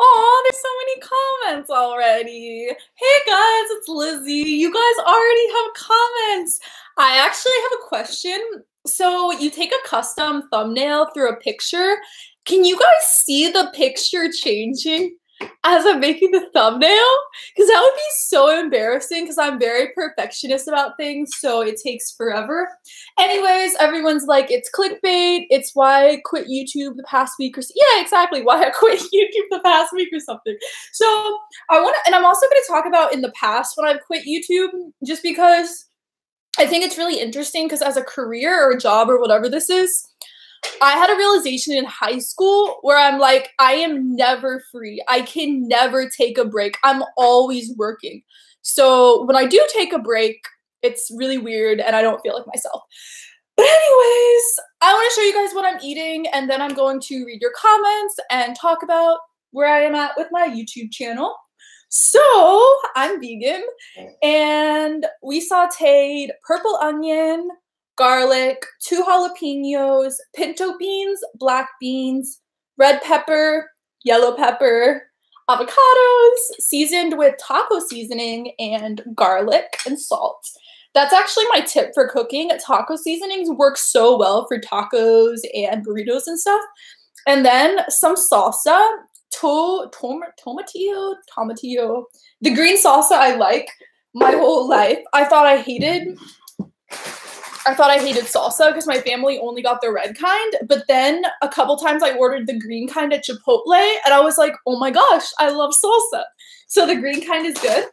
Oh, there's so many comments already. Hey guys, it's Lizzie. You guys already have comments. I actually have a question. So you take a custom thumbnail through a picture. Can you guys see the picture changing as I'm making the thumbnail? Because that would be so embarrassing because I'm very perfectionist about things, so it takes forever. Anyways, everyone's like, it's clickbait. It's why I quit YouTube the past week or so. Yeah, exactly. Why I quit YouTube the past week or something. So and I'm also going to talk about in the past when I've quit YouTube, just because I think it's really interesting because as a career or a job or whatever this is, I had a realization in high school where I'm like, I am never free. I can never take a break. I'm always working. So when I do take a break, it's really weird and I don't feel like myself. But anyways, I want to show you guys what I'm eating, and then I'm going to read your comments and talk about where I am at with my YouTube channel. So I'm vegan, and we sauteed purple onion, garlic, 2 jalapenos, pinto beans, black beans, red pepper, yellow pepper, avocados, seasoned with taco seasoning and garlic and salt. That's actually my tip for cooking. Taco seasonings work so well for tacos and burritos and stuff. And then some salsa, tomatillo. The green salsa I like my whole life. I thought I hated salsa because my family only got the red kind, but then a couple times I ordered the green kind at Chipotle, and I was like, oh my gosh, I love salsa. So the green kind is good.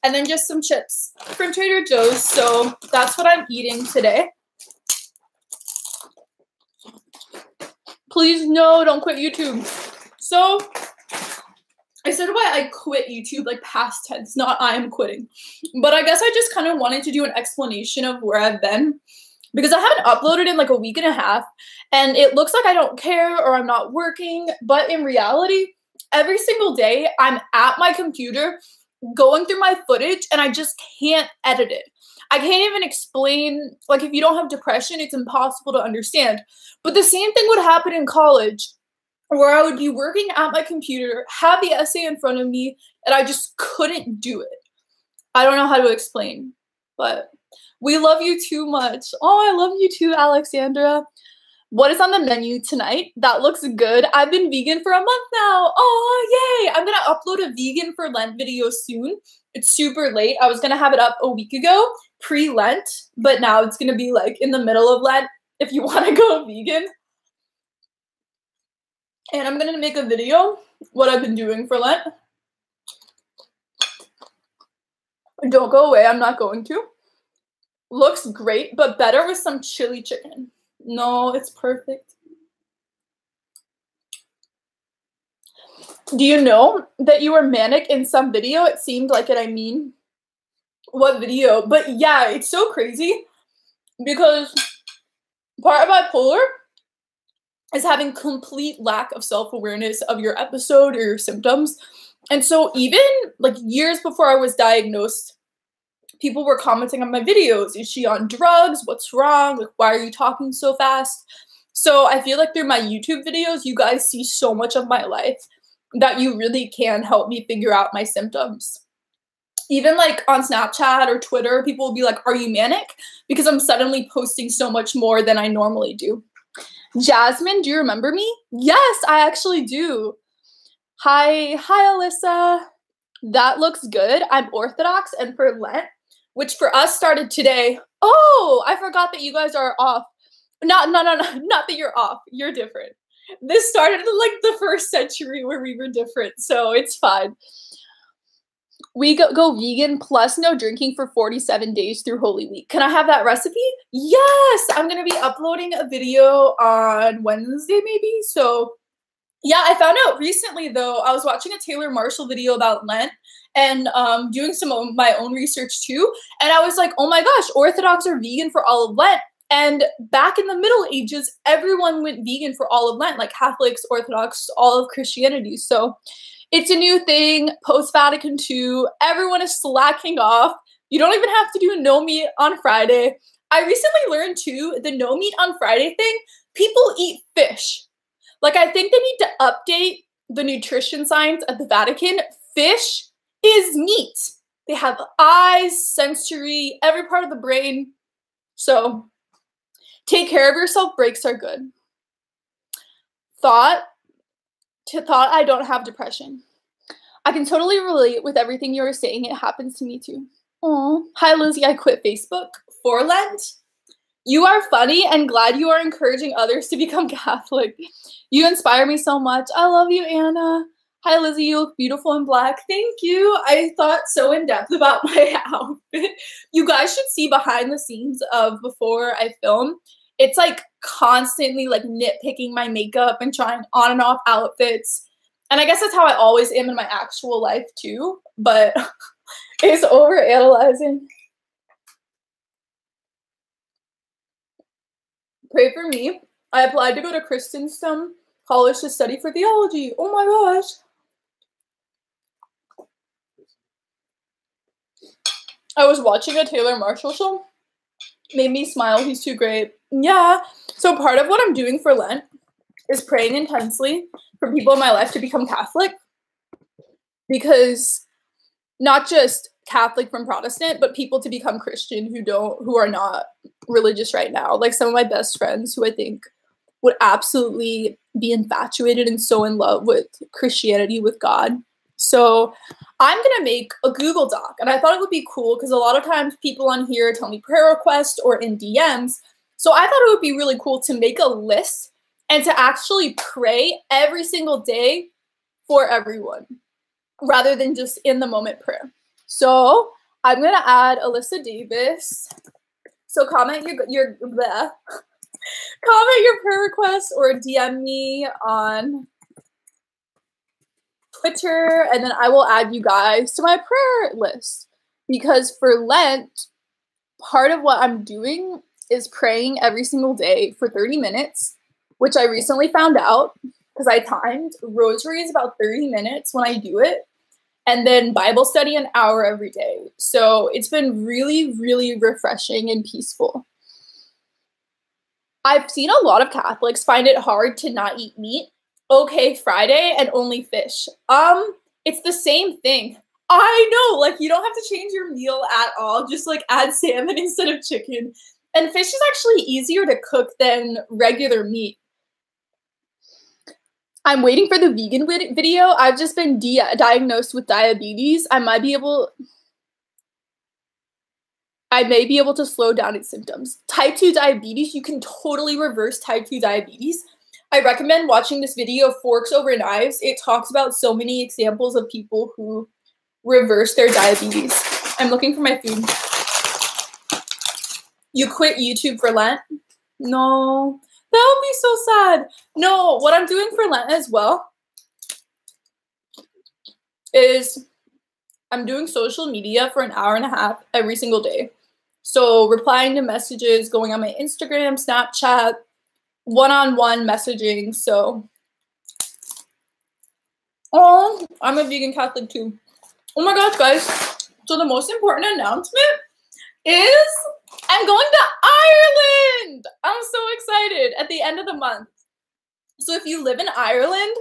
And then just some chips from Trader Joe's. So that's what I'm eating today. Please, no, don't quit YouTube. So I said why I quit YouTube, like past tense, not I am quitting. But I guess I just kind of wanted to do an explanation of where I've been, because I haven't uploaded in like a week and a half, and it looks like I don't care or I'm not working. But in reality, every single day I'm at my computer going through my footage, and I just can't edit it. I can't even explain, like if you don't have depression, it's impossible to understand. But the same thing would happen in college, where I would be working at my computer, have the essay in front of me, and I just couldn't do it. I don't know how to explain, but we love you too much. Oh, I love you too, Alexandra. What is on the menu tonight? That looks good. I've been vegan for a month now. Oh, yay. I'm going to upload a vegan for Lent video soon. It's super late. I was going to have it up a week ago, pre-Lent, but now it's going to be like in the middle of Lent if you want to go vegan. And I'm going to make a video, what I've been doing for Lent. Don't go away, I'm not going to. Looks great, but better with some chili chicken. No, it's perfect. Do you know that you were manic in some video? It seemed like it, I mean. What video? But yeah, it's so crazy because part of bipolar is having complete lack of self-awareness of your episode or your symptoms. And so even like years before I was diagnosed, people were commenting on my videos. Is she on drugs? What's wrong? Like, why are you talking so fast? So I feel like through my YouTube videos, you guys see so much of my life that you really can help me figure out my symptoms. Even like on Snapchat or Twitter, people will be like, are you manic? Because I'm suddenly posting so much more than I normally do. Jasmine, do you remember me? Yes, I actually do. Hi, Alyssa. That looks good. I'm Orthodox, and for Lent, which for us started today. Oh, I forgot that you guys are off. Not that you're off. You're different. This started in like the 1st century where we were different, so it's fine. We go vegan plus no drinking for 47 days through Holy Week. Can I have that recipe? Yes! I'm going to be uploading a video on Wednesday maybe. So yeah, I found out recently though, I was watching a Taylor Marshall video about Lent and doing some of my own research too. And I was like, oh my gosh, Orthodox are vegan for all of Lent. And back in the Middle Ages, everyone went vegan for all of Lent, like Catholics, Orthodox, all of Christianity. So it's a new thing, post-Vatican II. Everyone is slacking off. You don't even have to do no meat on Friday. I recently learned too, the no meat on Friday thing, people eat fish. Like I think they need to update the nutrition science at the Vatican, fish is meat. They have eyes, sensory, every part of the brain. So take care of yourself. Breaks are good. Thought I don't have depression. I can totally relate with everything you were saying. It happens to me too. Oh, hi Lizzie, I quit Facebook for Lent. You are funny and glad you are encouraging others to become Catholic. You inspire me so much. I love you, Anna. Hi, Lizzie. You look beautiful in black. Thank you. I thought so in depth about my outfit. You guys should see behind the scenes of before I film. It's like constantly like nitpicking my makeup and trying on and off outfits. And I guess that's how I always am in my actual life too. But it's over analyzing. Pray for me. I applied to go to Christendom College to study for theology. Oh my gosh. I was watching a Taylor Marshall show. Made me smile. He's too great. Yeah. So part of what I'm doing for Lent is praying intensely for people in my life to become Catholic. Because not just Catholic from Protestant, but people to become Christian who are not religious right now. Like some of my best friends who I think would absolutely be infatuated and so in love with Christianity, with God. So I'm going to make a Google Doc, and I thought it would be cool because a lot of times people on here tell me prayer requests or in DMs. So I thought it would be really cool to make a list and to actually pray every single day for everyone rather than just in the moment prayer. So I'm going to add Alyssa Davis. So comment your comment your prayer request or DM me on Twitter, and then I will add you guys to my prayer list. Because for Lent, part of what I'm doing is praying every single day for 30 minutes, which I recently found out because I timed. Rosary is about 30 minutes when I do it, and then Bible study an hour every day. So it's been really, really refreshing and peaceful. I've seen a lot of Catholics find it hard to not eat meat. Okay, Friday and only fish. It's the same thing. I know, like you don't have to change your meal at all. Just like add salmon instead of chicken. And fish is actually easier to cook than regular meat. I'm waiting for the vegan video. I've just been diagnosed with diabetes. I may be able to slow down its symptoms. Type 2 diabetes, you can totally reverse type 2 diabetes. I recommend watching this video, Forks Over Knives. It talks about so many examples of people who reverse their diabetes. I'm looking for my food. You quit YouTube for Lent? No, that would be so sad. No, what I'm doing for Lent as well is I'm doing social media for an hour and a half every single day. So replying to messages, going on my Instagram, Snapchat, one-on-one messaging. So, oh, I'm a vegan Catholic too. Oh my gosh, guys. So the most important announcement is I'm going to Ireland. I'm so excited at the end of the month. So if you live in Ireland,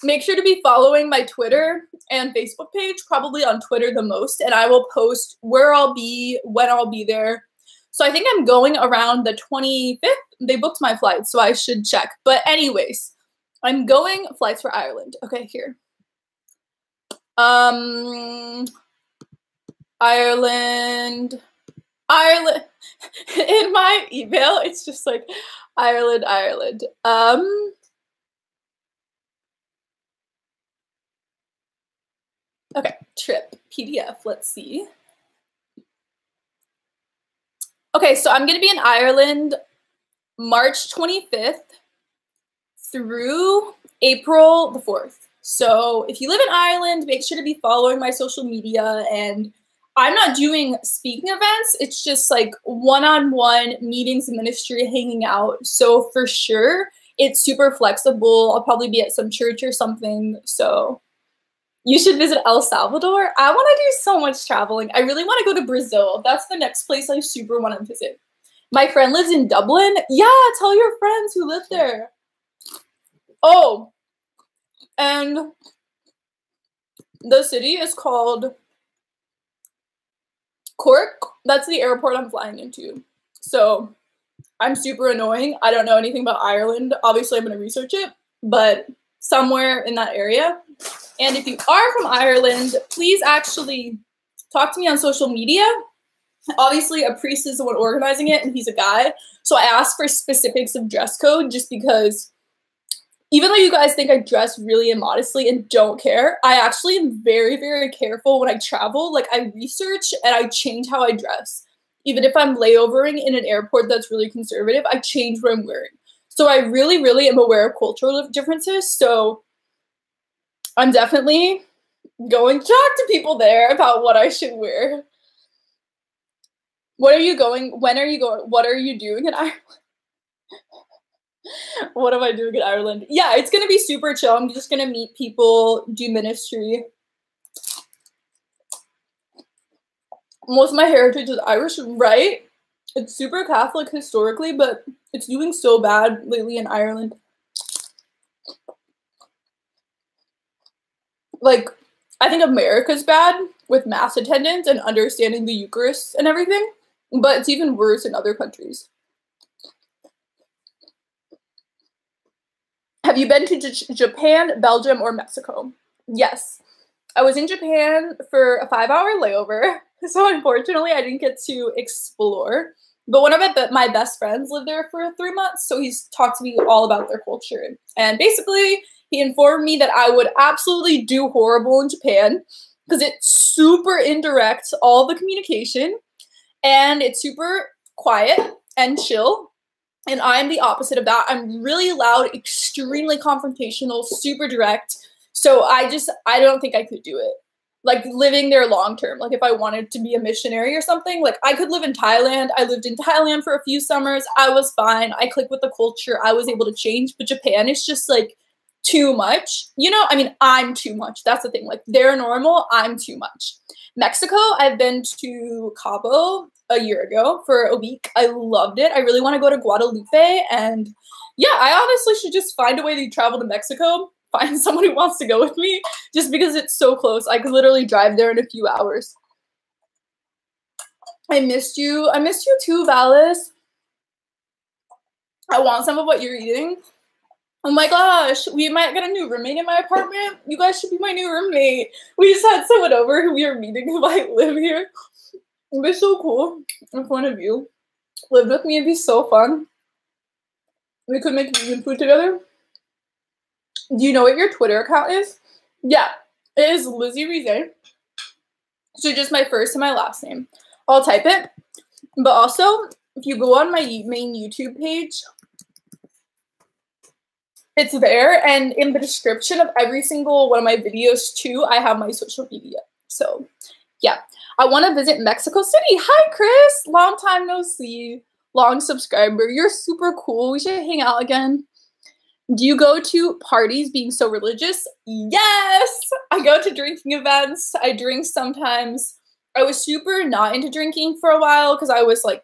make sure to be following my Twitter and Facebook page, probably on Twitter the most, and I will post where I'll be, when I'll be there. So I think I'm going around the 25th. They booked my flights, so I should check. But anyways, I'm going flights for Ireland. Okay, here. Ireland. In my email, it's just like Ireland. Okay, trip PDF. Let's see. Okay, so I'm going to be in Ireland March 25th through April the 4th. So if you live in Ireland, make sure to be following my social media. And I'm not doing speaking events. It's just like one-on-one meetings in ministry, hanging out. So for sure, it's super flexible. I'll probably be at some church or something. So you should visit El Salvador. I want to do so much traveling. I really want to go to Brazil. That's the next place I super want to visit. My friend lives in Dublin. Yeah, tell your friends who live there. Oh, and the city is called Cork. That's the airport I'm flying into. So I'm super annoying. I don't know anything about Ireland. Obviously, I'm going to research it, but somewhere in that area. And if you are from Ireland, please actually talk to me on social media. Obviously, a priest is the one organizing it, and he's a guy. So I asked for specifics of dress code just because even though you guys think I dress really immodestly and don't care, I actually am very, very careful when I travel. Like, I research and I change how I dress. Even if I'm layovering in an airport that's really conservative, I change what I'm wearing. So I really, really am aware of cultural differences. So I'm definitely going to talk to people there about what I should wear. When are you going? What are you doing in Ireland? What am I doing in Ireland? Yeah, it's going to be super chill. I'm just going to meet people, do ministry. Most of my heritage is Irish, right? It's super Catholic historically, but it's doing so bad lately in Ireland. Like, I think America's bad with mass attendance and understanding the Eucharist and everything, but it's even worse in other countries. Have you been to Japan, Belgium, or Mexico? Yes. I was in Japan for a 5-hour layover, so unfortunately I didn't get to explore. But one of my best friends lived there for 3 months, so he's talked to me all about their culture. And basically, he informed me that I would absolutely do horrible in Japan because it's super indirect, all the communication, and it's super quiet and chill. And I'm the opposite of that. I'm really loud, extremely confrontational, super direct. So I don't think I could do it. Like, living there long term. Like, if I wanted to be a missionary or something, like, I could live in Thailand. I lived in Thailand for a few summers. I was fine. I clicked with the culture. I was able to change. But Japan is just, like, too much. You know, I mean, I'm too much. That's the thing. Like, they're normal. I'm too much. Mexico, I've been to Cabo a year ago for a week. I loved it. I really want to go to Guadalupe. And yeah, I honestly should just find a way to travel to Mexico, find someone who wants to go with me, just because it's so close. I could literally drive there in a few hours. I missed you. I missed you too, Valis. I want some of what you're eating. Oh my gosh, we might get a new roommate in my apartment. You guys should be my new roommate. We just had someone over who we are meeting who might live here. It'd be so cool if one of you lived with me. It'd be so fun. We could make vegan food together. Do you know what your Twitter account is? Yeah, it is Lizzie Rize. So just my first and my last name. I'll type it. But also, if you go on my main YouTube page, it's there, and in the description of every single one of my videos too, I have my social media. So yeah, I want to visit Mexico City. Hi, Chris. Long time no see. Long subscriber. You're super cool. We should hang out again. Do you go to parties being so religious? Yes! I go to drinking events. I drink sometimes. I was super not into drinking for a while because I was like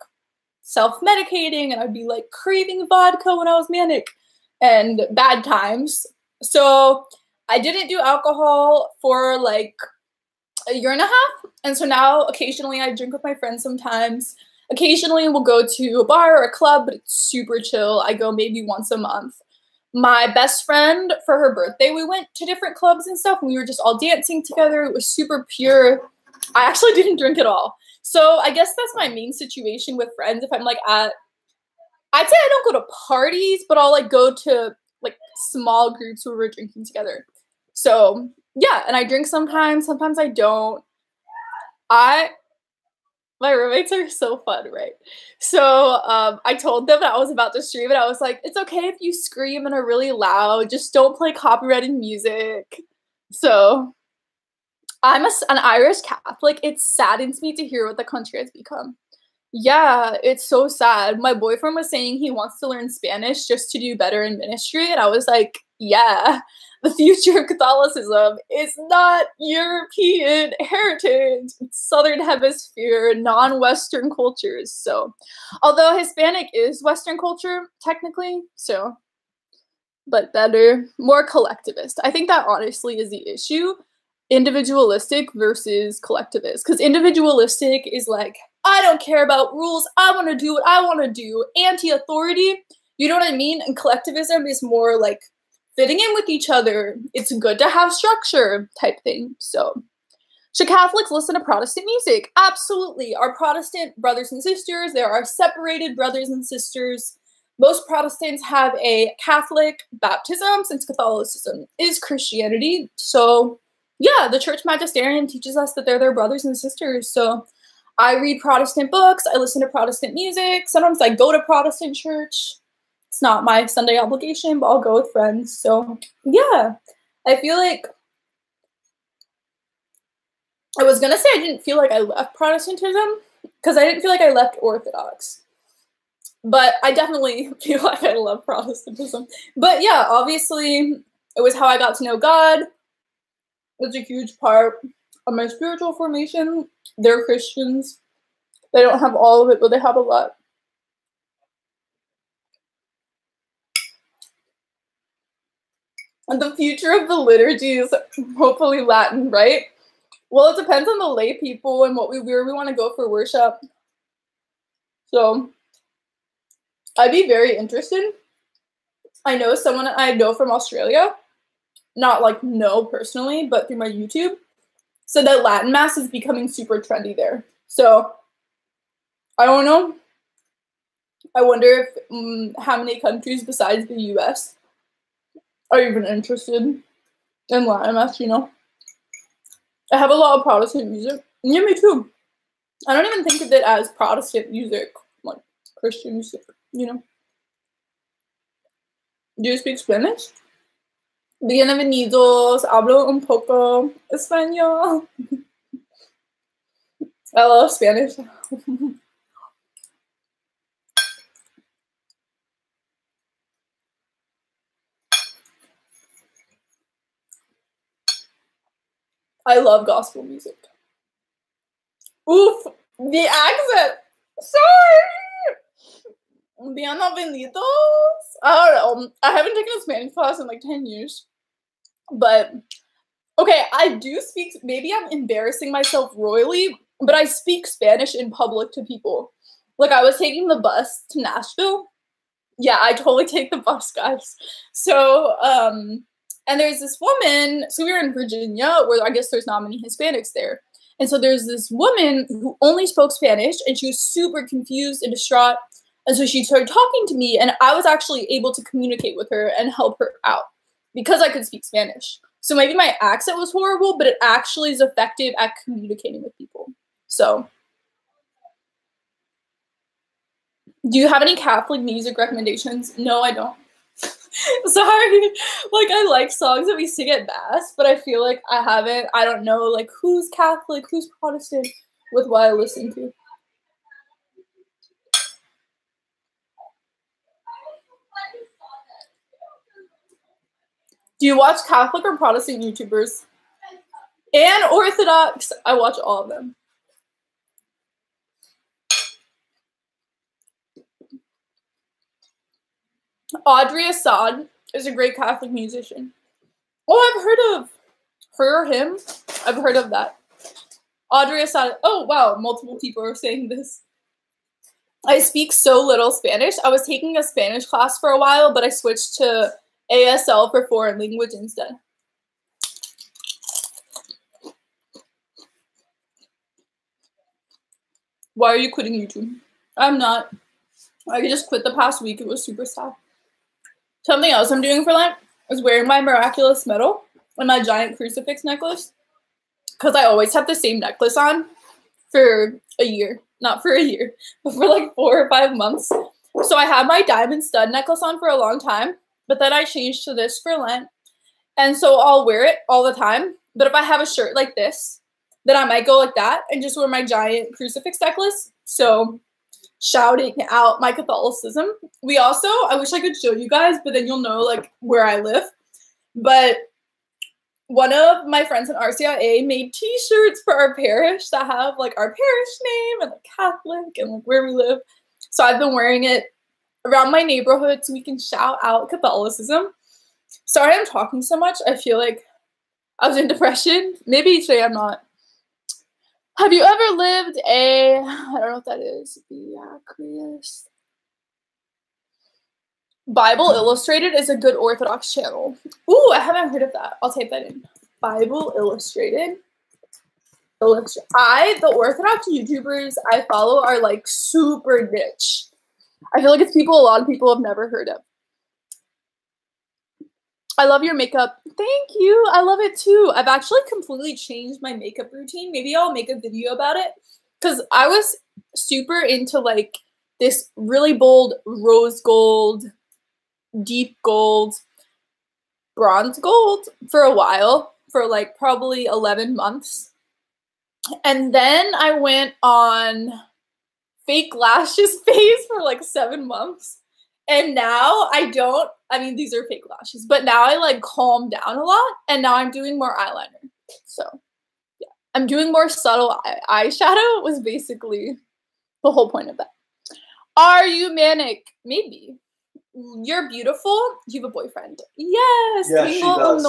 self-medicating and I'd be like craving vodka when I was manic and bad times. So I didn't do alcohol for like a year and a half. And so now occasionally I drink with my friends sometimes. Occasionally we'll go to a bar or a club, but it's super chill. I go maybe once a month. My best friend, for her birthday, we went to different clubs and stuff, and we were just all dancing together. It was super pure. I actually didn't drink at all. So I guess that's my main situation with friends. If I'm like I'd say I don't go to parties, but I'll like go to like small groups where we're drinking together. So yeah, and I drink sometimes I don't. My roommates are so fun, right? So I told them that I was about to stream, and I was like, it's okay if you scream and are really loud, just don't play copyrighted music. So I'm an Irish Catholic. It saddens me to hear what the country has become. Yeah, it's so sad. My boyfriend was saying he wants to learn Spanish just to do better in ministry, and I was like, yeah, the future of Catholicism is not European heritage. It's Southern Hemisphere, non-Western cultures. So, although Hispanic is Western culture, technically, so but better, more collectivist. I think that honestly is the issue. Individualistic versus collectivist. Because individualistic is like, I don't care about rules. I want to do what I want to do. Anti-authority. You know what I mean? And collectivism is more like fitting in with each other. It's good to have structure type thing. So, should Catholics listen to Protestant music? Absolutely. Our Protestant brothers and sisters, there are separated brothers and sisters. Most Protestants have a Catholic baptism since Catholicism is Christianity. So, yeah, the church magisterium teaches us that they're their brothers and sisters. So, I read Protestant books. I listen to Protestant music. Sometimes I go to Protestant church. It's not my Sunday obligation, but I'll go with friends. So, yeah, I feel like I was going to say I didn't feel like I left Protestantism because I didn't feel like I left Orthodox. But I definitely feel like I love Protestantism. But yeah, obviously, it was how I got to know God. It's a huge part of my spiritual formation. They're Christians. They don't have all of it, but they have a lot. And the future of the liturgy is hopefully Latin, right? Well, it depends on the lay people and where we want to go for worship. So, I'd be very interested. I know someone I know from Australia, not like know personally, but through my YouTube, said that Latin Mass is becoming super trendy there. So, I don't know. I wonder if how many countries besides the US are even interested in Latin Mass, you know? I have a lot of Protestant music. Yeah, me too. I don't even think of it as Protestant music, like Christian music, you know? Do you speak Spanish? Bienvenidos, hablo un poco español. I love Spanish. I love gospel music. Oof, the accent. Sorry. Bienvenidos. I don't know. I haven't taken a Spanish class in like 10 years. But, okay, I do speak, maybe I'm embarrassing myself royally, but I speak Spanish in public to people. Like, I was taking the bus to Nashville. Yeah, I totally take the bus, guys. So, and there's this woman, so we were in Virginia, where I guess there's not many Hispanics there. And so there's this woman who only spoke Spanish, and she was super confused and distraught. And so she started talking to me, and I was actually able to communicate with her and help her out because I could speak Spanish. So maybe my accent was horrible, but it actually is effective at communicating with people. So, do you have any Catholic music recommendations? No, I don't. Sorry. Like, I like songs that we sing at Mass, but I feel like I don't know, like, who's Catholic, who's Protestant with what I listen to. Do you watch Catholic or Protestant YouTubers? And Orthodox. I watch all of them. Audrey Assad is a great Catholic musician. Oh, I've heard of her or him. I've heard of that. Audrey Assad. Oh, wow. Multiple people are saying this. I speak so little Spanish. I was taking a Spanish class for a while, but I switched to ASL for foreign language instead. Why are you quitting YouTube? I'm not. I just quit the past week. It was super sad. Something else I'm doing for Lent is wearing my miraculous medal and my giant crucifix necklace. Because I always have the same necklace on for a year. Not for a year, but for like 4 or 5 months. So I had my diamond stud necklace on for a long time. But then I changed to this for Lent. And so I'll wear it all the time. But if I have a shirt like this, then I might go like that and just wear my giant crucifix necklace. So shouting out my Catholicism. We also, I wish I could show you guys, but then you'll know like where I live. But one of my friends in RCIA made t-shirts for our parish that have like our parish name and like Catholic and like where we live. So I've been wearing it around my neighborhood so we can shout out Catholicism. Sorry I'm talking so much. I feel like I was in depression. Maybe today I'm not. Have you ever lived a, I don't know what that is, Bible Illustrated is a good Orthodox channel. Ooh, I haven't heard of that. I'll type that in. Bible Illustrated. The Orthodox YouTubers I follow are like super niche. I feel like it's people a lot of people have never heard of. I love your makeup. Thank you. I love it too. I've actually completely changed my makeup routine. Maybe I'll make a video about it. Because I was super into like this really bold rose gold, deep gold, bronze gold for a while. For like probably 11 months. And then I went on fake lashes phase for like 7 months. And now these are fake lashes, but now I like calm down a lot and now I'm doing more eyeliner. So yeah, I'm doing more subtle eyeshadow was basically the whole point of that. Are you manic? Maybe. You're beautiful. You have a boyfriend. Yes. Yeah, she does.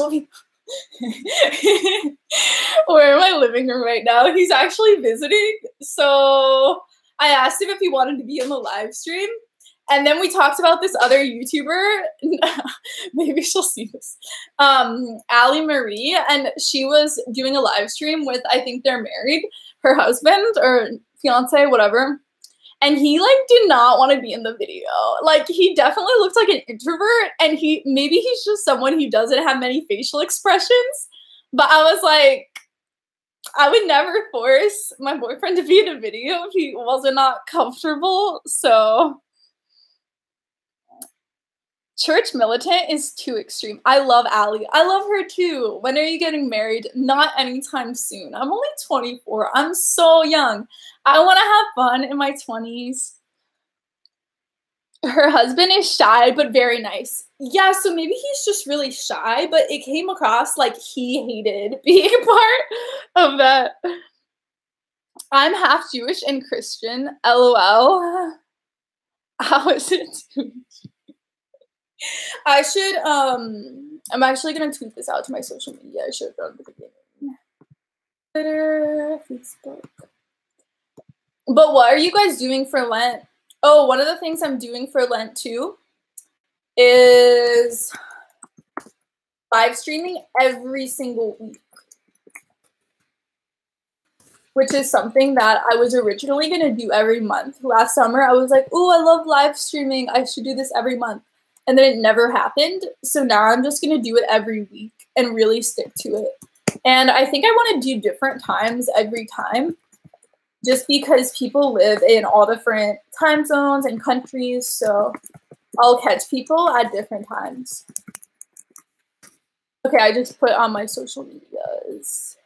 We're in my living room right now. He's actually visiting. So I asked him if he wanted to be in the live stream. And then we talked about this other YouTuber. Maybe she'll see this. Ali Marie. And she was doing a live stream with, I think they're married, her husband or fiance, whatever. And he like did not want to be in the video. Like he definitely looks like an introvert and maybe he's just someone who doesn't have many facial expressions. But I was like, I would never force my boyfriend to be in a video if he wasn't not comfortable. So church militant is too extreme. I love Allie. I love her too. When are you getting married? Not anytime soon. I'm only 24. I'm so young. I want to have fun in my 20s. Her husband is shy, but very nice. Yeah, so maybe he's just really shy, but it came across like he hated being a part of that. I'm half Jewish and Christian. LOL. How is it doing? I should, I'm actually going to tweet this out to my social media. I should have done at the beginning. Twitter, Facebook. But what are you guys doing for Lent? Oh, one of the things I'm doing for Lent too is live streaming every single week. Which is something that I was originally going to do every month. Last summer, I was like, oh, I love live streaming. I should do this every month. And then it never happened. So now I'm just going to do it every week and really stick to it. And I think I want to do different times every time. Just because people live in all different time zones and countries. So I'll catch people at different times. Okay, I just put on my social medias.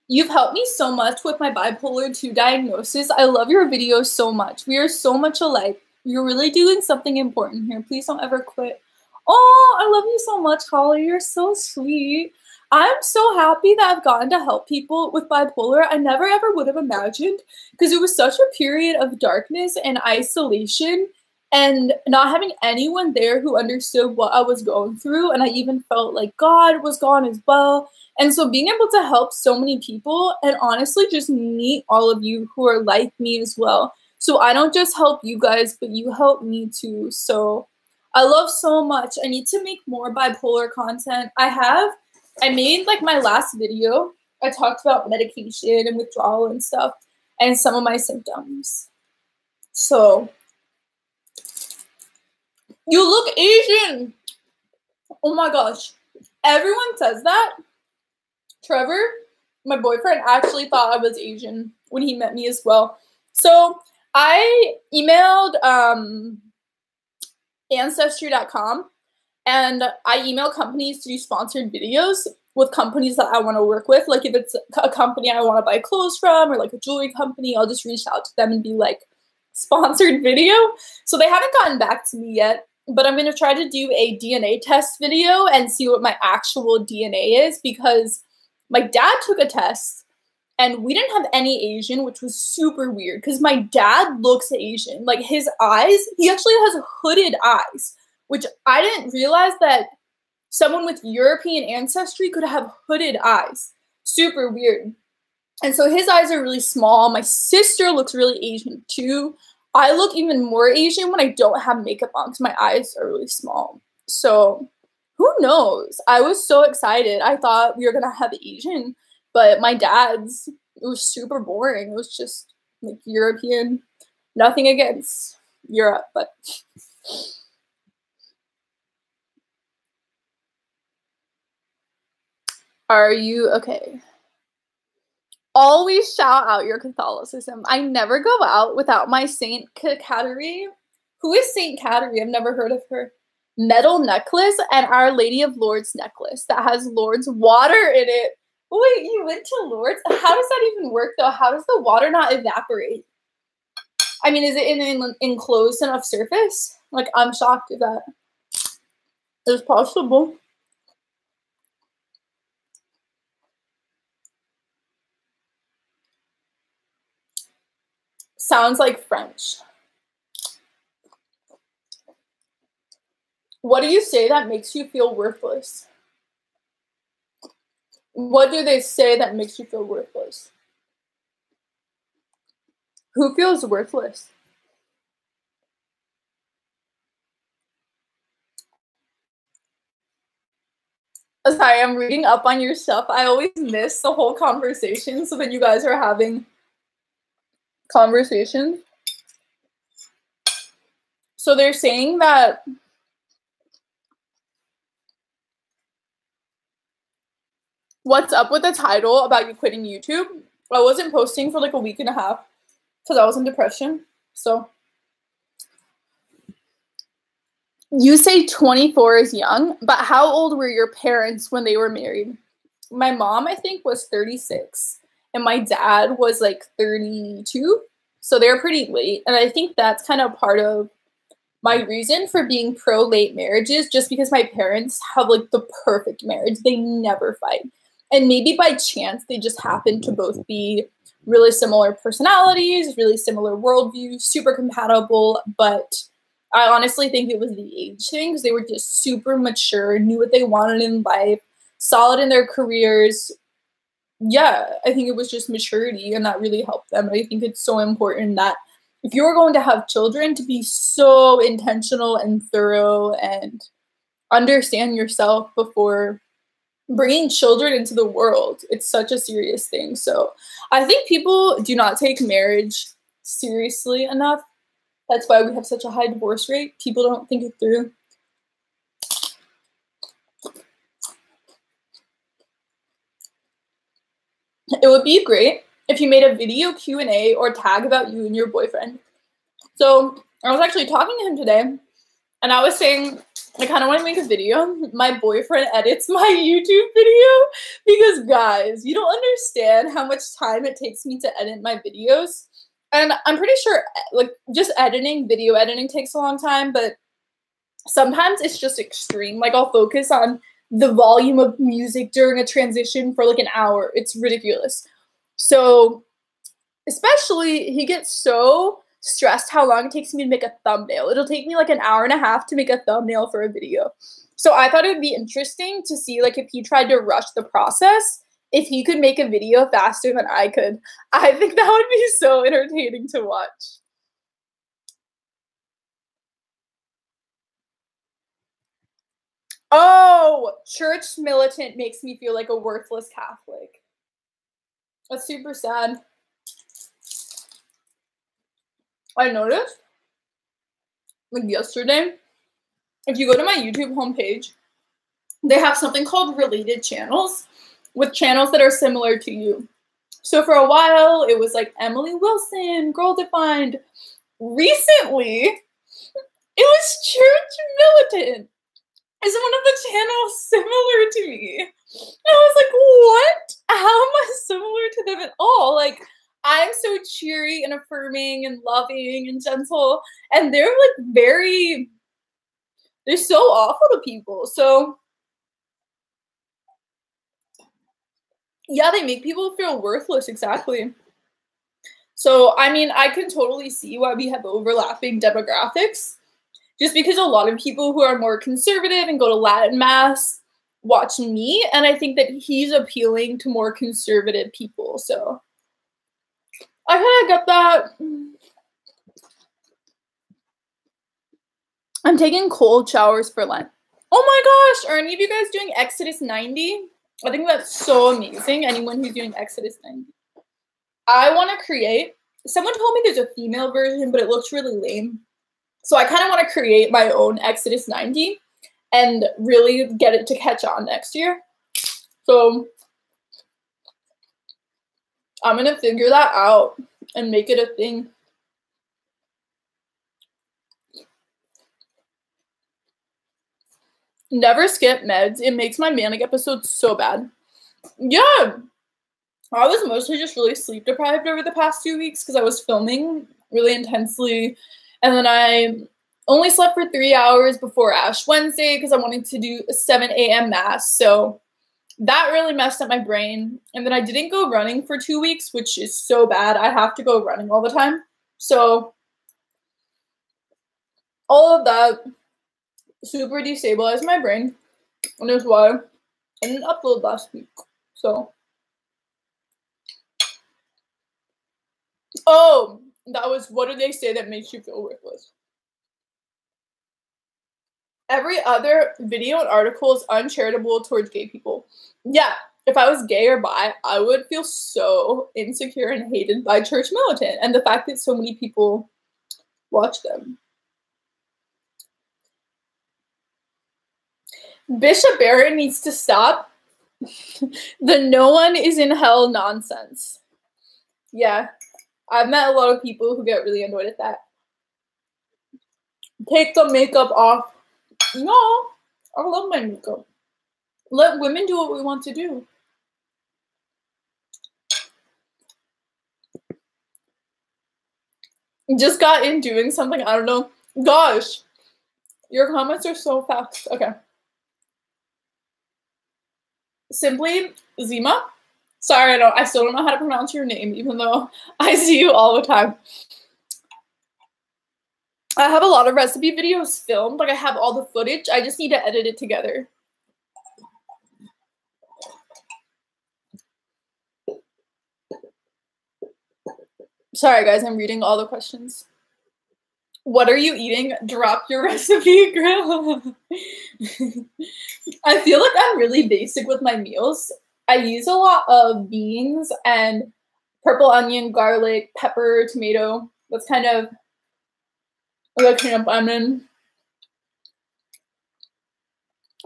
You've helped me so much with my bipolar 2 diagnosis. I love your videos so much. We are so much alike. You're really doing something important here. Please don't ever quit. Oh, I love you so much, Holly. You're so sweet. I'm so happy that I've gotten to help people with bipolar. I never ever would have imagined because it was such a period of darkness and isolation and not having anyone there who understood what I was going through. And I even felt like God was gone as well. And so being able to help so many people and honestly just meet all of you who are like me as well. So I don't just help you guys, but you help me too. So I love so much. I need to make more bipolar content. I made like my last video. I talked about medication and withdrawal and stuff and some of my symptoms. So you look Asian. Oh my gosh. Everyone says that. Trevor, my boyfriend, actually thought I was Asian when he met me as well. So I emailed ancestry.com and I email companies to do sponsored videos with companies that I want to work with. Like if it's a company I want to buy clothes from or like a jewelry company, I'll just reach out to them and be like, sponsored video. So they haven't gotten back to me yet, but I'm going to try to do a DNA test video and see what my actual DNA is because my dad took a test And we didn't have any Asian, which was super weird because my dad looks Asian. Like his eyes, he actually has hooded eyes, which I didn't realize that someone with European ancestry could have hooded eyes. Super weird. And so his eyes are really small. My sister looks really Asian too. I look even more Asian when I don't have makeup on because my eyes are really small. So who knows? I was so excited. I thought we were going to have Asian, but my dad's, it was super boring. It was just like European. Nothing against Europe, but... Are you okay? Always shout out your Catholicism. I never go out without my Saint Catherine. Who is Saint Catherine? I've never heard of her. Metal necklace and Our Lady of Lourdes necklace that has Lourdes water in it. Wait, you went to Lourdes? How does that even work though? How does the water not evaporate? I mean, is it in an enclosed enough surface? Like, I'm shocked if that is possible. Sounds like French. What do you say that makes you feel worthless? What do they say that makes you feel worthless? Who feels worthless? Sorry, I'm reading up on your stuff. I always miss the whole conversation, so then you guys are having conversations. So they're saying that what's up with the title about you quitting YouTube? I wasn't posting for like a week and a half because I was in depression. So you say 24 is young, but how old were your parents when they were married? My mom, I think, was 36, and my dad was like 32. So they're pretty late. And I think that's kind of part of my reason for being pro late marriages, just because my parents have like the perfect marriage. They never fight. And maybe by chance, they just happen to both be really similar personalities, really similar worldviews, super compatible. But I honestly think it was the age thing because they were just super mature, knew what they wanted in life, solid in their careers. Yeah, I think it was just maturity, and that really helped them. And I think it's so important that if you're going to have children, to be so intentional and thorough and understand yourself before bringing children into the world. It's such a serious thing. So I think people do not take marriage seriously enough. That's why we have such a high divorce rate. People don't think it through. It would be great if you made a video Q&A or tag about you and your boyfriend. So I was actually talking to him today, and I was saying I kind of want to make a video. My boyfriend edits my YouTube video because, guys, you don't understand how much time it takes me to edit my videos. And I'm pretty sure, like, just video editing takes a long time, but sometimes it's just extreme. Like, I'll focus on the volume of music during a transition for like an hour. It's ridiculous. So, especially, he gets so stressed how long it takes me to make a thumbnail. It'll take me like an hour and a half to make a thumbnail for a video. So I thought it would be interesting to see, like, if he tried to rush the process, if he could make a video faster than I could. I think that would be so entertaining to watch. Oh, church militant makes me feel like a worthless Catholic. That's super sad. I noticed, like yesterday, if you go to my YouTube homepage, they have something called related channels with channels that are similar to you. So for a while, it was like Emily Wilson, Girl Defined. Recently, it was Church Militant. Is one of the channels similar to me? And I was like, what? How am I similar to them at all? Like, I'm so cheery and affirming and loving and gentle, and they're like they're so awful to people. So Yeah, they make people feel worthless, exactly. So, I mean, I can totally see why we have overlapping demographics. Just because a lot of people who are more conservative and go to Latin Mass watch me, and I think that he's appealing to more conservative people. So, I kind of get that. I'm taking cold showers for Lent. Oh my gosh, are any of you guys doing Exodus 90? I think that's so amazing, anyone who's doing Exodus 90. I want to create, someone told me there's a female version, but it looks really lame. So I kind of want to create my own Exodus 90 and really get it to catch on next year. So I'm going to figure that out and make it a thing. Never skip meds. It makes my manic episodes so bad. Yeah. I was mostly just really sleep deprived over the past 2 weeks because I was filming really intensely. And then I only slept for 3 hours before Ash Wednesday because I wanted to do a 7 a.m. mass. So that really messed up my brain. And then I didn't go running for 2 weeks, which is so bad. I have to go running all the time. So all of that super destabilized my brain. And that's why I didn't upload last week. So. Oh, that was, what did they say that makes you feel worthless? Every other video and article is uncharitable towards gay people. Yeah, if I was gay or bi, I would feel so insecure and hated by church militant. And the fact that so many people watch them. Bishop Barron needs to stop the no one is in hell nonsense. Yeah. I've met a lot of people who get really annoyed at that. Take the makeup off. No, I love my makeup. Let women do what we want to do. Just got in doing something, I don't know. Gosh, your comments are so fast. Okay. Simply Zima. Sorry, I still don't know how to pronounce your name, even though I see you all the time. I have a lot of recipe videos filmed. Like, I have all the footage. I just need to edit it together. Sorry, guys. I'm reading all the questions. What are you eating? Drop your recipe, girl. I feel like I'm really basic with my meals. I use a lot of beans and purple onion, garlic, pepper, tomato. That's kind of like camp onion.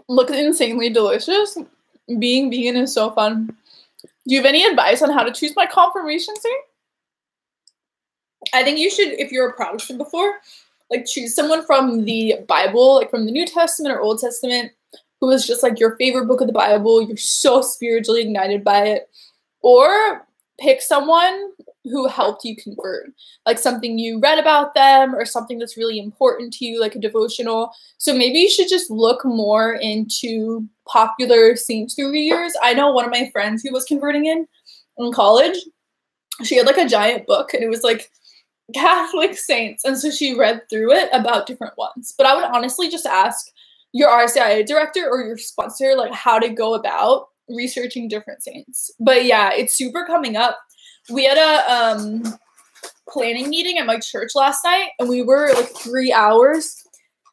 Looks insanely delicious. Being vegan is so fun. Do you have any advice on how to choose my confirmation saint? I think you should, if you're a Protestant before, like choose someone from the Bible, like from the New Testament or Old Testament, who is just like your favorite book of the Bible. You're so spiritually ignited by it. Or pick someone who helped you convert, like something you read about them or something that's really important to you, like a devotional. So maybe you should just look more into popular saints through the years. I know one of my friends who was converting in college, she had like a giant book and it was like Catholic saints. And so she read through it about different ones. But I would honestly just ask your RCIA director or your sponsor, like how to go about researching different saints. But yeah, it's super coming up. We had a planning meeting at my church last night and we were like 3 hours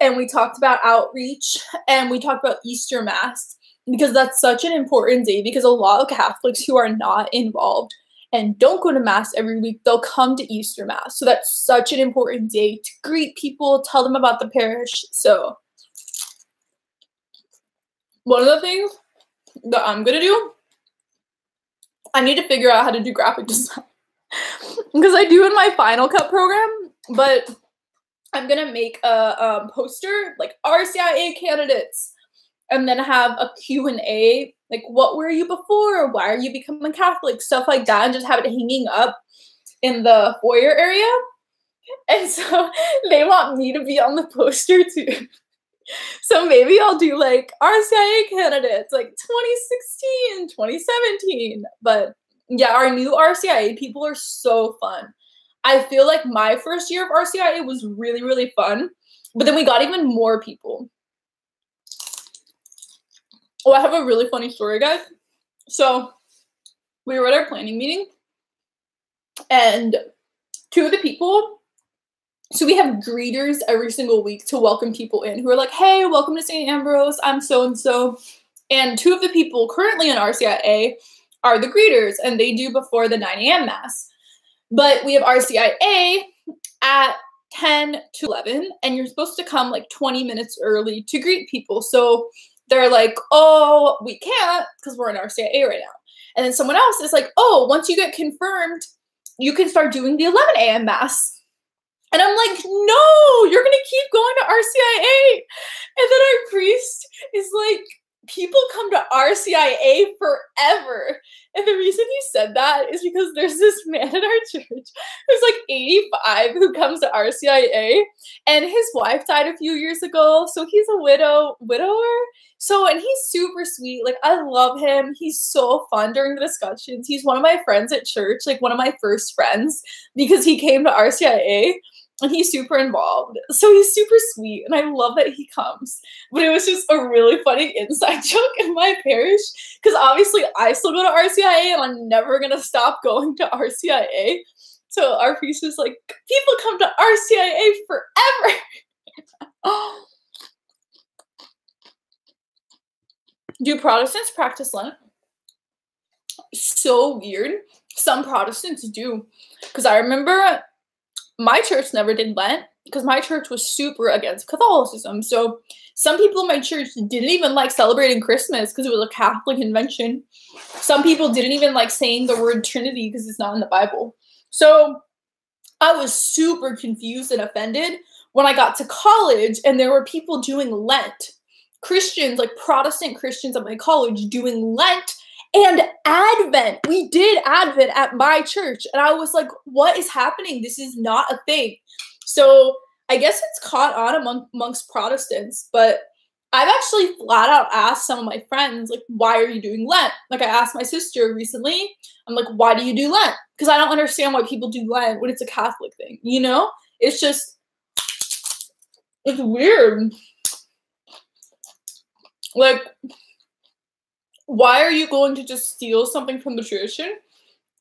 and we talked about outreach and we talked about Easter Mass because that's such an important day because a lot of Catholics who are not involved and don't go to Mass every week, they'll come to Easter Mass. So that's such an important day to greet people, tell them about the parish. So one of the things that I'm going to do, I need to figure out how to do graphic design because I do in my Final Cut program, but I'm going to make a poster like RCIA candidates and then have a Q&A, like what were you before? Why are you becoming Catholic? Stuff like that, and just have it hanging up in the foyer area. And so they want me to be on the poster too. So maybe I'll do like RCIA candidates like 2016, 2017. But yeah, our new RCIA people are so fun. I feel like my first year of RCIA was really, really fun. But then we got even more people. Oh, I have a really funny story, guys. So we were at our planning meeting, and two of the people, so we have greeters every single week to welcome people in who are like, hey, welcome to St. Ambrose, I'm so-and-so. And two of the people currently in RCIA are the greeters, and they do before the 9 a.m. Mass. But we have RCIA at 10 to 11, and you're supposed to come like 20 minutes early to greet people. So they're like, oh, we can't because we're in RCIA right now. And then someone else is like, oh, once you get confirmed, you can start doing the 11 a.m. Mass. And I'm like, no, you're going to keep going to RCIA. And then our priest is like, people come to RCIA forever. And the reason he said that is because there's this man in our church who's like 85 who comes to RCIA, and his wife died a few years ago, so he's a widower. So, and he's super sweet. Like, I love him. He's so fun during the discussions. He's one of my friends at church, like one of my first friends, because he came to RCIA. And he's super involved. So he's super sweet, and I love that he comes. But it was just a really funny inside joke in my parish, because obviously I still go to RCIA, and I'm never going to stop going to RCIA. So our priest was like, people come to RCIA forever. Do Protestants practice Lent? So weird. Some Protestants do. Because I remember my church never did Lent because my church was super against Catholicism. So some people in my church didn't even like celebrating Christmas because it was a Catholic invention. Some people didn't even like saying the word Trinity because it's not in the Bible. So I was super confused and offended when I got to college and there were people doing Lent. Christians, like Protestant Christians at my college, doing Lent and Advent. We did Advent at my church. And I was like, what is happening? This is not a thing. So I guess it's caught on amongst Protestants. But I've actually flat out asked some of my friends, like, why are you doing Lent? Like, I asked my sister recently. I'm like, why do you do Lent? Because I don't understand why people do Lent when it's a Catholic thing. You know? It's just, it's weird. Like, why are you going to just steal something from the tradition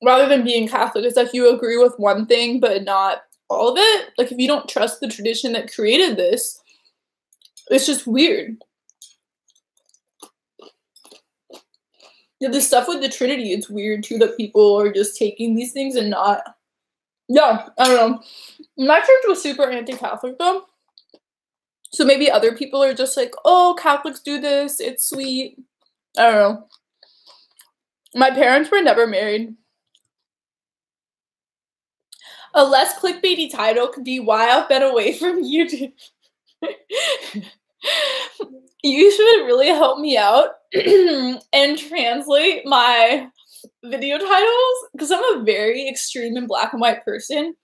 rather than being Catholic? It's like you agree with one thing but not all of it. Like, if you don't trust the tradition that created this, it's just weird. Yeah, the stuff with the Trinity, it's weird too that people are just taking these things and not. Yeah, I don't know. My church was super anti-Catholic though. So maybe other people are just like, oh, Catholics do this, it's sweet. I don't know. My parents were never married. A less clickbaity title could be why I've been away from YouTube. You should really help me out and translate my video titles because I'm a very extreme and black and white person.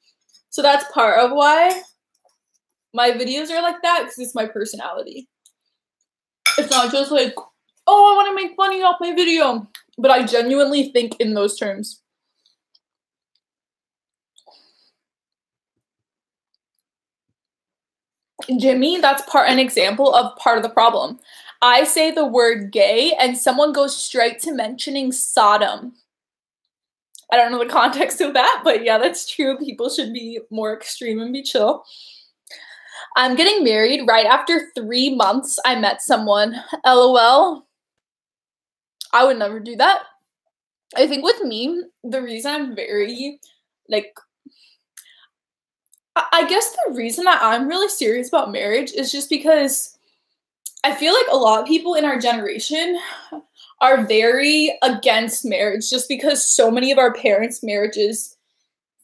So that's part of why my videos are like that, because it's my personality. It's not just like, oh, I want to make money off my video. But I genuinely think in those terms. Jimmy, that's an example of part of the problem. I say the word gay and someone goes straight to mentioning Sodom. I don't know the context of that, but yeah, that's true. People should be more extreme and be chill. I'm getting married right after 3 months I met someone. LOL. I would never do that. I think with me, the reason I'm very, like, I guess the reason that I'm really serious about marriage is just because I feel like a lot of people in our generation are very against marriage just because so many of our parents' marriages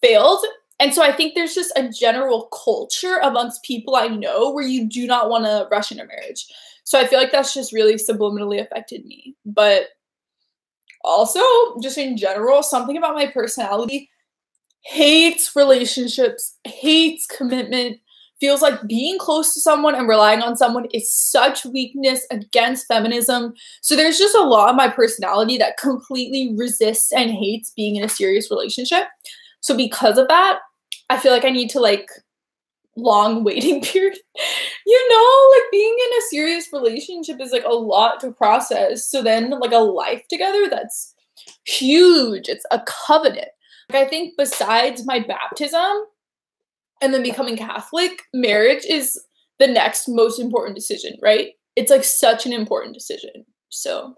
failed. And so I think there's just a general culture amongst people I know where you do not want to rush into marriage. So I feel like that's just really subliminally affected me. But also, just in general, something about my personality, hates relationships, hates commitment, feels like being close to someone and relying on someone is such weakness against feminism. So there's just a lot of my personality that completely resists and hates being in a serious relationship. So because of that, I feel like I need to like long waiting period. You know, like being in a serious relationship is like a lot to process. So then like a life together, that's huge. It's a covenant. Like I think besides my baptism and then becoming Catholic, marriage is the next most important decision, right? It's like such an important decision. So,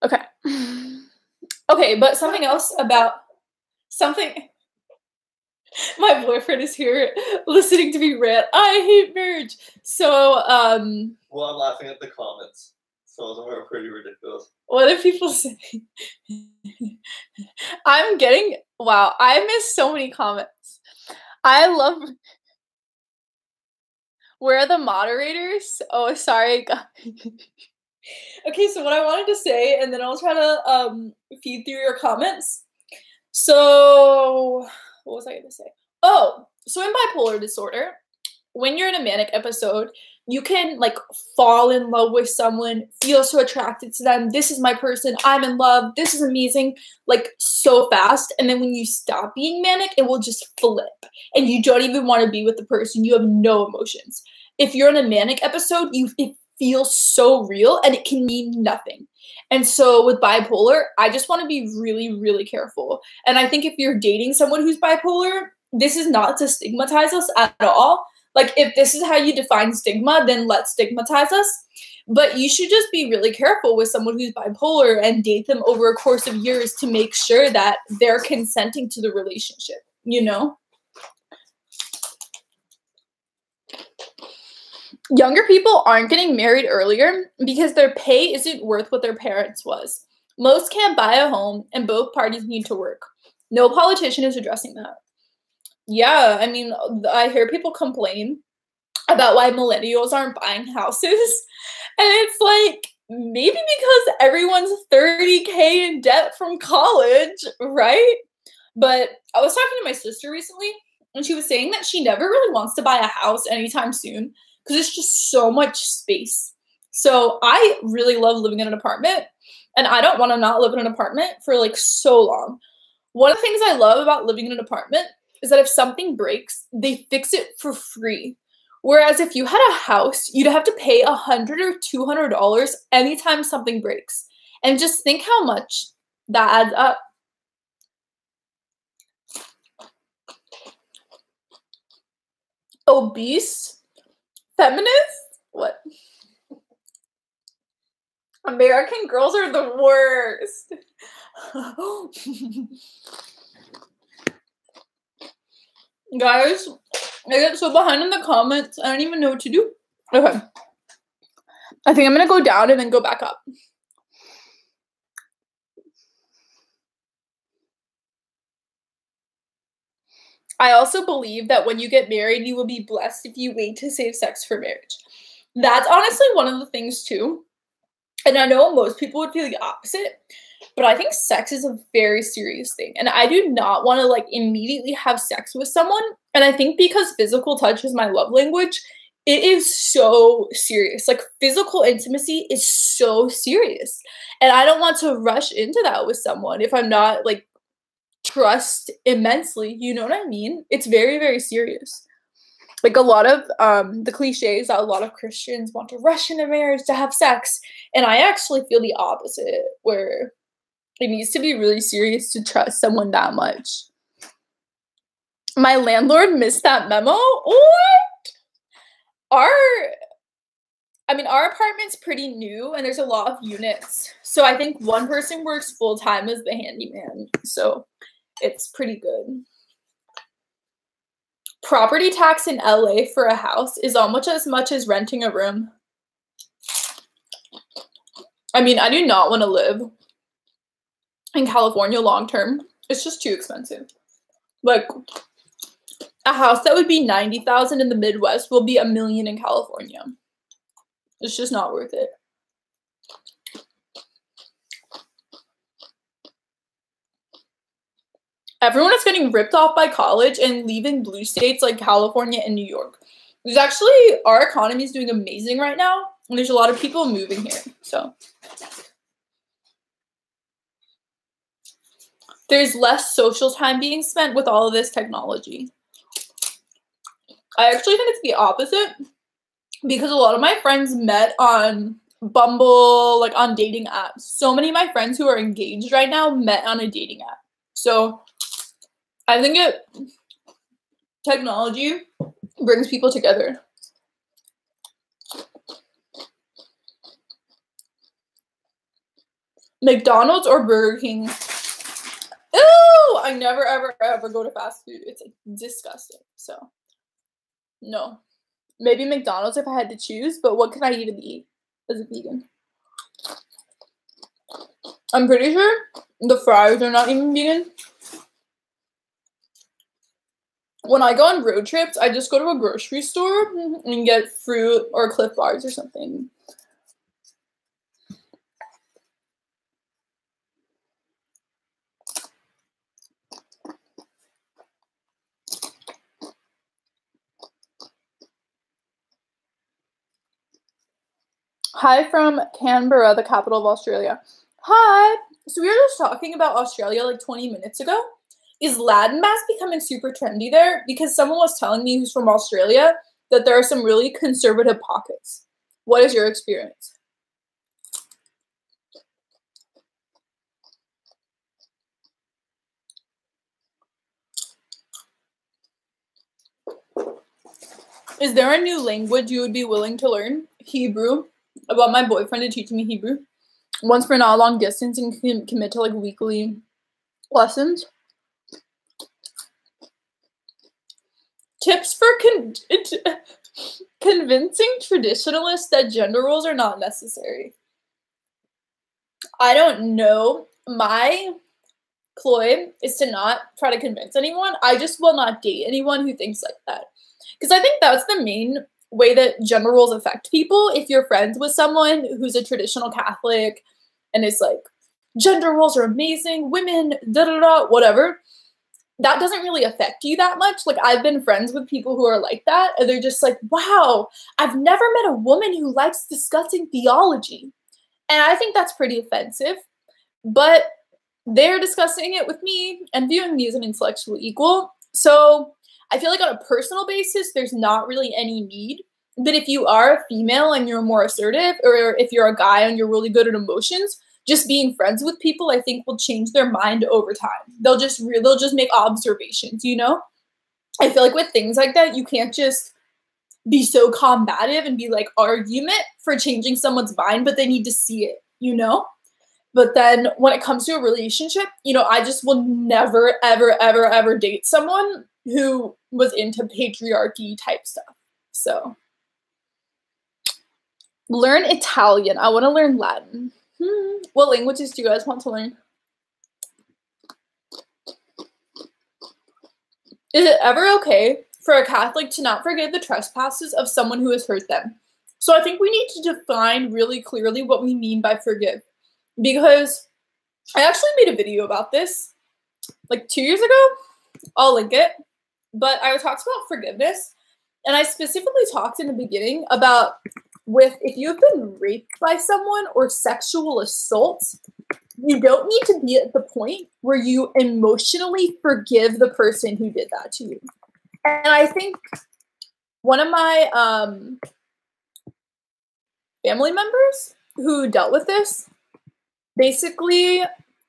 okay. Okay, but something else about something. My boyfriend is here listening to me rant. I hate marriage. So, well, I'm laughing at the comments. Some of them are pretty ridiculous. What do people say? Wow, I missed so many comments. I love. Where are the moderators? Oh, sorry. Okay, so what I wanted to say, and then I'll try to feed through your comments. So, what was I going to say? Oh, so in bipolar disorder, when you're in a manic episode, you can like fall in love with someone, feel so attracted to them. This is my person. I'm in love. This is amazing. Like so fast. And then when you stop being manic, it will just flip and you don't even want to be with the person. You have no emotions. If you're in a manic episode, it feels so real and it can mean nothing. And so with bipolar, I just want to be really, really careful. And I think if you're dating someone who's bipolar, this is not to stigmatize us at all. Like, if this is how you define stigma, then let's stigmatize us. But you should just be really careful with someone who's bipolar and date them over a course of years to make sure that they're consenting to the relationship, you know? Younger people aren't getting married earlier because their pay isn't worth what their parents' was. Most can't buy a home, and both parties need to work. No politician is addressing that. Yeah, I mean, I hear people complain about why millennials aren't buying houses. And it's like, maybe because everyone's 30K in debt from college, right? But I was talking to my sister recently, and she was saying that she never really wants to buy a house anytime soon because it's just so much space. So I really love living in an apartment, and I don't want to not live in an apartment for like so long. One of the things I love about living in an apartment is that if something breaks, they fix it for free. Whereas if you had a house, you'd have to pay $100 or $200 anytime something breaks. And just think how much that adds up. Obese? Feminist? What? American girls are the worst. Guys, I get so behind in the comments. I don't even know what to do. Okay. I think I'm going to go down and then go back up. I also believe that when you get married, you will be blessed if you wait to save sex for marriage. That's honestly one of the things too. And I know most people would feel the opposite, but I think sex is a very serious thing. And I do not want to like immediately have sex with someone. And I think because physical touch is my love language, it is so serious. Like physical intimacy is so serious. And I don't want to rush into that with someone if I'm not like trust immensely. You know what I mean? It's very, very serious. Like a lot of the cliches that a lot of Christians want to rush into marriage to have sex. And I actually feel the opposite, where it needs to be really serious to trust someone that much. My landlord missed that memo? What? Our apartment's pretty new and there's a lot of units. So I think one person works full-time as the handyman. So it's pretty good. Property tax in LA for a house is almost as much as renting a room. I mean, I do not want to live in California long term. It's just too expensive. Like a house that would be $90,000 in the Midwest will be $1 million in California. It's just not worth it. Everyone is getting ripped off by college and leaving blue states like California and New York. There's actually, our economy is doing amazing right now, and there's a lot of people moving here. So there's less social time being spent with all of this technology. I actually think it's the opposite, because a lot of my friends met on Bumble, like on dating apps. So many of my friends who are engaged right now met on a dating app. So I think technology brings people together. McDonald's or Burger King? Ew! I never, ever, ever go to fast food. It's like disgusting. So, no. Maybe McDonald's if I had to choose, but what can I even eat as a vegan? I'm pretty sure the fries are not even vegan. When I go on road trips, I just go to a grocery store and get fruit or Cliff Bars or something. Hi from Canberra, the capital of Australia. Hi! So we were just talking about Australia like 20 minutes ago. Is Latin Mass becoming super trendy there? Because someone was telling me who's from Australia that there are some really conservative pockets. What is your experience? Is there a new language you would be willing to learn? Hebrew. I want my boyfriend to teach me Hebrew. Once for not long distance and can commit to like weekly lessons. Tips for convincing traditionalists that gender roles are not necessary. I don't know. My ploy is to not try to convince anyone. I just will not date anyone who thinks like that. Because I think that's the main way that gender roles affect people. If you're friends with someone who's a traditional Catholic and is like, gender roles are amazing, women, da-da-da, whatever, that doesn't really affect you that much. Like, I've been friends with people who are like that, and they're just like, wow, I've never met a woman who likes discussing theology. And I think that's pretty offensive. But they're discussing it with me and viewing me as an intellectual equal. So I feel like on a personal basis, there's not really any need. But if you are a female and you're more assertive, or if you're a guy and you're really good at emotions, just being friends with people, I think, will change their mind over time. They'll just make observations, you know? I feel like with things like that, you can't just be so combative and be like argument for changing someone's mind, but they need to see it, you know? But then when it comes to a relationship, you know, I just will never, ever, ever, ever date someone who was into patriarchy type stuff. So learn Italian. I want to learn Latin. What languages do you guys want to learn? Is it ever okay for a Catholic to not forgive the trespasses of someone who has hurt them? So I think we need to define really clearly what we mean by forgive. Because I actually made a video about this like 2 years ago. I'll link it. But I talked about forgiveness. And I specifically talked in the beginning about if you've been raped by someone or sexual assault, you don't need to be at the point where you emotionally forgive the person who did that to you. And I think one of my family members who dealt with this basically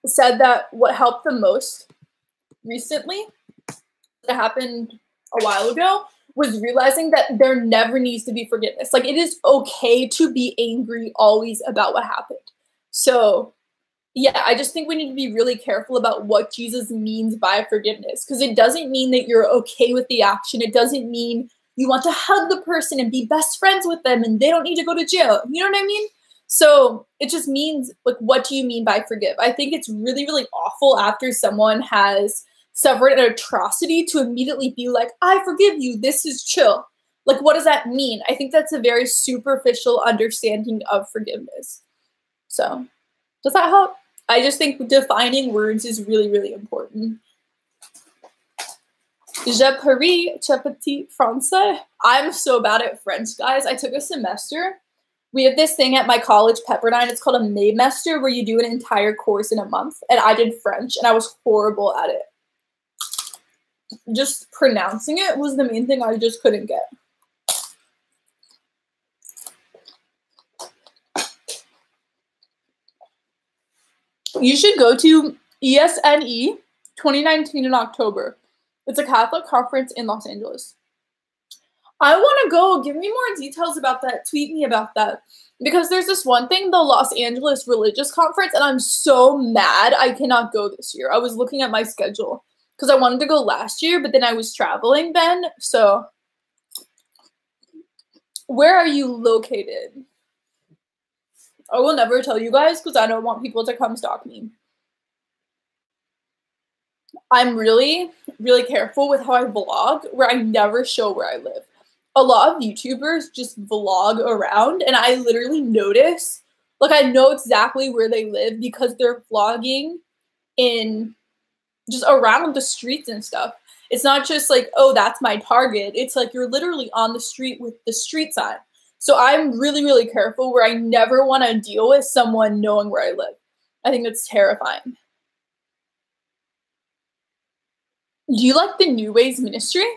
said that what helped the most recently, that happened a while ago, was realizing that there never needs to be forgiveness. Like, it is okay to be angry always about what happened. So, yeah, I just think we need to be really careful about what Jesus means by forgiveness, because it doesn't mean that you're okay with the action. It doesn't mean you want to hug the person and be best friends with them and they don't need to go to jail. You know what I mean? So it just means, like, what do you mean by forgive? I think it's really, really awful after someone has suffered an atrocity to immediately be like, I forgive you, this is chill. Like, what does that mean? I think that's a very superficial understanding of forgiveness. So, does that help? I just think defining words is really, really important. Je parie, ce petit français. I'm so bad at French, guys. I took a semester. We have this thing at my college, Pepperdine. It's called a Maymester, where you do an entire course in a month. And I did French, and I was horrible at it. Just pronouncing it was the main thing I just couldn't get. You should go to ESNE 2019 in October. It's a Catholic conference in Los Angeles. I want to go. Give me more details about that. Tweet me about that. Because there's this one thing, the Los Angeles Religious Conference, and I'm so mad I cannot go this year. I was looking at my schedule because I wanted to go last year, but then I was traveling then. So, where are you located? I will never tell you guys because I don't want people to come stalk me. I'm really, really careful with how I vlog, where I never show where I live. A lot of YouTubers just vlog around, and I literally notice, like, I know exactly where they live because they're vlogging in just around the streets and stuff. It's not just like, oh, that's my target. It's like you're literally on the street with the street sign. So I'm really, really careful where I never want to deal with someone knowing where I live. I think that's terrifying. Do you like the New Ways ministry?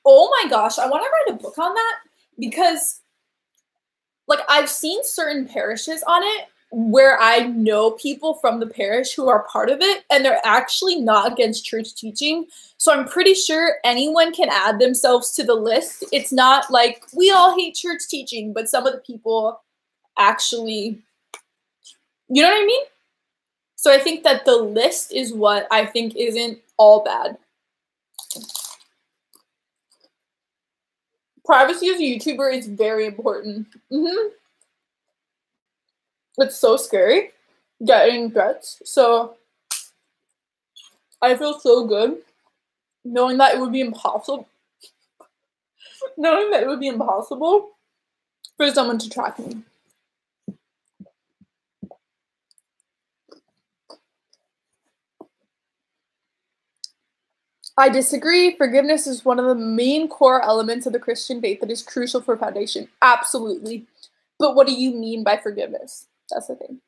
Oh my gosh, I want to write a book on that because, like, I've seen certain parishes on it where I know people from the parish who are part of it, and they're actually not against church teaching. So I'm pretty sure anyone can add themselves to the list. It's not like we all hate church teaching, but some of the people actually, you know what I mean? So I think that the list is what I think isn't all bad. Privacy as a YouTuber is very important. It's so scary getting threats. So I feel so good knowing that it would be impossible. Knowing that it would be impossible for someone to track me. I disagree. Forgiveness is one of the main core elements of the Christian faith that is crucial for foundation. Absolutely. But what do you mean by forgiveness? That's the thing.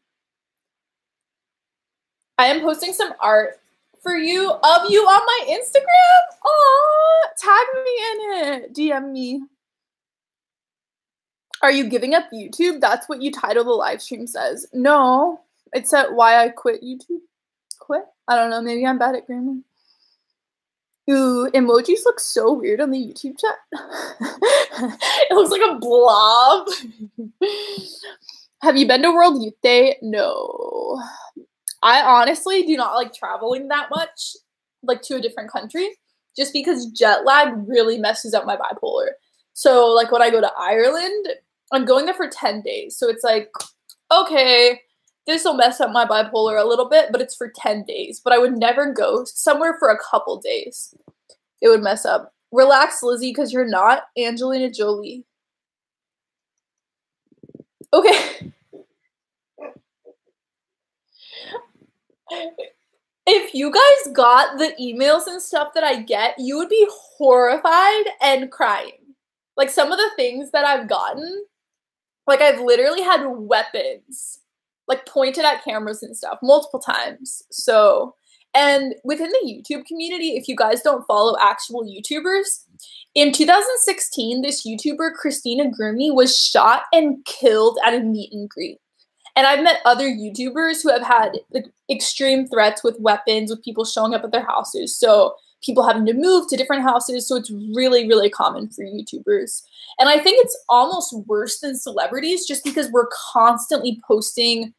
I am posting some art for you of you on my Instagram. Aw, tag me in it. DM me. Are you giving up YouTube? That's what you title the live stream says. No, it said why I quit YouTube. Quit? I don't know. Maybe I'm bad at grammar. Ooh, emojis look so weird on the YouTube chat. It looks like a blob. Have you been to World Youth Day? No. I honestly do not like traveling that much, like to a different country, just because jet lag really messes up my bipolar. So, like, when I go to Ireland, I'm going there for 10 days. So it's like, okay, this will mess up my bipolar a little bit, but it's for 10 days. But I would never go somewhere for a couple days. It would mess up. Relax, Lizzie, because you're not Angelina Jolie. Okay. If you guys got the emails and stuff that I get, you would be horrified and crying. Like, some of the things that I've gotten, like, I've literally had weapons, like, pointed at cameras and stuff multiple times. So, and within the YouTube community, if you guys don't follow actual YouTubers, in 2016, this YouTuber, Christina Grimmie, was shot and killed at a meet and greet. And I've met other YouTubers who have had, like, extreme threats with weapons, with people showing up at their houses. So people having to move to different houses. So it's really, really common for YouTubers. And I think it's almost worse than celebrities just because we're constantly posting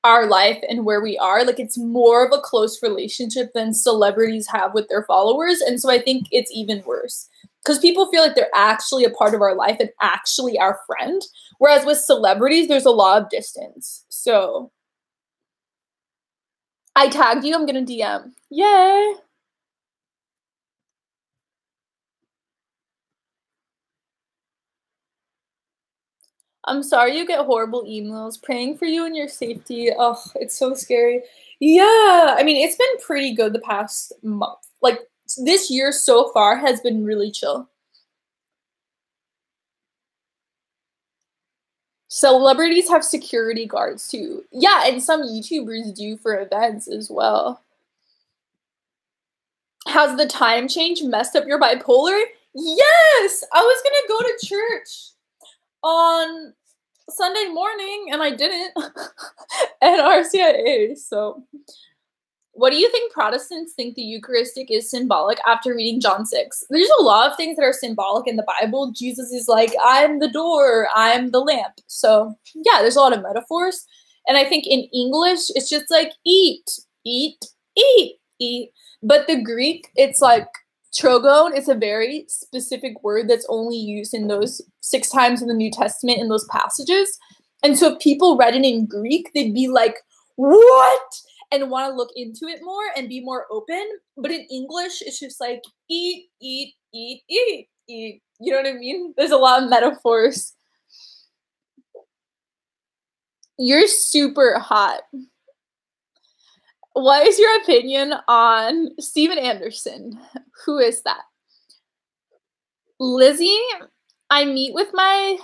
our life and where we are. Like, it's more of a close relationship than celebrities have with their followers. And so I think it's even worse because people feel like they're actually a part of our life and actually our friend. Whereas with celebrities, there's a lot of distance. So I tagged you. I'm going to DM. Yay. I'm sorry you get horrible emails. Praying for you and your safety. Oh, it's so scary. Yeah. I mean, it's been pretty good the past month. Like, this year so far has been really chill. Celebrities have security guards too. Yeah, and some YouTubers do for events as well. Has the time change messed up your bipolar? Yes! I was gonna go to church on Sunday morning and I didn't at RCIA, so. What do you think Protestants think the Eucharistic is symbolic after reading John 6? There's a lot of things that are symbolic in the Bible. Jesus is like, I'm the door, I'm the lamp. So yeah, there's a lot of metaphors. And I think in English, it's just like eat, eat, eat, eat. But the Greek, it's like trogon. It's a very specific word that's only used in those 6 times in the New Testament in those passages. And so if people read it in Greek, they'd be like, what? And want to look into it more and be more open. But in English, it's just like eat, eat, eat, eat, eat. You know what I mean? There's a lot of metaphors. You're super hot. What is your opinion on Steven Anderson? Who is that? Lizzie, I met with my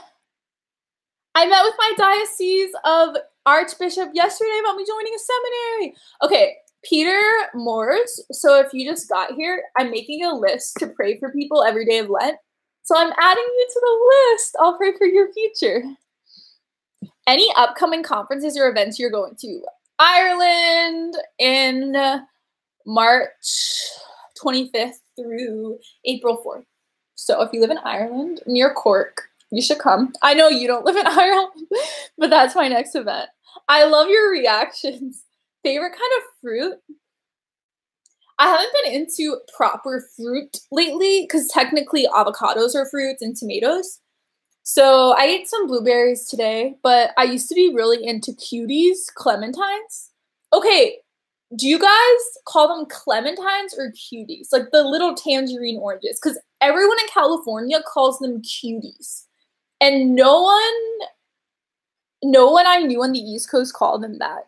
Diocese of Archbishop yesterday about me joining a seminary. Okay, Peter Moores. So if you just got here, I'm making a list to pray for people every day of Lent. So I'm adding you to the list. I'll pray for your future. Any upcoming conferences or events you're going to? Ireland in March 25th through April 4th. So if you live in Ireland, near Cork, you should come. I know you don't live in Ireland, but that's my next event. I love your reactions. Favorite kind of fruit? I haven't been into proper fruit lately because technically avocados are fruits and tomatoes. So I ate some blueberries today, but I used to be really into cuties, clementines. Okay, do you guys call them clementines or cuties? Like the little tangerine oranges? Because everyone in California calls them cuties. And no one I knew on the East Coast called them that.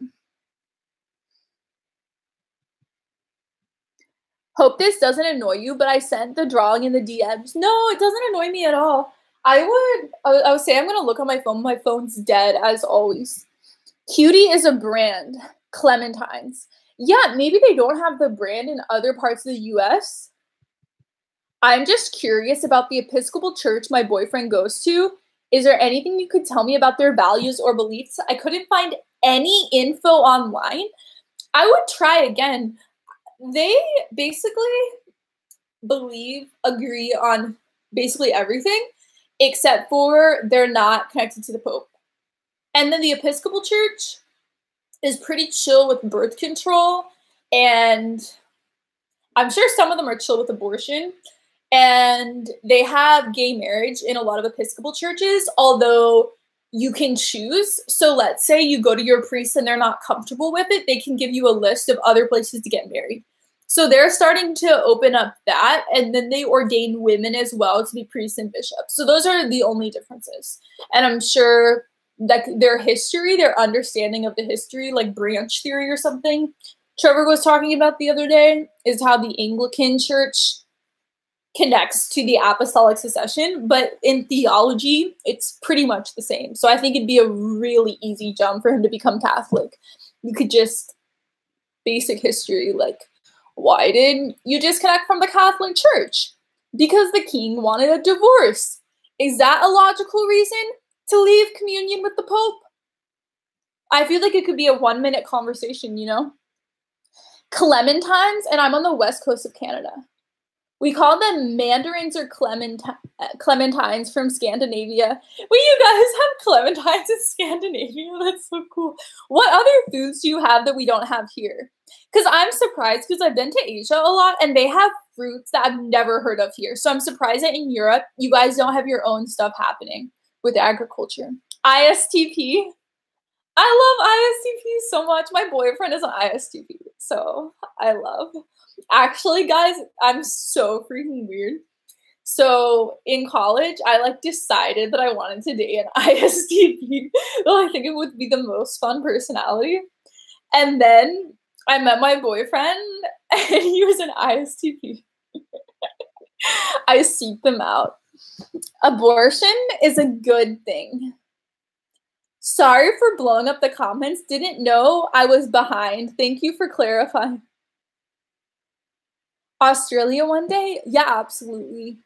Hope this doesn't annoy you, but I sent the drawing in the DMs. No, it doesn't annoy me at all. I would say I'm going to look on my phone. My phone's dead, as always. Cutie is a brand. Clementines. Yeah, maybe they don't have the brand in other parts of the U.S. I'm just curious about the Episcopal Church my boyfriend goes to. Is there anything you could tell me about their values or beliefs? I couldn't find any info online. I would try again. They basically agree on basically everything, except for they're not connected to the Pope. And then the Episcopal Church is pretty chill with birth control, and I'm sure some of them are chill with abortion. And they have gay marriage in a lot of Episcopal churches, although you can choose. So let's say you go to your priest and they're not comfortable with it, they can give you a list of other places to get married. So they're starting to open up that, and then they ordain women as well to be priests and bishops. So those are the only differences. And I'm sure like their history, their understanding of the history, like branch theory or something, Trevor was talking about the other day, is how the Anglican Church connects to the apostolic succession, but in theology, it's pretty much the same. So I think it'd be a really easy jump for him to become Catholic. You could just, basic history, like, why did you disconnect from the Catholic Church? Because the king wanted a divorce. Is that a logical reason to leave communion with the Pope? I feel like it could be a 1-minute conversation, you know? Clementines, and I'm on the west coast of Canada. We call them mandarins or clementines from Scandinavia. Wait, you guys have clementines in Scandinavia? That's so cool. What other foods do you have that we don't have here? Because I'm surprised, because I've been to Asia a lot, and they have fruits that I've never heard of here. So I'm surprised that in Europe, you guys don't have your own stuff happening with agriculture. ISTP. I love ISTP so much. My boyfriend is an ISTP, so I love. Actually, guys, I'm so freaking weird. So in college, I like decided that I wanted to date an ISTP. Well, I think it would be the most fun personality. And then I met my boyfriend, and he was an ISTP. I seek them out. Abortion is a good thing. Sorry for blowing up the comments. Didn't know I was behind. Thank you for clarifying. Australia one day? Yeah, absolutely.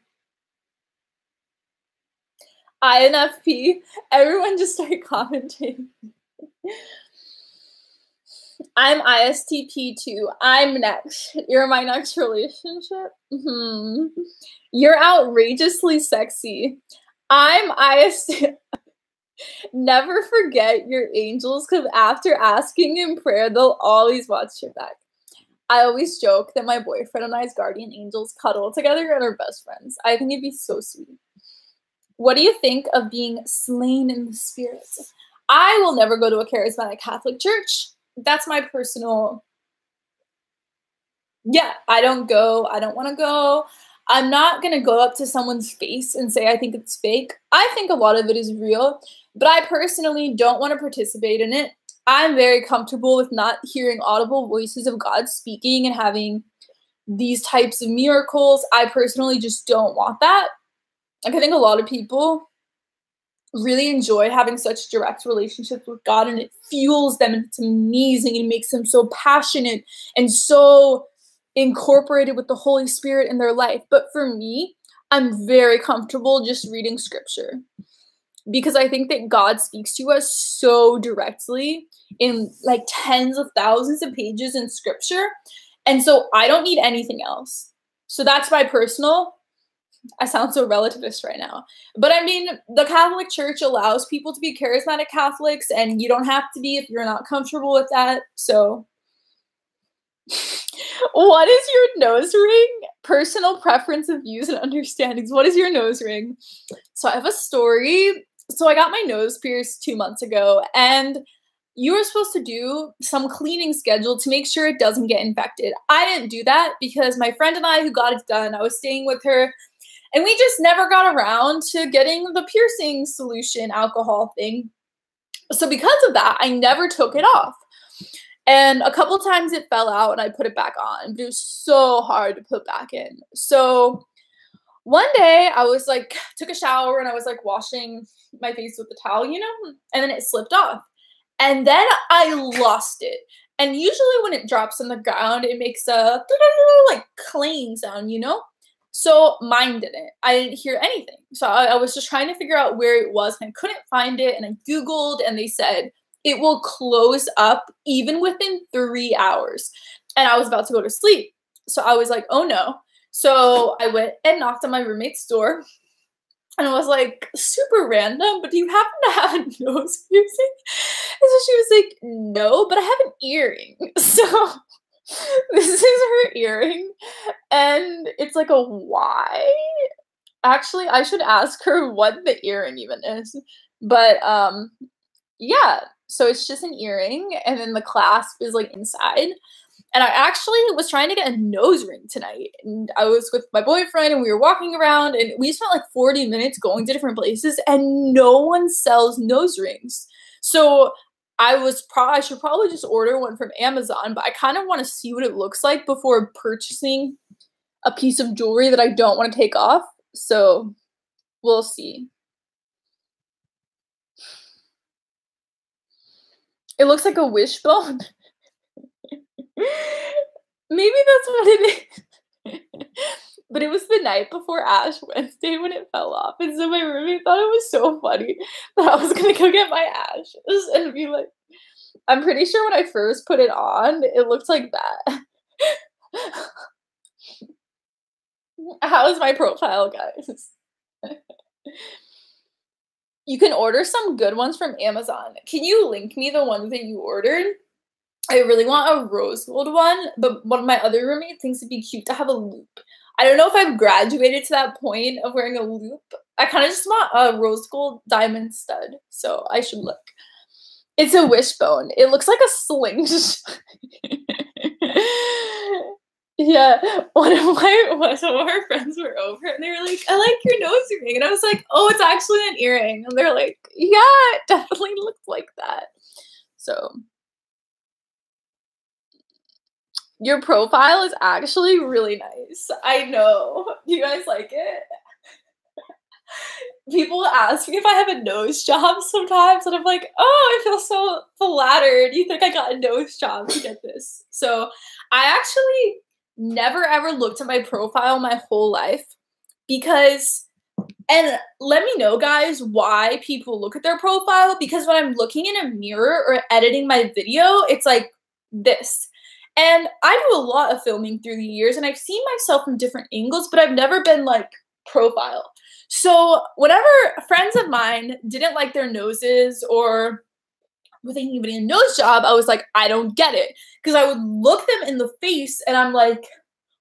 INFP. Everyone just start commenting. I'm ISTP too. I'm next. You're my next relationship? You're outrageously sexy. I'm ISTP. Never forget your angels, because after asking in prayer, they'll always watch your back. I always joke that my boyfriend and I's guardian angels cuddle together and are best friends. I think it'd be so sweet. What do you think of being slain in the spirit? I will never go to a charismatic Catholic church. That's my personal... Yeah, I don't go. I don't want to go. I'm not going to go up to someone's face and say I think it's fake. I think a lot of it is real, but I personally don't want to participate in it. I'm very comfortable with not hearing audible voices of God speaking and having these types of miracles. I personally just don't want that. Like, I think a lot of people really enjoy having such direct relationships with God, and it fuels them, and it's amazing, and it makes them so passionate and so incorporated with the Holy Spirit in their life. But for me, I'm very comfortable just reading scripture, because I think that God speaks to us so directly in like tens of thousands of pages in scripture. And so I don't need anything else. So that's my personal... I sound so relativist right now. But I mean, the Catholic Church allows people to be charismatic Catholics, and you don't have to be if you're not comfortable with that. So, what is your nose ring? Personal preference of views and understandings. What is your nose ring? So I have a story. So I got my nose pierced 2 months ago, and you were supposed to do some cleaning schedule to make sure it doesn't get infected. I didn't do that because my friend and I who got it done, I was staying with her, and we just never got around to getting the piercing solution alcohol thing. So because of that, I never took it off. And a couple times it fell out and I put it back on. But it was so hard to put back in. So one day I was like, took a shower and I was like washing my face with the towel, you know, and then it slipped off. And then I lost it. And usually when it drops on the ground, it makes a like clang sound, you know? So mine didn't. I didn't hear anything. So I was just trying to figure out where it was, and I couldn't find it. And I Googled, and they said it will close up even within 3 hours. And I was about to go to sleep. So I was like, oh no. So I went and knocked on my roommate's door. And it was like super random, but do you happen to have a nose piercing? And so she was like, no, but I have an earring. So this is her earring, and it's like a Y. Actually, I should ask her what the earring even is. But yeah, so it's just an earring, and then the clasp is like inside. And I actually was trying to get a nose ring tonight, and I was with my boyfriend, and we were walking around, and we spent like 40 minutes going to different places, and no one sells nose rings. So I should probably just order one from Amazon, but I kind of want to see what it looks like before purchasing a piece of jewelry that I don't want to take off. So we'll see. It looks like a wishbone. Maybe that's what it is. But it was the night before Ash Wednesday when it fell off. And so my roommate thought it was so funny that I was going to go get my ashes and be like, I'm pretty sure when I first put it on, it looked like that. How is my profile, guys? You can order some good ones from Amazon. Can you link me the ones that you ordered? I really want a rose gold one, but one of my other roommates thinks it'd be cute to have a loop. I don't know if I've graduated to that point of wearing a loop. I kind of just want a rose gold diamond stud, so I should look. It's a wishbone. It looks like a slingshot. Yeah, some of our friends were over, and they were like, I like your nose ring. And I was like, oh, it's actually an earring. And they're like, yeah, it definitely looks like that. So Your profile is actually really nice. I know. Do you guys like it? People ask me if I have a nose job sometimes, and I'm like, oh, I feel so flattered. You think I got a nose job to get this? So I actually never ever looked at my profile my whole life because, and let me know, guys, why people look at their profile, because when I'm looking in a mirror or editing my video, it's like this. And I do a lot of filming through the years, and I've seen myself from different angles, but I've never been like profile. So whenever friends of mine didn't like their noses or were thinking of getting a nose job, I was like, I don't get it. Because I would look them in the face and I'm like,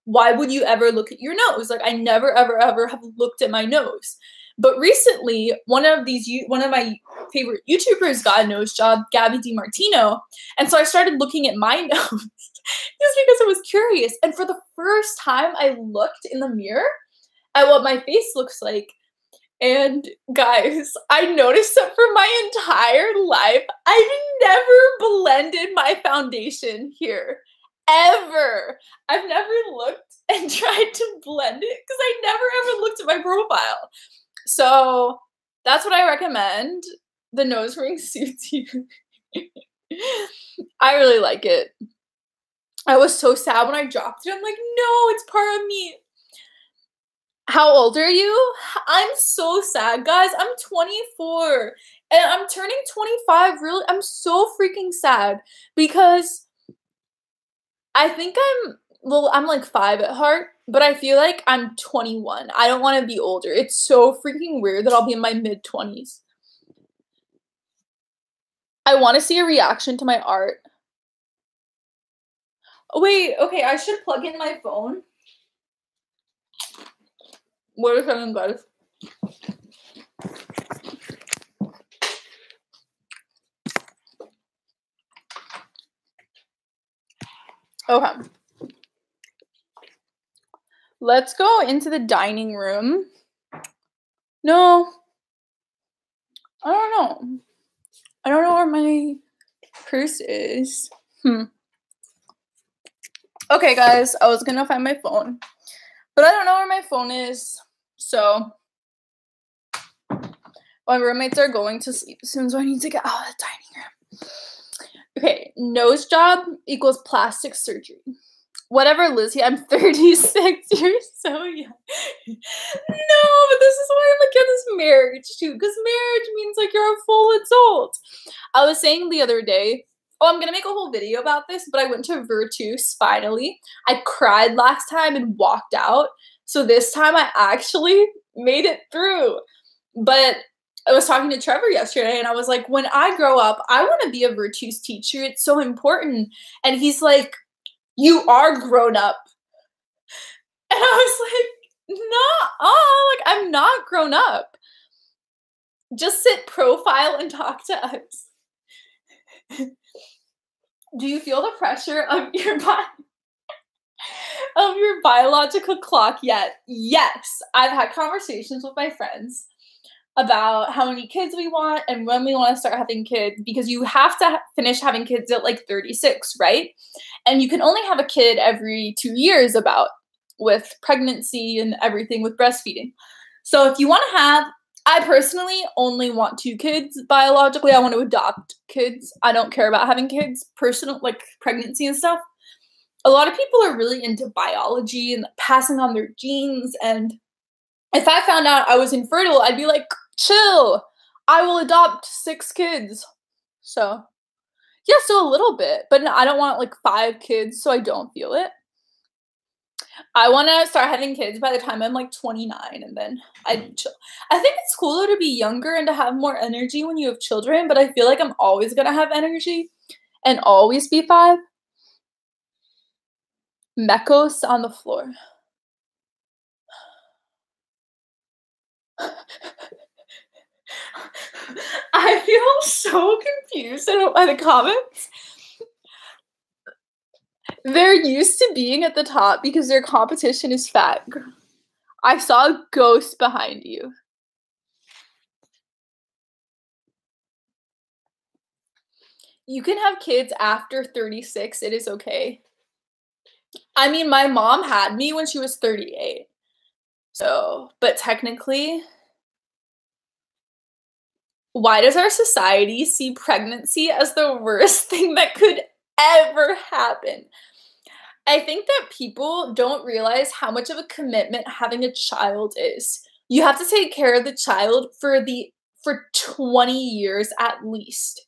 why would you ever look at your nose? Like, I never, ever, ever have looked at my nose. But recently, one of my favorite YouTubers got a nose job, Gabby DiMartino. And so I started looking at my nose just because I was curious. And for the first time, I looked in the mirror at what my face looks like. And guys, I noticed that for my entire life, I've never blended my foundation here. Ever. I've never looked and tried to blend it because I never ever looked at my profile. So that's what I recommend. The nose ring suits you. I really like it. I was so sad when I dropped it. I'm like, no, it's part of me. How old are you? I'm so sad, guys. I'm 24 and I'm turning 25. Really, I'm so freaking sad because I think I'm like 5 at heart, but I feel like I'm 21. I don't want to be older. It's so freaking weird that I'll be in my mid-20s. I want to see a reaction to my art. Oh, wait, okay, I should plug in my phone. Wait a second, guys. Okay. Let's go into the dining room. No. I don't know. I don't know where my purse is. Okay, guys, I was gonna find my phone, but I don't know where my phone is, so my roommates are going to sleep soon, so I need to get out of the dining room. Okay, nose job equals plastic surgery. Whatever, Lizzie, I'm 36. You're so young. No, but this is why I'm against marriage, too, because marriage means, like, you're a full adult. I was saying the other day, I'm going to make a whole video about this, but I went to Virtus, finally. I cried last time and walked out, so this time I actually made it through. But I was talking to Trevor yesterday, and I was like, when I grow up, I want to be a Virtus teacher. It's so important. And he's like, you are grown up. And I was like, I'm not grown up. Just sit profile and talk to us. Do you feel the pressure of your biological clock yet? Yes. I've had conversations with my friends about how many kids we want and when we want to start having kids, because you have to finish having kids at like 36, right? And you can only have a kid every 2 years with pregnancy and everything with breastfeeding. So if you want to have, I personally only want 2 kids biologically. I want to adopt kids. I don't care about having kids, personal, like pregnancy and stuff. A lot of people are really into biology and passing on their genes, and if I found out I was infertile, I'd be like, chill, I will adopt 6 kids. So, yeah, so a little bit, but I don't want like 5 kids, so I don't feel it. I want to start having kids by the time I'm like 29, and then I'd chill. I think it's cooler to be younger and to have more energy when you have children, but I feel like I'm always going to have energy and always be 5. Mecos on the floor. I feel so confused by the comments. They're used to being at the top because their competition is fat. I saw a ghost behind you. You can have kids after 36. It is okay. I mean, my mom had me when she was 38. So, but technically, why does our society see pregnancy as the worst thing that could ever happen? I think that people don't realize how much of a commitment having a child is. You have to take care of the child for 20 years at least.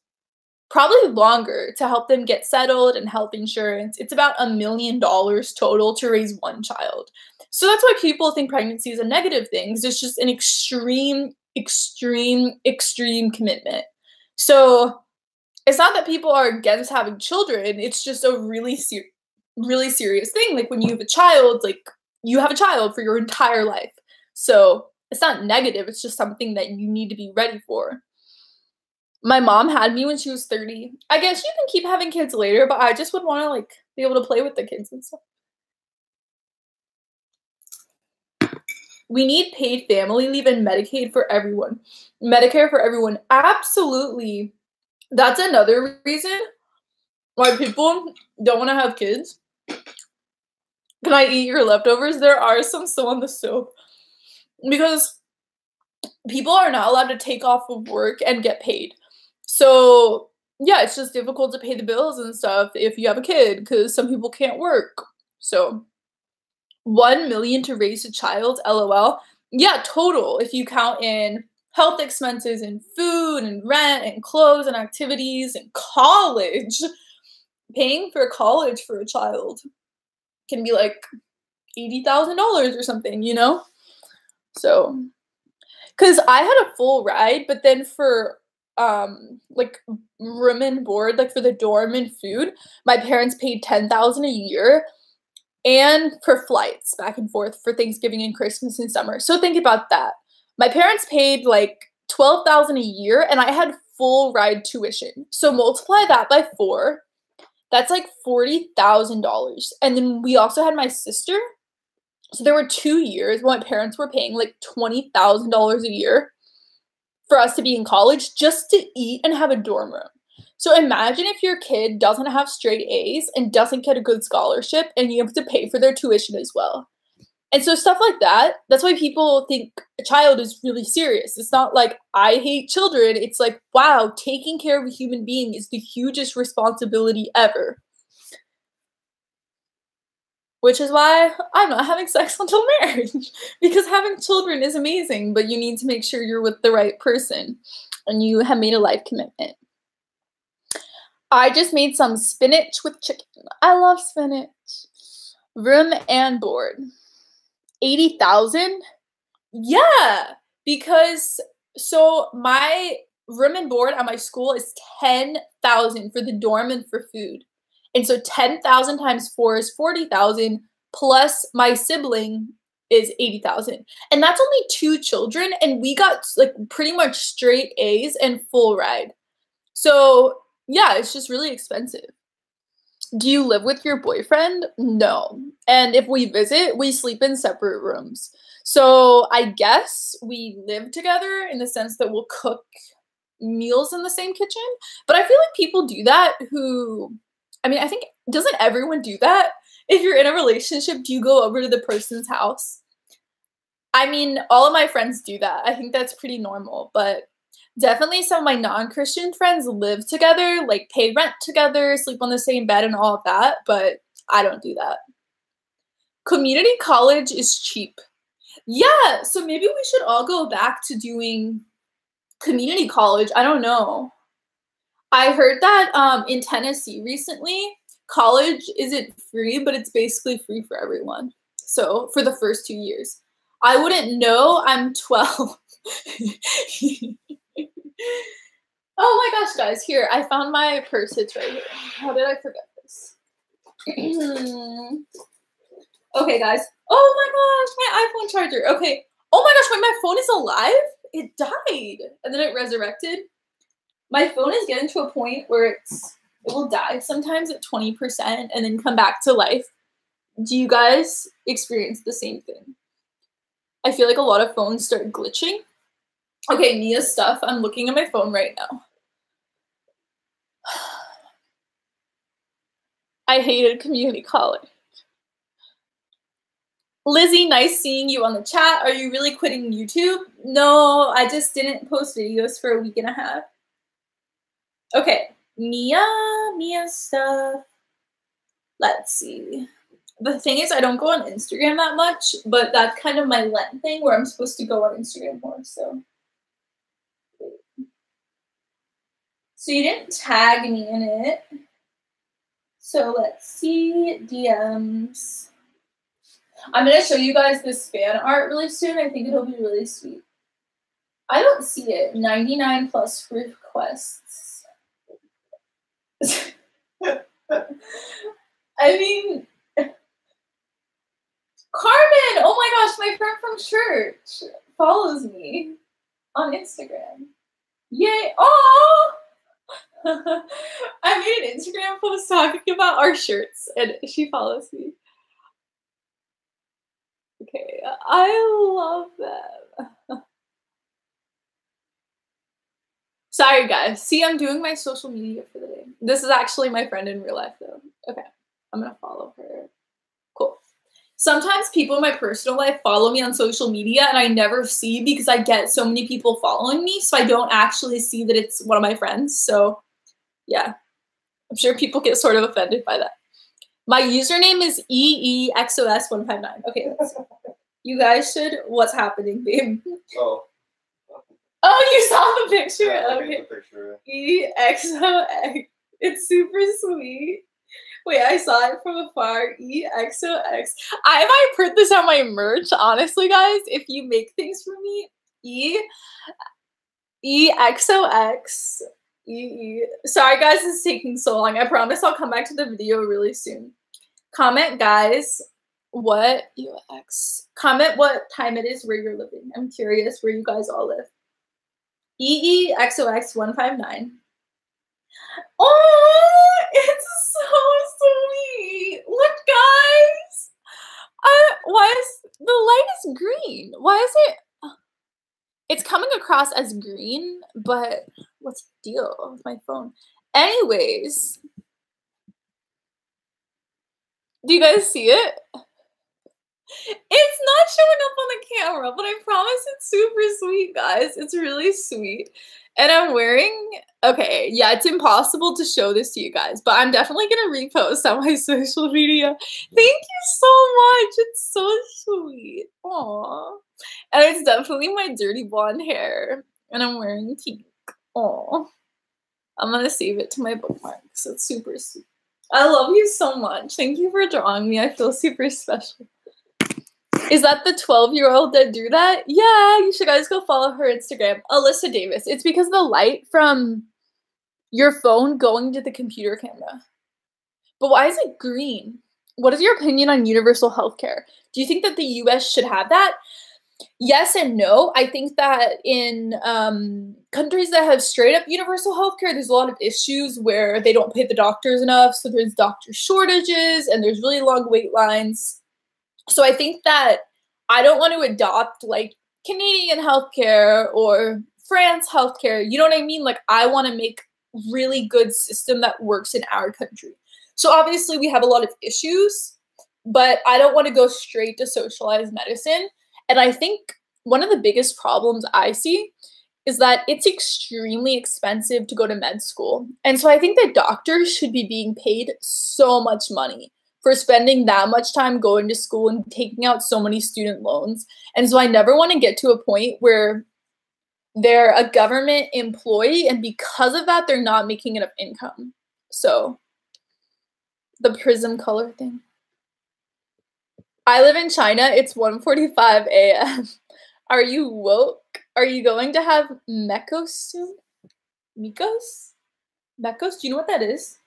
Probably longer to help them get settled and health insurance. It's about $1 million total to raise one child. So that's why people think pregnancy is a negative thing. It's just an extreme commitment. So it's not that people are against having children. It's just a really serious thing. Like when you have a child, like you have a child for your entire life. So it's not negative. It's just something that you need to be ready for. My mom had me when she was 30. I guess you can keep having kids later, but I just would want to like be able to play with the kids and stuff. We need paid family leave and Medicaid for everyone. Medicare for everyone. Absolutely. That's another reason why people don't want to have kids. Can I eat your leftovers? There are some still on the stove. Because people are not allowed to take off of work and get paid. So, yeah, it's just difficult to pay the bills and stuff if you have a kid because some people can't work. So, $1 million to raise a child, LOL. Yeah, total. If you count in health expenses and food and rent and clothes and activities and college, paying for college for a child can be like $80,000 or something, you know? So, because I had a full ride, but then for like room and board, like for the dorm and food, my parents paid $10,000 a year, and for flights back and forth for Thanksgiving and Christmas and summer. So think about that. My parents paid like $12,000 a year, and I had full ride tuition. So multiply that by 4. That's like $40,000. And then we also had my sister. So there were 2 years where my parents were paying like $20,000 a year for us to be in college just to eat and have a dorm room. So imagine if your kid doesn't have straight A's and doesn't get a good scholarship and you have to pay for their tuition as well. And so stuff like that, that's why people think a child is really serious. It's not like I hate children. It's like, wow, taking care of a human being is the hugest responsibility ever. Which is why I'm not having sex until marriage. Because having children is amazing, but you need to make sure you're with the right person and you have made a life commitment. I just made some spinach with chicken. I love spinach. Room and board. 80,000? Yeah, because so my room and board at my school is 10,000 for the dorm and for food. And so 10,000 times 4 is 40,000, plus my sibling is 80,000. And that's only 2 children, and we got like pretty much straight A's and full ride. So yeah, it's just really expensive. Do you live with your boyfriend? No. And if we visit, we sleep in separate rooms. So I guess we live together in the sense that we'll cook meals in the same kitchen. But I feel like people do that who, I mean, I think, doesn't everyone do that? If you're in a relationship, do you go over to the person's house? I mean, all of my friends do that. I think that's pretty normal, but definitely some of my non-Christian friends live together, like pay rent together, sleep on the same bed and all of that, but I don't do that. Community college is cheap. Yeah, so maybe we should all go back to doing community college. I don't know. I heard that in Tennessee recently, college isn't free, but it's basically free for everyone. So for the first 2 years. I wouldn't know. I'm 12. Oh my gosh, guys. Here, I found my purse. It's right here. How did I forget this? Okay, guys. Oh my gosh, my iPhone charger. Okay. Oh my gosh, wait, my phone is alive? It died. And then it resurrected. My phone is getting to a point where it will die sometimes at 20% and then come back to life. Do you guys experience the same thing? I feel like a lot of phones start glitching. Okay, Mia's stuff. I'm looking at my phone right now. I hated community college. Lizzie, nice seeing you on the chat. Are you really quitting YouTube? No, I just didn't post videos for a week and a half. Okay, Mia stuff. Let's see. The thing is, I don't go on Instagram that much, but that's kind of my Lent thing where I'm supposed to go on Instagram more, so. So you didn't tag me in it. So let's see, DMs. I'm going to show you guys this fan art really soon. I think it'll be really sweet. I don't see it. 99 plus requests. I mean, Carmen! Oh my gosh, my friend from church follows me on Instagram. Yay! Oh! I made an Instagram post talking about our shirts, and she follows me. Okay, I love them. Sorry, guys. See, I'm doing my social media for the day. This is actually my friend in real life, though. Okay, I'm gonna follow her. Cool. Sometimes people in my personal life follow me on social media, and I never see because I get so many people following me, so I don't actually see that it's one of my friends. So, yeah. I'm sure people get sort of offended by that. My username is EEXOS159. Okay, you guys should. What's happening, babe? Oh. Oh, you saw the picture? Yeah, okay. the picture. EXOX. It's super sweet. Wait, I saw it from afar. EXOX. I might print this on my merch, honestly, guys. If you make things for me, EXOX. Sorry, guys, it's taking so long. I promise I'll come back to the video really soon. Comment, guys, what UX. Comment what time it is where you're living. I'm curious where you guys all live. EEXOX159. Oh, it's so sweet. Look, guys. Why is the light is green? Why is it? It's coming across as green, but what's the deal with my phone? Anyways, do you guys see it? It's not showing up on the camera, but I promise it's super sweet, guys. It's really sweet. And I'm wearing, okay, yeah, it's impossible to show this to you guys, but I'm definitely going to repost on my social media. Thank you so much. It's so sweet. Aww. And it's definitely my dirty blonde hair. And I'm wearing pink. Aww. I'm going to save it to my bookmarks. It's super sweet. I love you so much. Thank you for drawing me. I feel super special. Is that the 12-year-old that drew that? Yeah, you should guys go follow her Instagram. Alyssa Davis. It's because of the light from your phone going to the computer camera. But why is it green? What is your opinion on universal healthcare? Do you think that the US should have that? Yes and no. I think that in countries that have straight up universal healthcare, there's a lot of issues where they don't pay the doctors enough. So there's doctor shortages and there's really long wait lines. So I think that I don't want to adopt like Canadian healthcare or France healthcare. You know what I mean? Like I want to make really good system that works in our country. So obviously we have a lot of issues, but I don't want to go straight to socialized medicine. And I think one of the biggest problems I see is that it's extremely expensive to go to med school. And so I think that doctors should be being paid so much money for spending that much time going to school and taking out so many student loans. And so I never want to get to a point where they're a government employee and because of that, they're not making enough income. So the prism color thing. I live in China. It's 1:45 a.m. Are you woke? Are you going to have Mekos soon? Mikos? Mekos? Do you know what that is?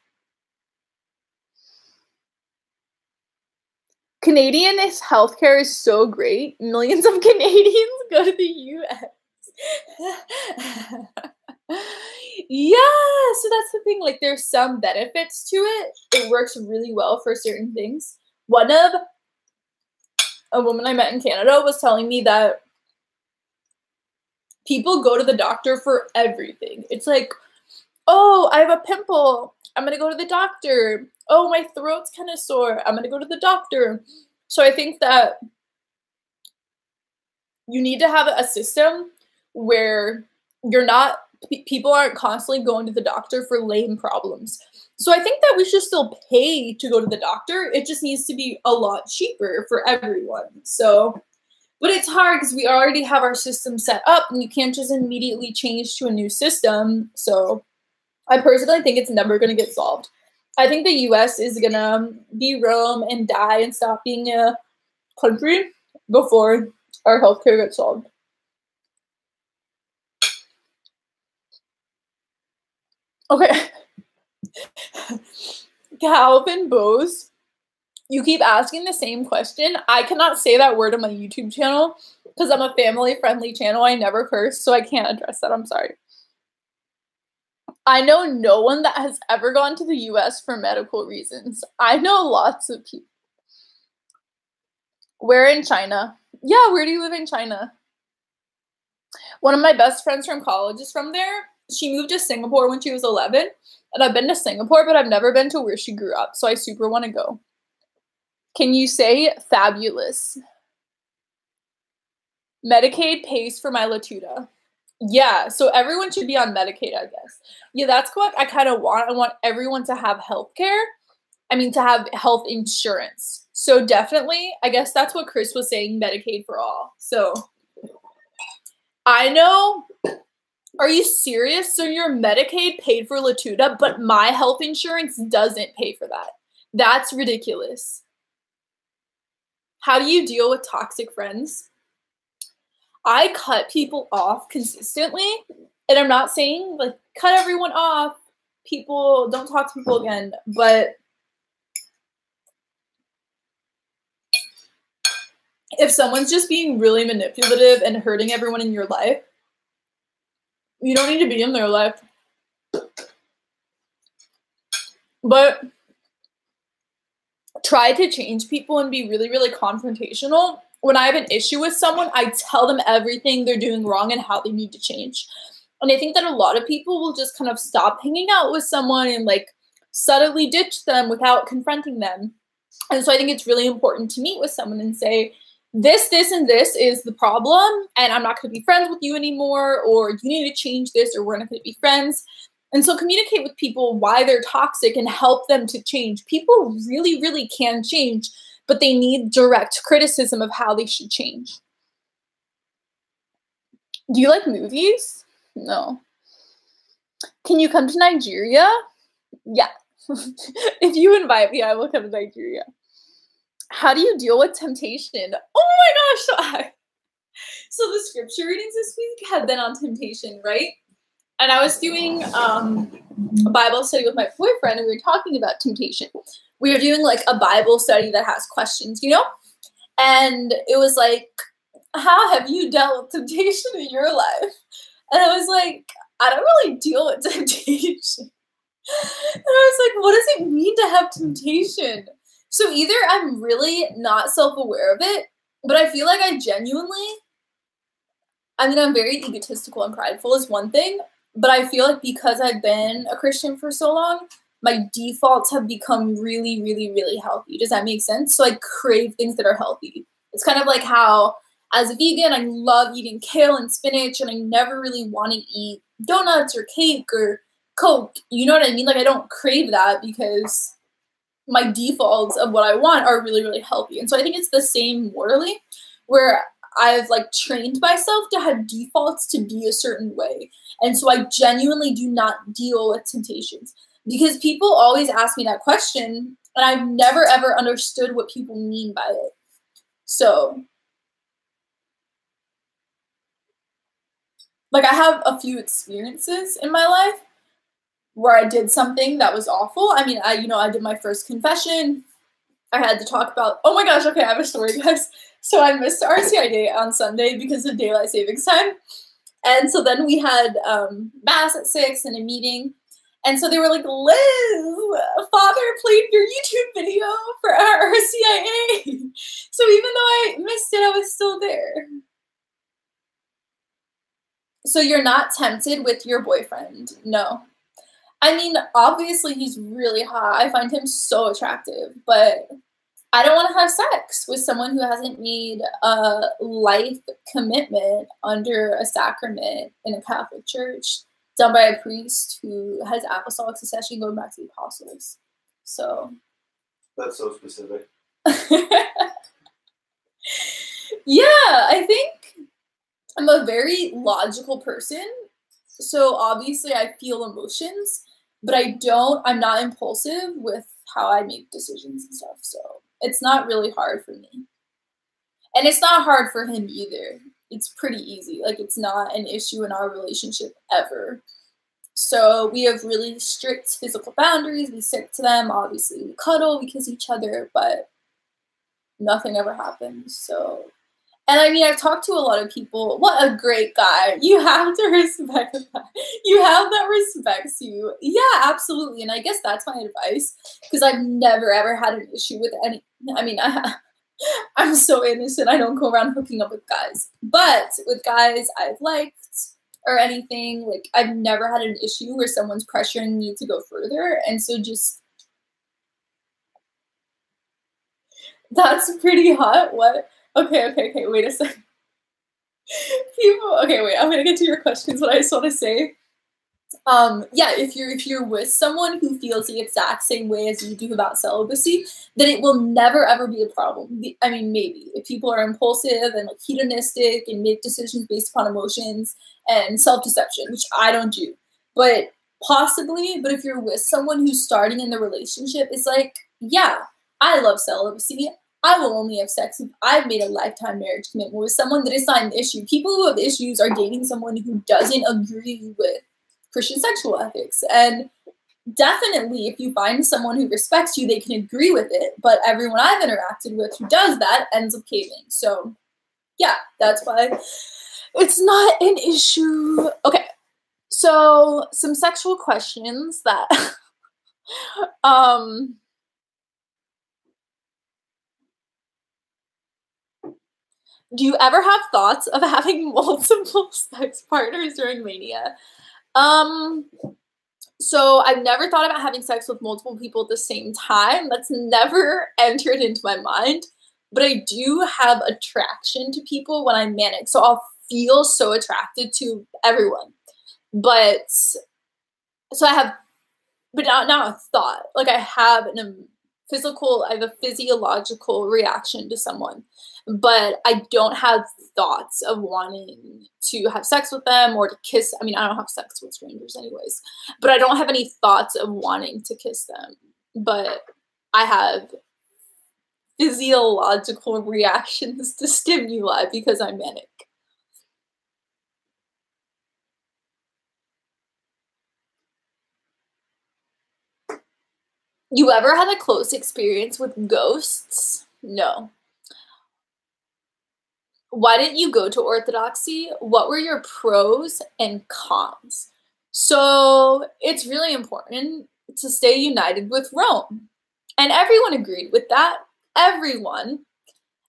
Canadian healthcare is so great. Millions of Canadians go to the US. Yeah, so that's the thing. Like, there's some benefits to it. It works really well for certain things. One of a woman I met in Canada was telling me that people go to the doctor for everything. It's like, oh, I have a pimple. I'm going to go to the doctor. Oh, my throat's kind of sore. I'm going to go to the doctor. So I think that you need to have a system where people aren't constantly going to the doctor for lame problems. So I think that we should still pay to go to the doctor. It just needs to be a lot cheaper for everyone. So, but it's hard because we already have our system set up and you can't just immediately change to a new system. So I personally think it's never going to get solved. I think the US is going to be Rome and die and stop being a country before our healthcare gets solved. Okay. Calvin Bose, you keep asking the same question. I cannot say that word on my YouTube channel because I'm a family-friendly channel. I never curse, so I can't address that. I'm sorry. I know no one that has ever gone to the US for medical reasons. I know lots of people. Where in China? Yeah, where do you live in China? One of my best friends from college is from there. She moved to Singapore when she was 11. And I've been to Singapore, but I've never been to where she grew up. So I super want to go. Can you say fabulous? Medicaid pays for my Latuda. Yeah, so everyone should be on Medicaid, I guess. Yeah, that's what I kind of want. I want everyone to have healthcare. I mean, to have health insurance. So definitely, I guess that's what Chris was saying, Medicaid for all. So I know. Are you serious? So your Medicaid paid for Latuda, but my health insurance doesn't pay for that. That's ridiculous. How do you deal with toxic friends? I cut people off consistently, and I'm not saying like cut everyone off. People don't talk to people again, but if someone's just being really manipulative and hurting everyone in your life, you don't need to be in their life. But try to change people and be really, really confrontational. When I have an issue with someone, I tell them everything they're doing wrong and how they need to change. And I think that a lot of people will just kind of stop hanging out with someone and like subtly ditch them without confronting them. And so I think it's really important to meet with someone and say, this, and this is the problem, and I'm not going to be friends with you anymore, or you need to change this, or we're not going to be friends. And so communicate with people why they're toxic and help them to change. People really, really can change, but they need direct criticism of how they should change. Do you like movies? No. Can you come to Nigeria? Yeah. If you invite me, I will come to Nigeria. How do you deal with temptation? Oh my gosh! So the scripture readings this week have been on temptation, right? And I was doing a Bible study with my boyfriend, and we were talking about temptation. We were doing like a Bible study that has questions, you know? And it was like, how have you dealt with temptation in your life? And I was like, I don't really deal with temptation. And I was like, what does it mean to have temptation? So either I'm really not self-aware of it, but I feel like I genuinely, I mean, I'm very egotistical and prideful is one thing, but I feel like because I've been a Christian for so long, my defaults have become really, really, really healthy. Does that make sense? So I crave things that are healthy. It's kind of like how as a vegan, I love eating kale and spinach, and I never really want to eat donuts or cake or Coke. You know what I mean? Like I don't crave that because my defaults of what I want are really, really healthy. And so I think it's the same morally, where I've like trained myself to have defaults to be a certain way. And so I genuinely do not deal with temptations because people always ask me that question and I've never ever understood what people mean by it. So like I have a few experiences in my life where I did something that was awful. I mean, I did my first confession. I had to talk about, oh my gosh, okay, I have a story, guys. So I missed RCIA on Sunday because of daylight savings time. And so then we had mass at 6 and a meeting. And so they were like, Liz, Father played your YouTube video for our RCIA. So even though I missed it, I was still there. So you're not tempted with your boyfriend? No. I mean, obviously he's really hot. I find him so attractive, but I don't want to have sex with someone who hasn't made a life commitment under a sacrament in a Catholic church done by a priest who has apostolic succession going back to the apostles. So. That's so specific. Yeah, I think I'm a very logical person. So obviously I feel emotions, but I'm not impulsive with how I make decisions and stuff. So it's not really hard for me. And it's not hard for him either. It's pretty easy. Like, it's not an issue in our relationship ever. So we have really strict physical boundaries. We stick to them. Obviously, we cuddle, we kiss each other, but nothing ever happens. So, and I mean, I've talked to a lot of people. What a great guy. You have to respect that. You have that respects you. Yeah, absolutely. And I guess that's my advice, because I've never, ever had an issue with any, I mean, I'm so innocent. I don't go around hooking up with guys. But with guys I've liked or anything, like, I've never had an issue where someone's pressuring me to go further. And so just, that's pretty hot. What? Okay, wait a second. Okay, wait, I'm gonna get to your questions, but I just want to say, yeah, if you're with someone who feels the exact same way as you do about celibacy, then it will never ever be a problem. I mean, maybe if people are impulsive and like hedonistic and make decisions based upon emotions and self-deception, which I don't do, but possibly. But if you're with someone who's starting in the relationship, it's like, yeah, I love celibacy. I will only have sex if I've made a lifetime marriage commitment with someone that is not an issue. People who have issues are dating someone who doesn't agree with Christian sexual ethics. And definitely, if you find someone who respects you, they can agree with it. But everyone I've interacted with who does that ends up caving. So yeah, that's why it's not an issue. Okay, so some sexual questions that do you ever have thoughts of having multiple sex partners during Mania? So I've never thought about having sex with multiple people at the same time. That's never entered into my mind. But I do have attraction to people when I'm manic. So I'll feel so attracted to everyone. But so I have, but not a thought. Like, I have I have a physiological reaction to someone, but I don't have thoughts of wanting to have sex with them or to kiss. I mean, I don't have sex with strangers anyways, but I don't have any thoughts of wanting to kiss them. But I have physiological reactions to stimuli because I'm manic. You ever had a close experience with ghosts? No. Why didn't you go to Orthodoxy? What were your pros and cons? So it's really important to stay united with Rome. And everyone agreed with that. Everyone.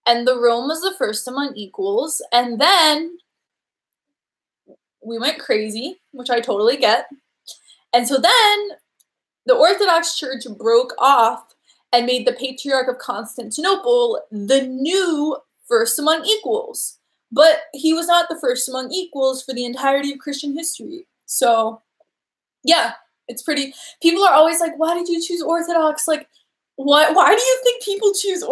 And the Rome was the first among equals. And then we went crazy, which I totally get. And so then the Orthodox Church broke off and made the Patriarch of Constantinople the new first among equals. But he was not the first among equals for the entirety of Christian history. So, yeah, it's pretty... People are always like, why did you choose Orthodox? Like, why do you think people choose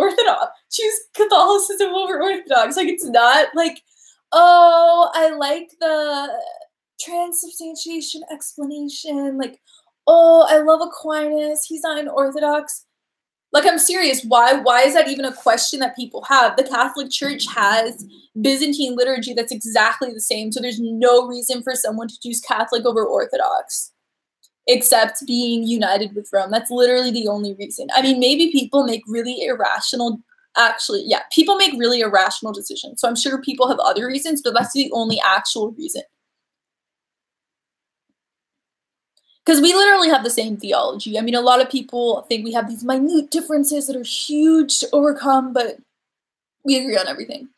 Catholicism over Orthodox? Like, it's not like, oh, I like the transubstantiation explanation. Like, oh, I love Aquinas. He's not an Orthodox. Like, I'm serious. Why is that even a question that people have? The Catholic Church has Byzantine liturgy that's exactly the same. So there's no reason for someone to choose Catholic over Orthodox, except being united with Rome. That's literally the only reason. I mean, maybe people make really irrational... Actually, yeah, people make really irrational decisions. So I'm sure people have other reasons, but that's the only actual reason. Because we literally have the same theology. I mean, a lot of people think we have these minute differences that are huge to overcome, but we agree on everything.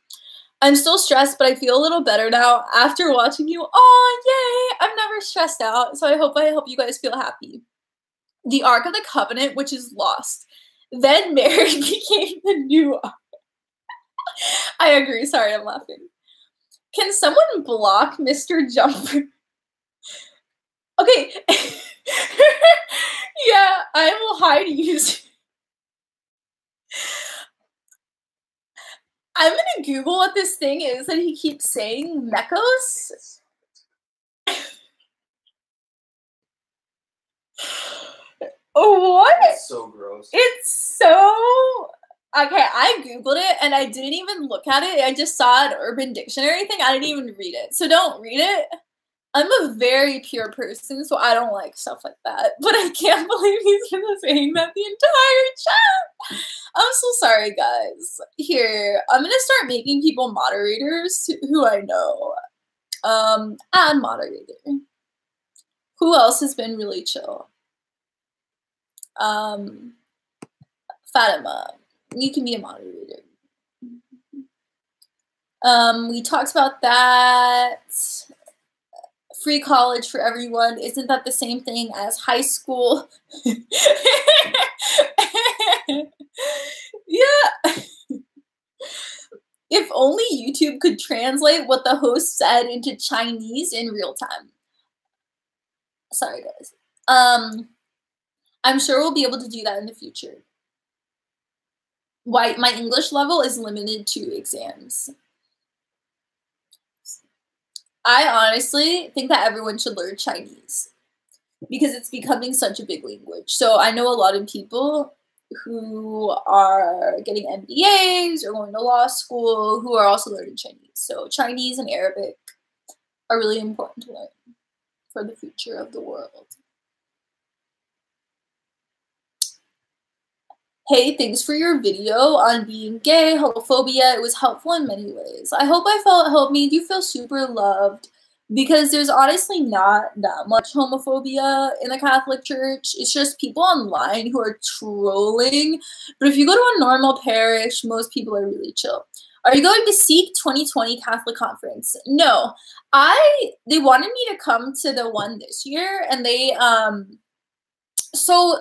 I'm still stressed, but I feel a little better now after watching you. Oh, yay! I'm never stressed out, so I hope you guys feel happy. The Ark of the Covenant, which is lost. Then Mary became the new. I agree. Sorry, I'm laughing. Can someone block Mr. Jumper? Okay. Yeah, I will hide you. I'm gonna Google what this thing is that he keeps saying. Mechos? What? It's so gross. It's so... Okay, I Googled it and I didn't even look at it. I just saw an Urban Dictionary thing. I didn't even read it. So don't read it. I'm a very pure person, so I don't like stuff like that. But I can't believe he's been saying that the entire chat. I'm so sorry, guys. Here, I'm gonna start making people moderators who I know. Add moderator. Who else has been really chill? Fatima, you can be a moderator. We talked about that. Free college for everyone. Isn't that the same thing as high school? Yeah. If only YouTube could translate what the host said into Chinese in real time. Sorry, guys. I'm sure we'll be able to do that in the future. My English level is limited to exams. I honestly think that everyone should learn Chinese because it's becoming such a big language. So I know a lot of people who are getting MBAs or going to law school who are also learning Chinese. So Chinese and Arabic are really important to learn for the future of the world. Hey, thanks for your video on being gay, homophobia. It was helpful in many ways. I hope made you feel super loved because there's honestly not that much homophobia in the Catholic Church. It's just people online who are trolling. But if you go to a normal parish, most people are really chill. Are you going to Seek 2020 Catholic Conference? No. They wanted me to come to the one this year, and they, so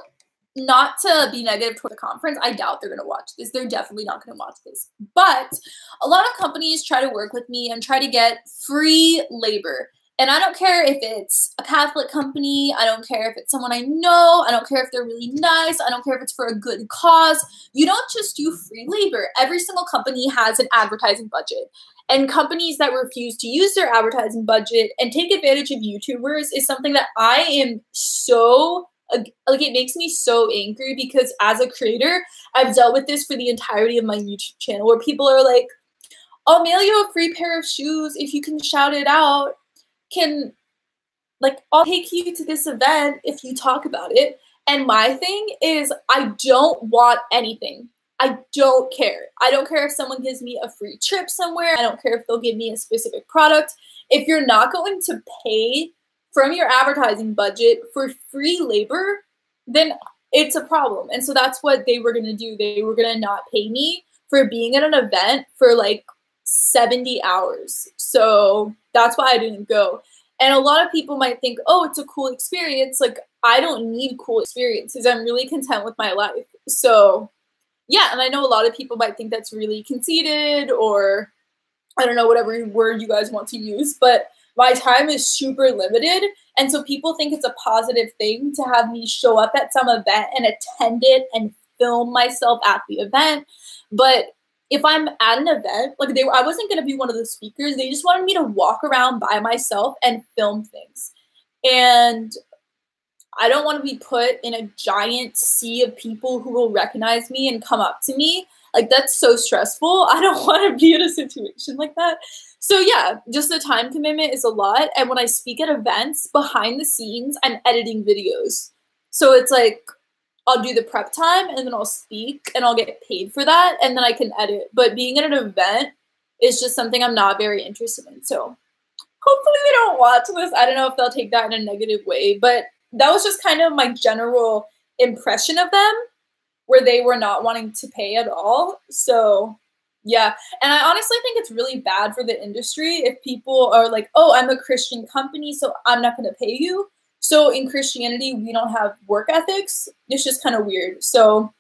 not to be negative toward the conference, I doubt they're going to watch this. They're definitely not going to watch this. But a lot of companies try to work with me and try to get free labor. And I don't care if it's a Catholic company. I don't care if it's someone I know. I don't care if they're really nice. I don't care if it's for a good cause. You don't just do free labor. Every single company has an advertising budget. And companies that refuse to use their advertising budget and take advantage of YouTubers is something that I am so... like, it makes me so angry because as a creator, I've dealt with this for the entirety of my YouTube channel where people are like, I'll mail you a free pair of shoes if you can shout it out. I'll take you to this event if you talk about it. And my thing is, I don't want anything. I don't care. I don't care if someone gives me a free trip somewhere. I don't care if they'll give me a specific product. If you're not going to pay from your advertising budget for free labor, then it's a problem. And so that's what they were going to do. They were going to not pay me for being at an event for like 70 hours. So that's why I didn't go. And a lot of people might think, oh, it's a cool experience. Like, I don't need cool experiences. I'm really content with my life. So yeah, and I know a lot of people might think that's really conceited, or I don't know, whatever word you guys want to use, but my time is super limited, and so people think it's a positive thing to have me show up at some event and attend it and film myself at the event. But if I'm at an event, like I wasn't going to be one of the speakers. They just wanted me to walk around by myself and film things. And I don't want to be put in a giant sea of people who will recognize me and come up to me. Like, that's so stressful. I don't want to be in a situation like that. So yeah, just the time commitment is a lot. And when I speak at events, behind the scenes, I'm editing videos. So it's like, I'll do the prep time and then I'll speak and I'll get paid for that and then I can edit. But being at an event is just something I'm not very interested in. So hopefully they don't watch this. I don't know if they'll take that in a negative way, but that was just kind of my general impression of them, where they were not wanting to pay at all. So yeah, and I honestly think it's really bad for the industry if people are like, oh, I'm a Christian company, so I'm not going to pay you. So in Christianity, we don't have work ethics. It's just kind of weird. So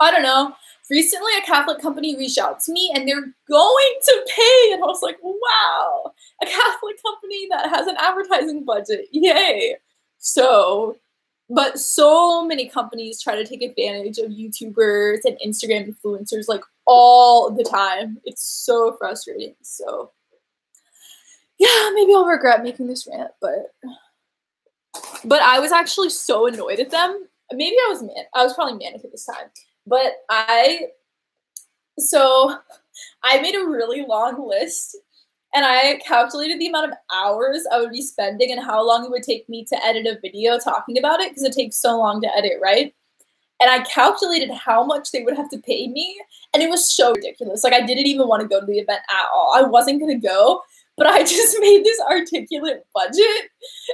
I don't know. Recently, a Catholic company reached out to me and they're going to pay. And I was like, wow, a Catholic company that has an advertising budget. Yay. So, but so many companies try to take advantage of YouTubers and Instagram influencers like all the time. It's so frustrating. So, yeah, maybe I'll regret making this rant, but I was actually so annoyed at them. Maybe I was probably manic at this time. But I made a really long list and I calculated the amount of hours I would be spending and how long it would take me to edit a video talking about it because it takes so long to edit, right? And I calculated how much they would have to pay me and it was so ridiculous. Like I didn't even want to go to the event at all. I wasn't going to go, but I just made this articulate budget.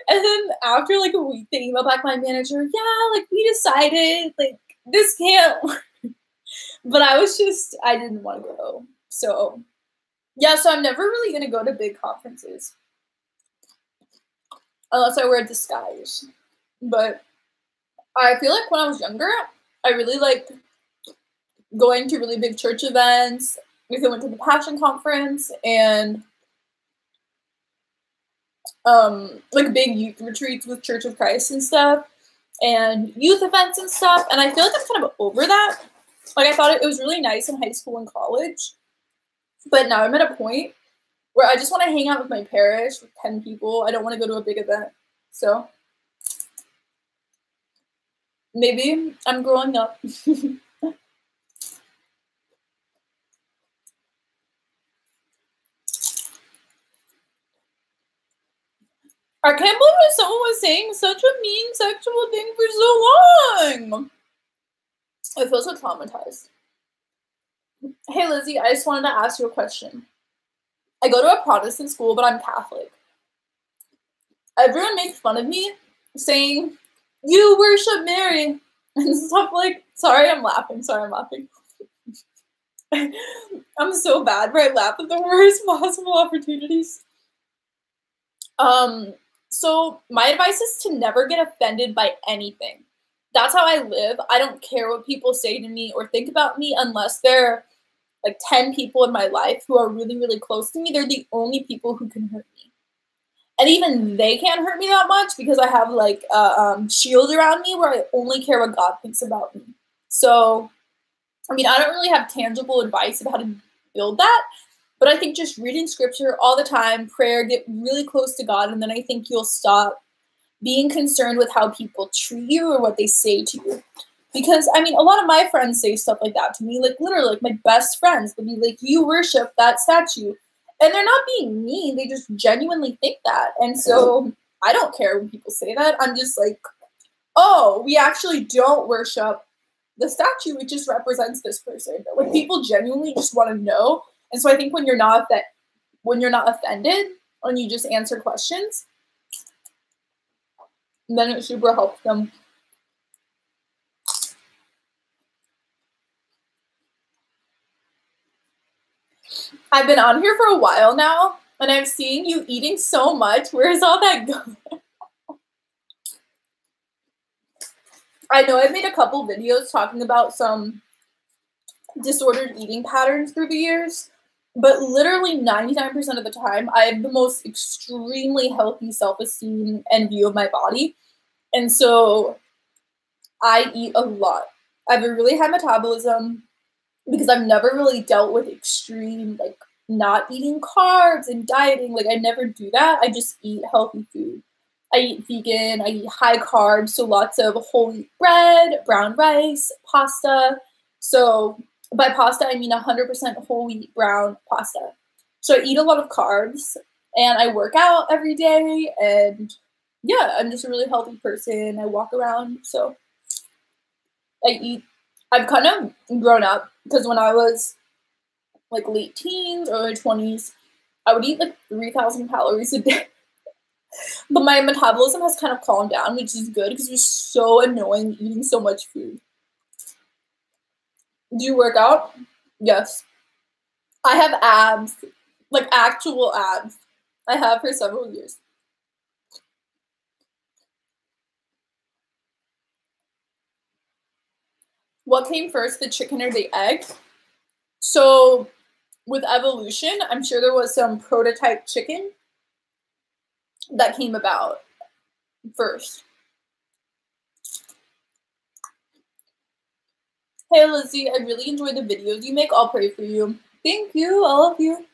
And then after like a week, they emailed back my manager, yeah, like we decided like this can't work. But I didn't want to go. So, yeah, so I'm never really going to go to big conferences. Unless I wear a disguise. But I feel like when I was younger, I really liked going to really big church events. I went to the Passion Conference and like big youth retreats with Church of Christ and stuff. And youth events and stuff. And I feel like I'm kind of over that. Like, I thought it was really nice in high school and college, but now I'm at a point where I just want to hang out with my parish with 10 people. I don't want to go to a big event. So, maybe I'm growing up. I can't believe that someone was saying such a mean sexual thing for so long. I feel so traumatized. Hey, Lizzie, I just wanted to ask you a question. I go to a Protestant school, but I'm Catholic. Everyone makes fun of me, saying, you worship Mary, and stuff like, sorry, I'm laughing. I'm so bad, but I laugh at the worst possible opportunities. So my advice is to never get offended by anything. That's how I live. I don't care what people say to me or think about me unless they're like 10 people in my life who are really, really close to me. They're the only people who can hurt me. And even they can't hurt me that much because I have like a shield around me where I only care what God thinks about me. So, I mean, I don't really have tangible advice of how to build that, but I think just reading scripture all the time, prayer, get really close to God, and then I think you'll stop being concerned with how people treat you or what they say to you. Because, I mean, a lot of my friends say stuff like that to me, like literally, like my best friends would be like, you worship that statue. And they're not being mean, they just genuinely think that. And so I don't care when people say that. I'm just like, oh, we actually don't worship the statue, it just represents this person. But like people genuinely just want to know. And so I think when you're not offended, when you just answer questions, then it super helps them. I've been on here for a while now, and I'm seeing you eating so much. Where's all that going? I know I've made a couple videos talking about some disordered eating patterns through the years, but literally 99% of the time, I have the most extremely healthy self-esteem and view of my body. And so I eat a lot. I have a really high metabolism because I've never really dealt with extreme, like, not eating carbs and dieting. Like, I never do that. I just eat healthy food. I eat vegan, I eat high carbs, so lots of whole wheat bread, brown rice, pasta. So by pasta, I mean 100% whole wheat brown pasta. So I eat a lot of carbs, and I work out every day, and yeah, I'm just a really healthy person. I walk around, so I've kind of grown up, because when I was like late teens, early 20s, I would eat like 3,000 calories a day. But my metabolism has kind of calmed down, which is good because it was so annoying eating so much food. Do you work out? Yes. I have abs, like actual abs. I have for several years. what came first, the chicken or the egg? So with evolution, I'm sure there was some prototype chicken that came about first. Hey Lizzie, I really enjoy the videos you make. I'll pray for you. Thank you. I love you.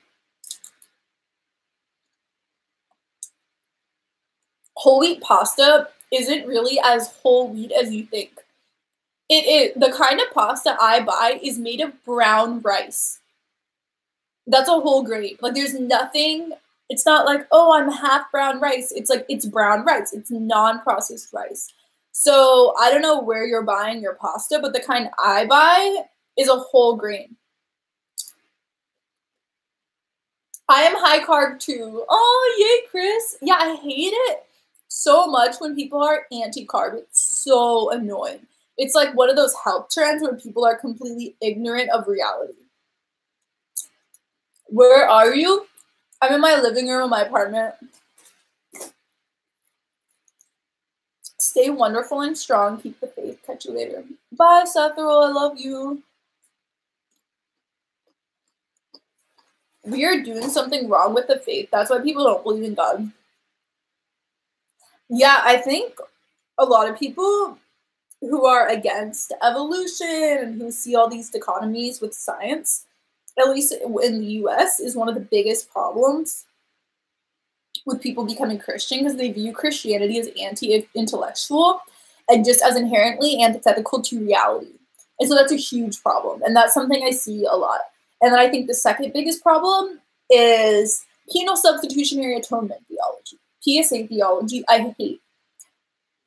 Whole wheat pasta isn't really as whole wheat as you think. It is. The kind of pasta I buy is made of brown rice. That's a whole grain. Like there's nothing, it's not like, oh, I'm half brown rice. It's like, it's brown rice. It's non-processed rice. So I don't know where you're buying your pasta, but the kind I buy is a whole grain. I am high carb too. Oh, yay, Chris. Yeah, I hate it so much when people are anti-carb. It's so annoying. It's like one of those health trends where people are completely ignorant of reality. Where are you? I'm in my living room of my apartment. Stay wonderful and strong. Keep the faith. Catch you later. Bye, Sethero. I love you. We are doing something wrong with the faith. That's why people don't believe in God. Yeah, I think a lot of people who are against evolution and who see all these dichotomies with science, at least in the US, is one of the biggest problems with people becoming Christian, because they view Christianity as anti-intellectual and just as inherently antithetical to reality. And so that's a huge problem. And that's something I see a lot. And then I think the second biggest problem is penal substitutionary atonement theology. PSA theology, I hate.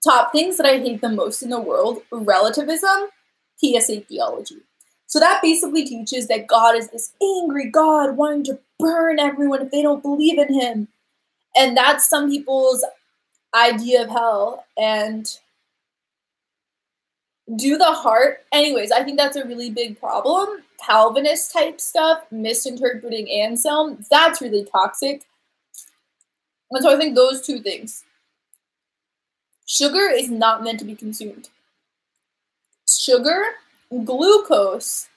Top things that I hate the most in the world: relativism, PSA theology. So that basically teaches that God is this angry God wanting to burn everyone if they don't believe in him. And that's some people's idea of hell. And do the heart. Anyways, I think that's a really big problem. Calvinist type stuff, misinterpreting Anselm, that's really toxic. And so I think those two things. Sugar is not meant to be consumed. Sugar, glucose,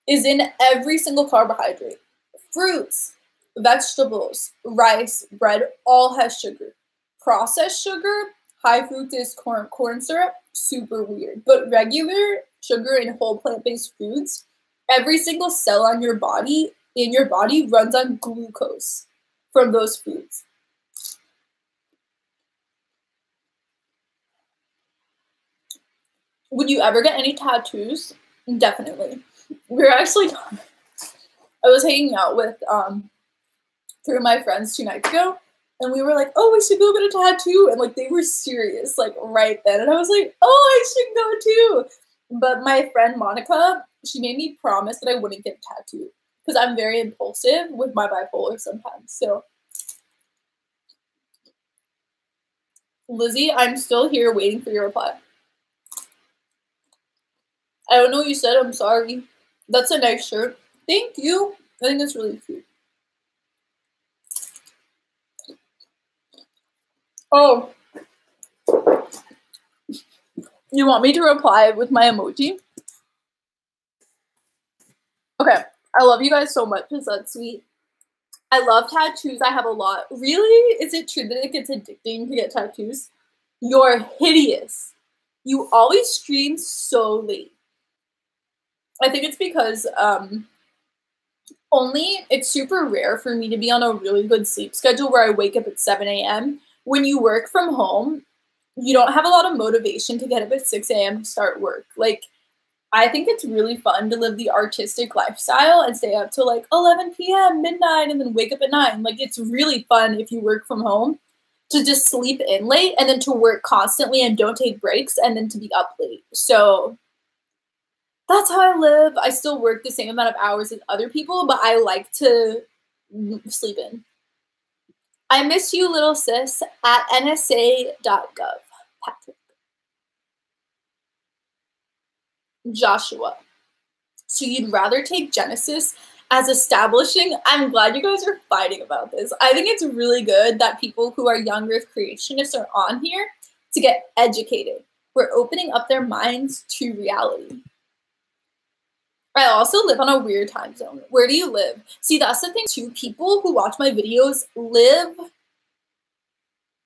is in every single carbohydrate. Fruits, vegetables, rice, bread, all has sugar. Processed sugar, high fructose corn syrup, super weird. But regular sugar in whole plant-based foods, every single cell on your body, in your body, runs on glucose from those foods. Would you ever get any tattoos? Definitely. We were actually, I was hanging out with three of my friends 2 nights ago, and we were like, oh, we should go get a tattoo. And like, they were serious, like right then. And I was like, oh, I should go too. But my friend Monica, she made me promise that I wouldn't get a tattoo because I'm very impulsive with my bipolar sometimes. So Lizzie, I'm still here waiting for your reply. I don't know what you said. I'm sorry. That's a nice shirt. Thank you. I think it's really cute. Oh. You want me to reply with my emoji? Okay. I love you guys so much because that's sweet. I love tattoos. I have a lot. Really? Is it true that it gets addicting to get tattoos? You're hideous. You always stream so late. I think it's because it's super rare for me to be on a really good sleep schedule where I wake up at 7 a.m. When you work from home, you don't have a lot of motivation to get up at 6 a.m. to start work. Like, I think it's really fun to live the artistic lifestyle and stay up till like 11 p.m., midnight, and then wake up at 9. Like, it's really fun if you work from home to just sleep in late and then to work constantly and don't take breaks and then to be up late. So that's how I live. I still work the same amount of hours as other people, but I like to sleep in. I miss you, little sis, at nsa.gov. Patrick. Joshua. So you'd rather take Genesis as establishing? I'm glad you guys are fighting about this. I think it's really good that people who are young earth creationists are on here to get educated. We're opening up their minds to reality. I also live on a weird time zone. Where do you live? See, that's the thing too. People who watch my videos live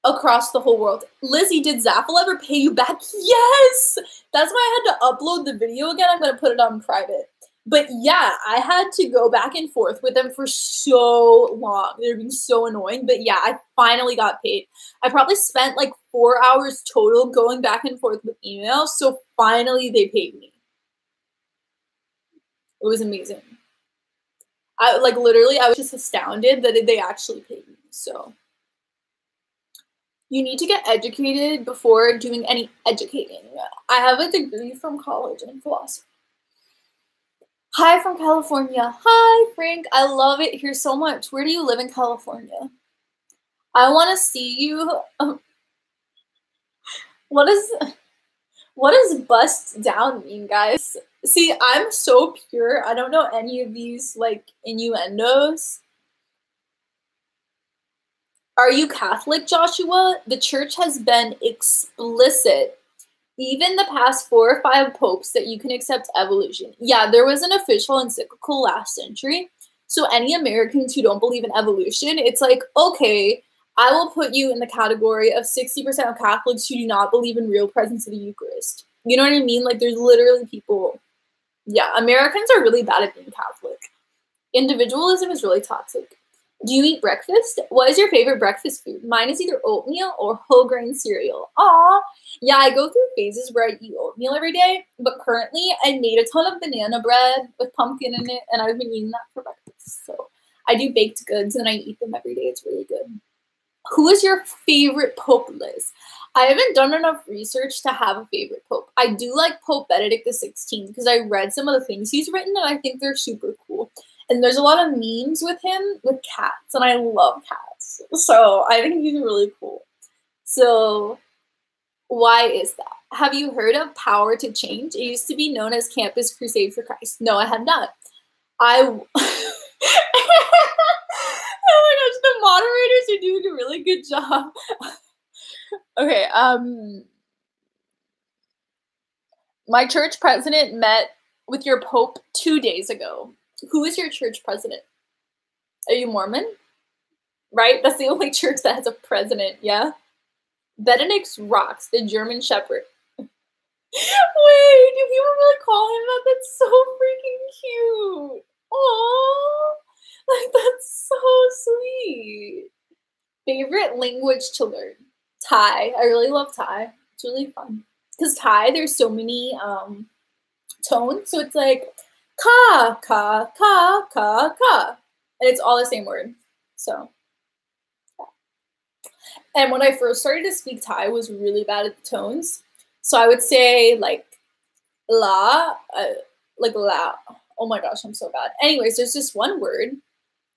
across the whole world. Lizzie, did Zaffle ever pay you back? Yes! That's why I had to upload the video again. I'm going to put it on private. But yeah, I had to go back and forth with them for so long. They were being so annoying. But yeah, I finally got paid. I probably spent like 4 hours total going back and forth with emails. So finally they paid me. It was amazing. I was just astounded that they actually paid me. So you need to get educated before doing any educating. I have a degree from college in philosophy. Hi from California. Hi, Frank. I love it here so much. Where do you live in California? I want to see you. What does bust down mean, guys? See, I'm so pure. I don't know any of these, like, innuendos. Are you Catholic, Joshua? The church has been explicit, even the past 4 or 5 popes, that you can accept evolution. Yeah, there was an official encyclical last century. So any Americans who don't believe in evolution, it's like, okay, I will put you in the category of 60% of Catholics who do not believe in real presence of the Eucharist. You know what I mean? Like, there's literally people. Yeah, Americans are really bad at being Catholic. Individualism is really toxic. Do you eat breakfast? What is your favorite breakfast food? Mine is either oatmeal or whole grain cereal. Aw. Yeah, I go through phases where I eat oatmeal every day, but currently I made a ton of banana bread with pumpkin in it, and I've been eating that for breakfast. So I do baked goods, and I eat them every day. It's really good. Who is your favorite pope, Liz? I haven't done enough research to have a favorite pope. I do like Pope Benedict XVI because I read some of the things he's written, and I think they're super cool. And there's a lot of memes with him with cats, and I love cats. So I think he's really cool. So why is that? Have you heard of Power to Change? It used to be known as Campus Crusade for Christ. No, I have not. Oh my gosh, the moderators are doing a really good job. Okay, my church president met with your pope 2 days ago. Who is your church president? Are you Mormon? Right? That's the only church that has a president, yeah? Benedict rocks, the German Shepherd. Wait, do people really call him that? That's so freaking cute. Aww. Like, that's so sweet. Favorite language to learn? Thai. I really love Thai. It's really fun. Because Thai, there's so many tones. So it's like ka, ka, ka, ka, ka. And it's all the same word. So, yeah. And when I first started to speak Thai, I was really bad at the tones. So I would say like la, like la. Oh my gosh, I'm so bad. Anyways, there's this one word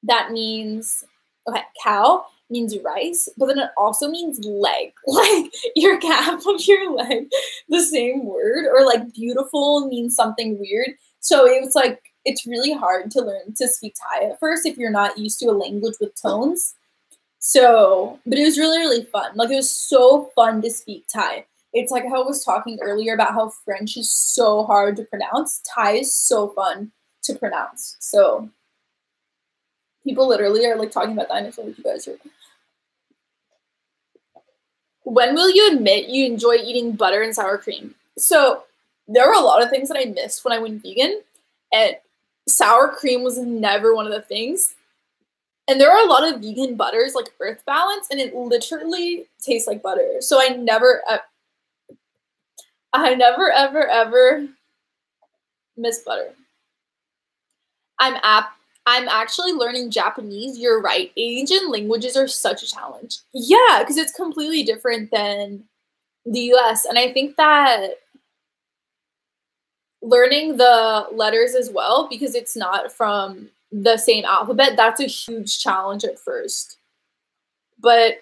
that means, okay, cow means rice, but then it also means leg, like your calf of your leg, the same word. Or like beautiful means something weird. So it was like, it's really hard to learn to speak Thai at first if you're not used to a language with tones. So, but it was really, really fun. Like, it was so fun to speak Thai. It's like how I was talking earlier about how French is so hard to pronounce. Thai is so fun to pronounce. So people literally are like talking about dinosaurs. You guys are. When will you admit you enjoy eating butter and sour cream? So there were a lot of things that I missed when I went vegan, and sour cream was never one of the things. And there are a lot of vegan butters like Earth Balance, and it literally tastes like butter. So I never ever miss butter. I'm actually learning Japanese. You're right. Asian languages are such a challenge. Yeah, because it's completely different than the US. And I think that learning the letters as well, because it's not from the same alphabet, that's a huge challenge at first. But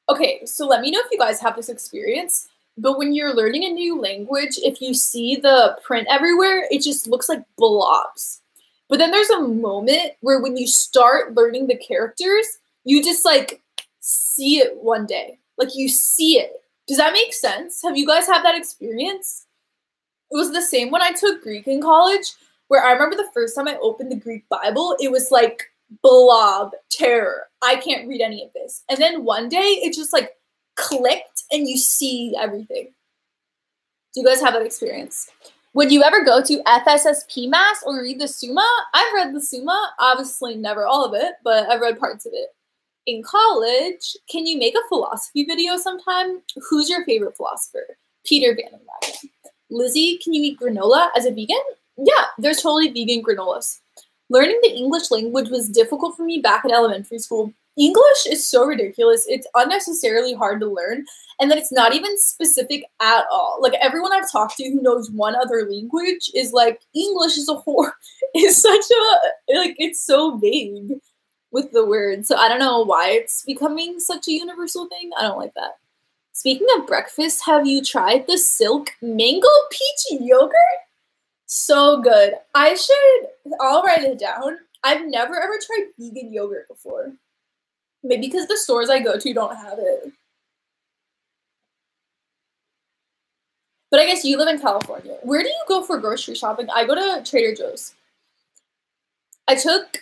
okay, so let me know if you guys have this experience. But when you're learning a new language, if you see the print everywhere, it just looks like blobs. But then there's a moment where when you start learning the characters, you just like see it one day. Like, you see it. Does that make sense? Have you guys had that experience? It was the same when I took Greek in college. where I remember the first time I opened the Greek Bible, it was like blob, terror. I can't read any of this. And then one day it just like clicked and you see everything. Do you guys have that experience? Would you ever go to FSSP Mass or read the Summa? I've read the Summa, obviously never all of it, but I've read parts of it. In college, can you make a philosophy video sometime? Who's your favorite philosopher? Peter Van Wagen. Lizzie, can you eat granola as a vegan? Yeah, there's totally vegan granolas. Learning the English language was difficult for me back in elementary school. English is so ridiculous. It's unnecessarily hard to learn, and then it's not even specific at all. Like, everyone I've talked to who knows one other language is like, English is a whore. It's such a, like, it's so vague with the words. So I don't know why it's becoming such a universal thing. I don't like that. Speaking of breakfast, have you tried the Silk Mango Peach Yogurt? So good. I'll write it down. I've never ever tried vegan yogurt before. Maybe because the stores I go to don't have it. But I guess you live in California. Where do you go for grocery shopping? I go to Trader Joe's. I should go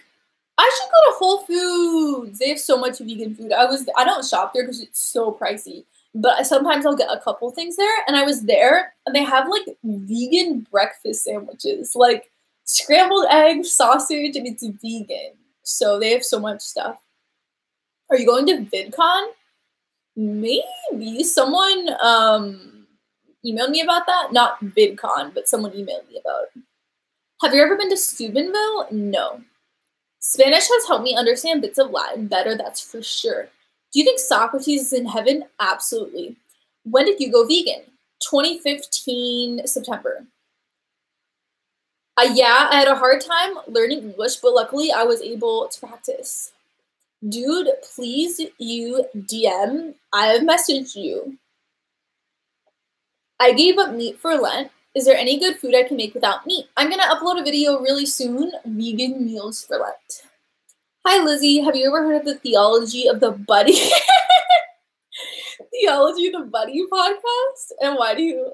to Whole Foods. They have so much vegan food. I don't shop there because it's so pricey. But sometimes I'll get a couple things there. And I was there, and they have, like, vegan breakfast sandwiches. Like, scrambled eggs, sausage, and it's vegan. So they have so much stuff. Are you going to VidCon? Maybe. Someone emailed me about that. Not VidCon, but someone emailed me about it. Have you ever been to Steubenville? No. Spanish has helped me understand bits of Latin better, that's for sure. Do you think Socrates is in heaven? Absolutely. When did you go vegan? 2015 September. Yeah, I had a hard time learning English, but luckily I was able to practice. Dude, please, you DM. I have messaged you. I gave up meat for Lent. Is there any good food I can make without meat? I'm going to upload a video really soon. Vegan meals for Lent. Hi, Lizzie. Have you ever heard of the Theology of the Buddy? Theology of the Buddy podcast? And why do you...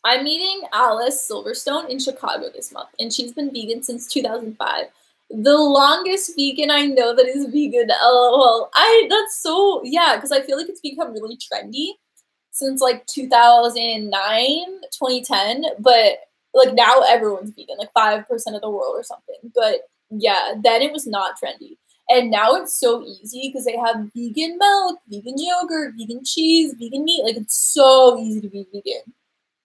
I'm meeting Alice Silverstone in Chicago this month, and she's been vegan since 2005. The longest vegan I know that is vegan. LOL. That's so, yeah, because I feel like it's become really trendy since like 2009, 2010, but like now everyone's vegan, like 5% of the world or something. But yeah, then it was not trendy. And now it's so easy because they have vegan milk, vegan yogurt, vegan cheese, vegan meat. Like, it's so easy to be vegan.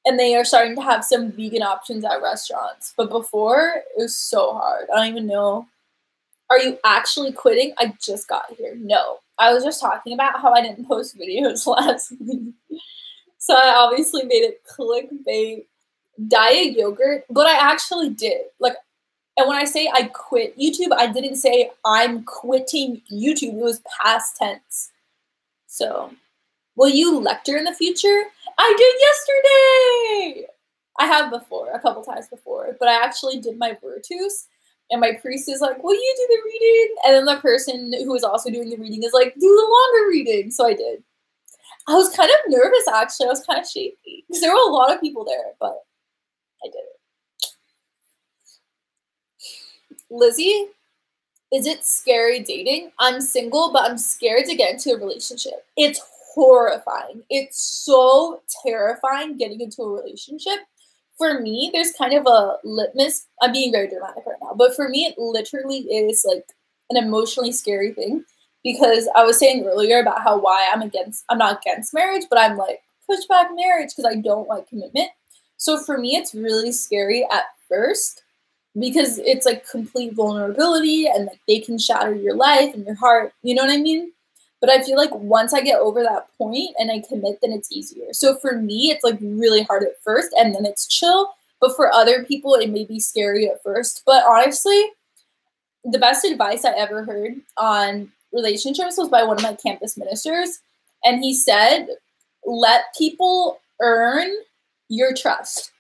And they are starting to have some vegan options at restaurants. But before, it was so hard. I don't even know. Are you actually quitting? I just got here. No. I was just talking about how I didn't post videos last week. So I obviously made it clickbait. Diet yogurt. But I actually did. Like, and when I say I quit YouTube, I didn't say I'm quitting YouTube. It was past tense. So, will you lecture in the future? I did yesterday! I have before, a couple times before, but I actually did my Virtus, and my priest is like, will you do the reading? And then the person who was also doing the reading is like, do the longer reading. So I did. I was kind of nervous, actually. I was kind of shaky, because there were a lot of people there, but I did it. Lizzie, is it scary dating? I'm single, but I'm scared to get into a relationship. It's horrifying. It's so terrifying getting into a relationship. For me, there's kind of a litmus. I'm being very dramatic right now, but for me, it literally is like an emotionally scary thing, because I was saying earlier about how I'm not against marriage, but I'm like, push back marriage because I don't like commitment. So for me, it's really scary at first because it's like complete vulnerability, and like they can shatter your life and your heart. You know what I mean? But I feel like once I get over that point and I commit, then it's easier. So for me, it's like really hard at first, and then it's chill. But for other people, it may be scary at first. But honestly, the best advice I ever heard on relationships was by one of my campus ministers. And he said, let people earn your trust.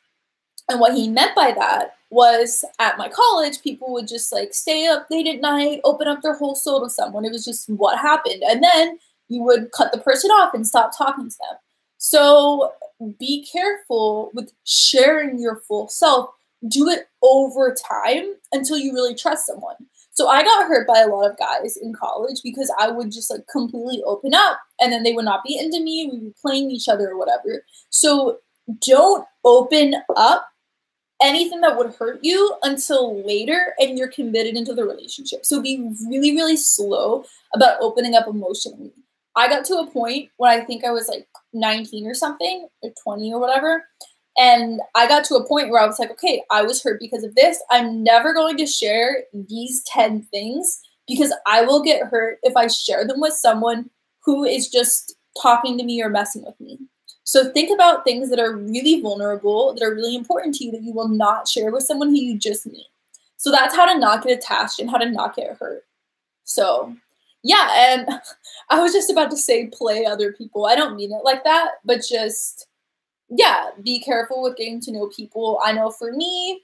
And what he meant by that was, at my college, people would just like stay up late at night, open up their whole soul to someone. It was just what happened. And then you would cut the person off and stop talking to them. So be careful with sharing your full self. Do it over time until you really trust someone. So I got hurt by a lot of guys in college because I would just like completely open up and then they would not be into me. We'd be playing each other or whatever. So don't open up anything that would hurt you until later and you're committed into the relationship. So be really, really slow about opening up emotionally. I got to a point when I think I was like 19 or something, or 20 or whatever. And I got to a point where I was like, okay, I was hurt because of this. I'm never going to share these 10 things because I will get hurt if I share them with someone who is just talking to me or messing with me. So think about things that are really vulnerable, that are really important to you that you will not share with someone who you just meet. So that's how to not get attached and how to not get hurt. So yeah, and I was just about to say play other people. I don't mean it like that, but just, yeah, be careful with getting to know people. I know for me,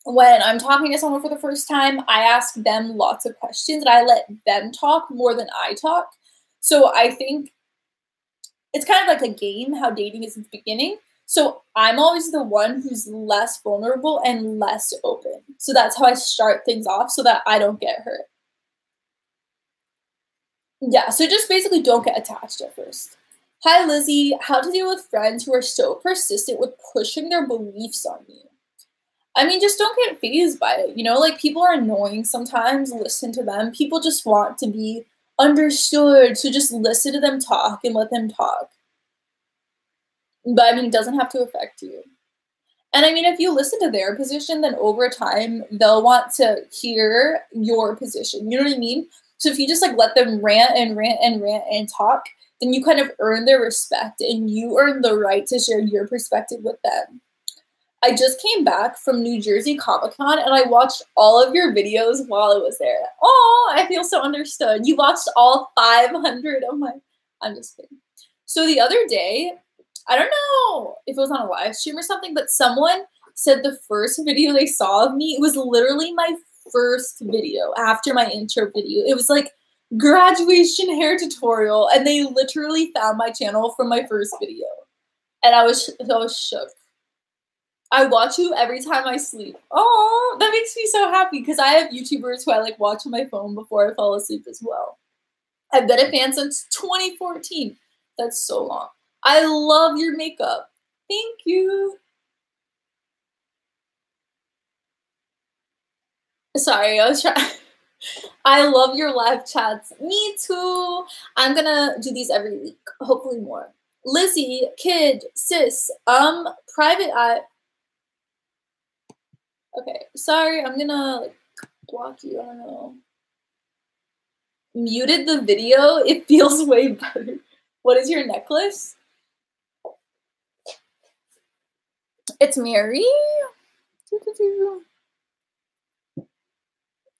when I'm talking to someone for the first time, I ask them lots of questions and I let them talk more than I talk. So I think it's kind of like a game, how dating is in the beginning. So I'm always the one who's less vulnerable and less open. So that's how I start things off so that I don't get hurt. Yeah, so just basically don't get attached at first. Hi, Lizzie. How to deal with friends who are so persistent with pushing their beliefs on you? I mean, just don't get fazed by it. You know, like people are annoying sometimes. Listen to them. People just want to be understood. So just listen to them talk and let them talk. But I mean, it doesn't have to affect you. And I mean, if you listen to their position, then over time, they'll want to hear your position. You know what I mean? So if you just like let them rant and rant and rant and talk, then you kind of earn their respect and you earn the right to share your perspective with them. I just came back from New Jersey Comic-Con and I watched all of your videos while I was there. Oh, I feel so understood. You watched all 500 of my... I'm just kidding. So the other day, I don't know if it was on a live stream or something, but someone said the first video they saw of me, it was literally my first video after my intro video. It was like graduation hair tutorial, and they literally found my channel from my first video. And I was shook. I watch you every time I sleep. Oh, that makes me so happy because I have YouTubers who I like watch on my phone before I fall asleep as well. I've been a fan since 2014. That's so long. I love your makeup. Thank you. Sorry, I was trying. I love your live chats. Me too. I'm gonna do these every week. Hopefully more. Lizzie, kid, sis, private eye. Okay, sorry, I'm gonna like block you. I don't know. Muted the video. It feels way better. What is your necklace? It's Mary.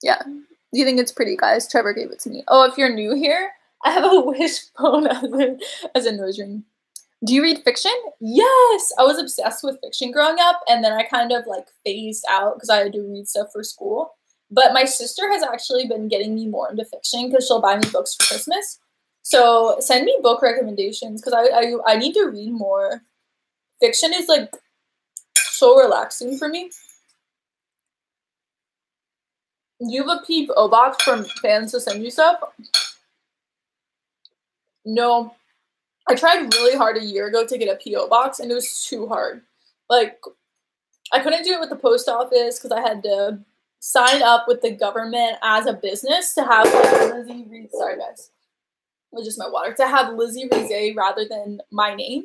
Yeah. Do you think it's pretty, guys? Trevor gave it to me. Oh, if you're new here, I have a wishbone as a nose ring. Do you read fiction? Yes! I was obsessed with fiction growing up, and then I kind of like phased out because I had to read stuff for school. But my sister has actually been getting me more into fiction because she'll buy me books for Christmas. So send me book recommendations because I need to read more. Fiction is like so relaxing for me. Do you have a P.O. box from fans to send you stuff? No. I tried really hard a year ago to get a P.O. box, and it was too hard. Like, I couldn't do it with the post office because I had to sign up with the government as a business to have like Lizzie Reese. Sorry, guys. It was just my water. To have Lizzie Reese rather than my name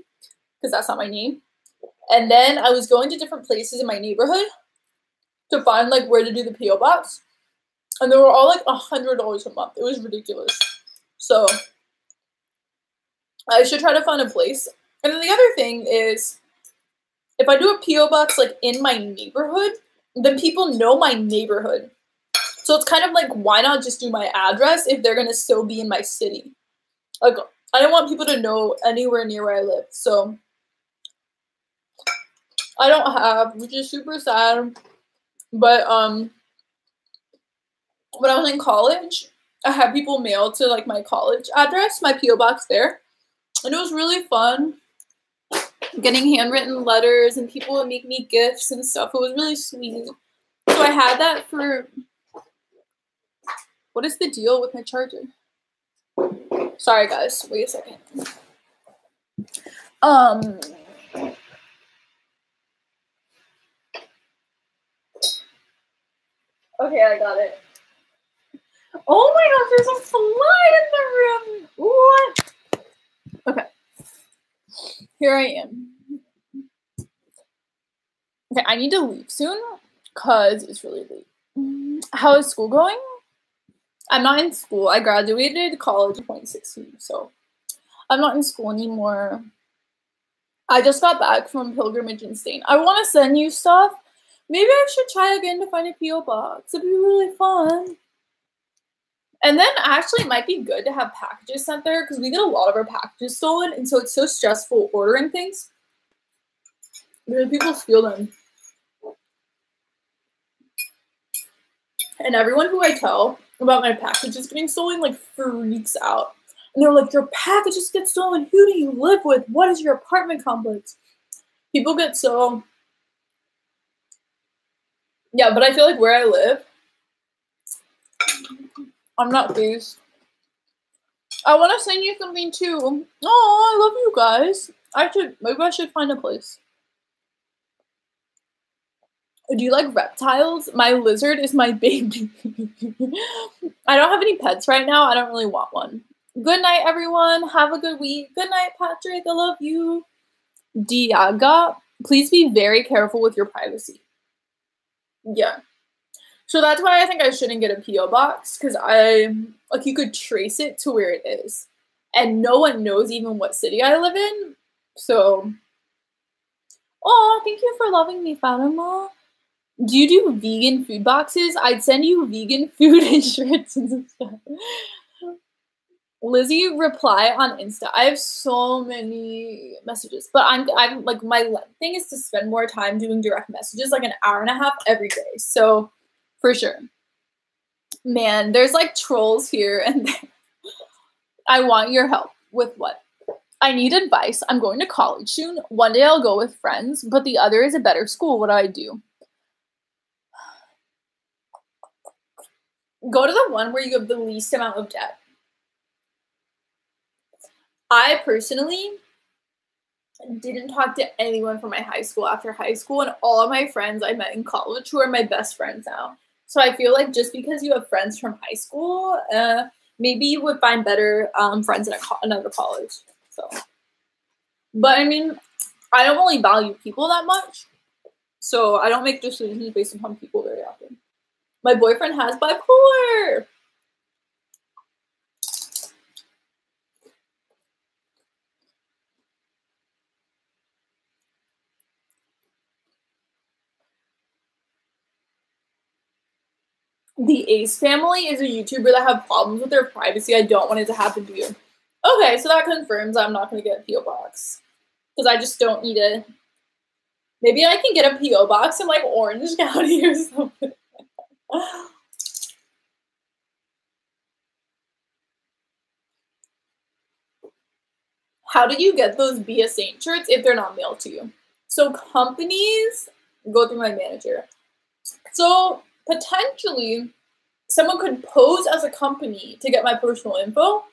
because that's not my name. And then I was going to different places in my neighborhood to find like where to do the P.O. box. And they were all like $100 a month. It was ridiculous. So I should try to find a place. And then the other thing is, if I do a P.O. box like in my neighborhood, then people know my neighborhood. So it's kind of like, why not just do my address if they're going to still be in my city? Like, I don't want people to know anywhere near where I live. So I don't have, which is super sad. But when I was in college, I had people mail to like my college address, my P.O. box there. And it was really fun. getting handwritten letters, and people would make me gifts and stuff. It was really sweet. So I had that for... What is the deal with my charger? Sorry, guys. Wait a second. Okay, I got it. Oh my gosh, there's a fly in the room. What? Okay. Here I am. Okay, I need to leave soon because it's really late. How is school going? I'm not in school. I graduated college in 2016, so I'm not in school anymore. I just got back from pilgrimage in Spain. I want to send you stuff. Maybe I should try again to find a P.O. box. It'd be really fun. And then actually it might be good to have packages sent there because we get a lot of our packages stolen, and so it's so stressful ordering things. Because people steal them. And everyone who I tell about my packages getting stolen like freaks out. And they're like, your packages get stolen. Who do you live with? What is your apartment complex? People get so... Yeah, but I feel like where I live, I'm not pleased. I want to send you something too. Oh, I love you guys. Maybe I should find a place. Do you like reptiles? My lizard is my baby. I don't have any pets right now. I don't really want one. Good night, everyone. Have a good week. Good night, Patrick. I love you. Diaga, please be very careful with your privacy. Yeah. So that's why I think I shouldn't get a P.O. box, because you could trace it to where it is. And no one knows even what city I live in. So, oh, thank you for loving me, Fatima. Do you do vegan food boxes? I'd send you vegan food and shirts and stuff. Lizzie, reply on Insta. I have so many messages, but I'm like, my thing is to spend more time doing direct messages, like an hour and a half every day. So for sure, man, there's like trolls here and there. I want your help with what? I need advice. I'm going to college soon. One day I'll go with friends, but the other is a better school. What do I do? Go to the one where you have the least amount of debt. I personally didn't talk to anyone from my high school after high school, and all of my friends I met in college who are my best friends now. So I feel like just because you have friends from high school, maybe you would find better friends in another college. So, but I mean, I don't really value people that much, so I don't make decisions based upon people very often. My boyfriend has bipolar. The Ace family is a YouTuber that have problems with their privacy. I don't want it to happen to you. Okay, so that confirms I'm not going to get a P.O. box. Because I just don't need it. Maybe I can get a P.O. box in like Orange County or something. How do you get those Be a Saint shirts if they're not mailed to you? So companies go through my manager. So potentially someone could pose as a company to get my personal info,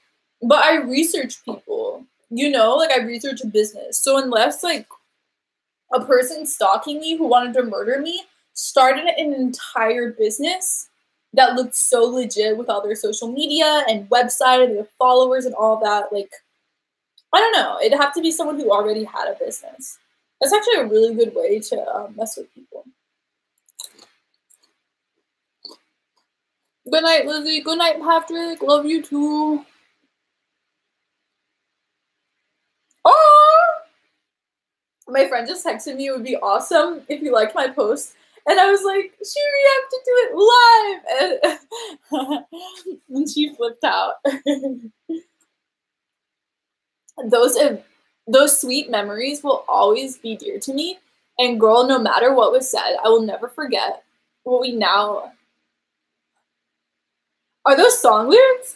but I research people, like I research a business. So unless like a person stalking me who wanted to murder me started an entire business that looked so legit with all their social media and website and their followers and all that, like, I don't know. It'd have to be someone who already had a business. That's actually a really good way to mess with people. Good night, Lizzie. Good night, Patrick. Love you too. Oh! My friend just texted me it would be awesome if you liked my post. And I was like, she reacted to it live! And she flipped out. Those sweet memories will always be dear to me. And girl, no matter what was said, I will never forget what we now... Are those song lyrics?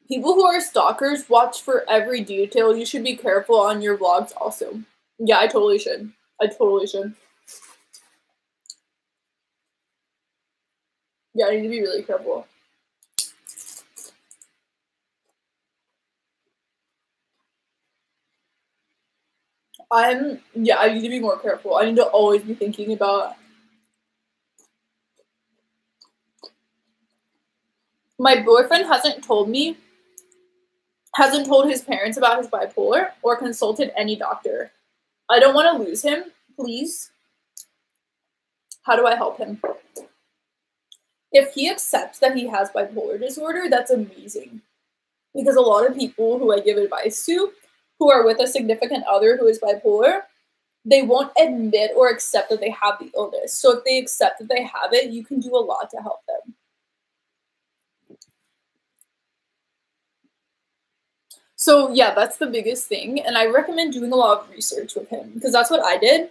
People who are stalkers watch for every detail. You should be careful on your vlogs also. Yeah, I totally should. I totally should. Yeah, I need to be really careful. I need to be more careful. I need to always be thinking about. My boyfriend hasn't told his parents about his bipolar or consulted any doctor. I don't want to lose him. Please. How do I help him? If he accepts that he has bipolar disorder, that's amazing. Because a lot of people who I give advice to, who are with a significant other who is bipolar, they won't admit or accept that they have the illness. So if they accept that they have it, you can do a lot to help them. So yeah, that's the biggest thing. And I recommend doing a lot of research with him because that's what I did.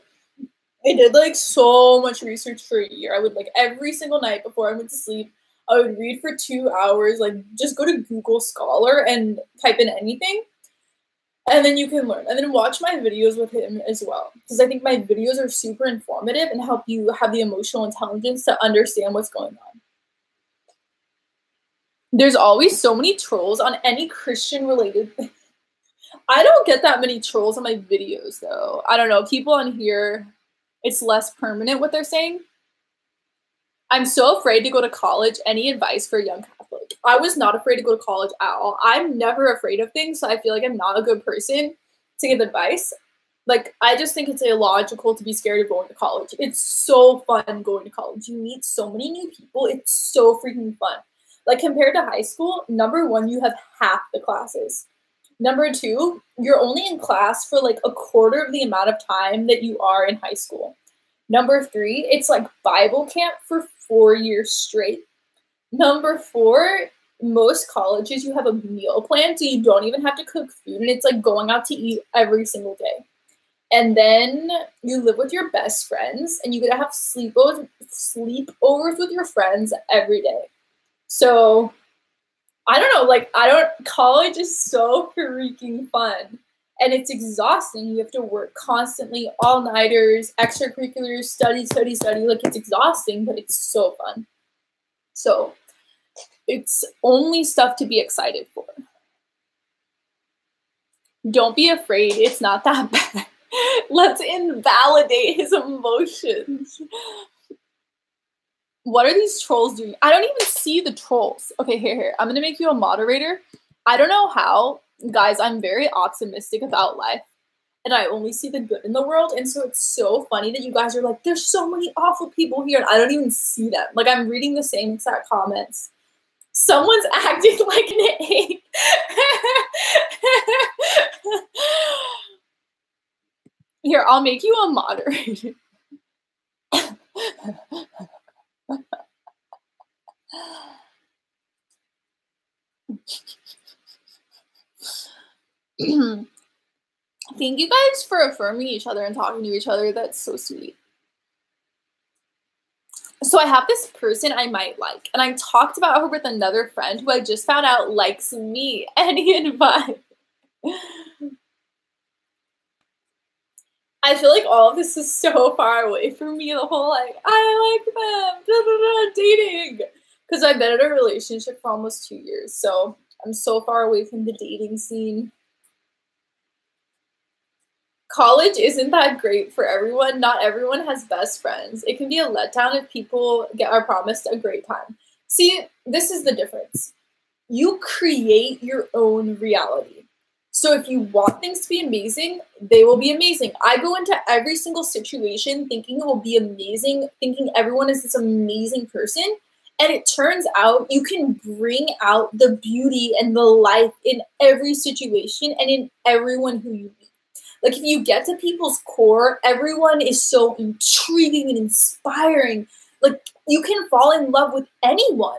I did like so much research for a year. I would like every single night before I went to sleep, I would read for 2 hours, like just go to Google Scholar and type in anything. And then you can learn. And then watch my videos with him as well. Because I think my videos are super informative and help you have the emotional intelligence to understand what's going on. There's always so many trolls on any Christian-related thing. I don't get that many trolls on my videos, though. I don't know. People on here, it's less permanent what they're saying. I'm so afraid to go to college. Any advice for a young Catholic? I was not afraid to go to college at all. I'm never afraid of things, so I feel like I'm not a good person to give advice. Like, I just think it's illogical to be scared of going to college. It's so fun going to college. You meet so many new people. It's so freaking fun. Like, compared to high school, number one, you have half the classes. Number two, you're only in class for like a quarter of the amount of time that you are in high school. Number three, it's like Bible camp for 4 years straight. Number four, most colleges, you have a meal plan, so you don't even have to cook food, and it's like going out to eat every single day. And then you live with your best friends, and you get to have sleepovers with your friends every day. So, I don't know, college is so freaking fun. And it's exhausting. You have to work constantly, all-nighters, extracurriculars, study. Like, it's exhausting, but it's so fun. So, it's only stuff to be excited for. Don't be afraid. It's not that bad. Let's invalidate his emotions. What are these trolls doing? I don't even see the trolls. Okay, here. I'm going to make you a moderator. I don't know how. Guys, I'm very optimistic about life. And I only see the good in the world. And so it's so funny that you guys are like, there's so many awful people here. And I don't even see them. Like, I'm reading the same exact comments. Someone's acting like an 8. Here, I'll make you a moderator. Thank you guys for affirming each other and talking to each other. That's so sweet. So I have this person I might like, and I talked about her with another friend who I just found out likes me. Any advice? I feel like all of this is so far away from me. The whole like, I like them, dating. Because I've been in a relationship for almost 2 years, so I'm so far away from the dating scene. College isn't that great for everyone. Not everyone has best friends. It can be a letdown if people are promised a great time. See, this is the difference. You create your own reality. So if you want things to be amazing, they will be amazing. I go into every single situation thinking it will be amazing, thinking everyone is this amazing person. And it turns out you can bring out the beauty and the life in every situation and in everyone who you meet. Like, if you get to people's core, everyone is so intriguing and inspiring. Like, you can fall in love with anyone.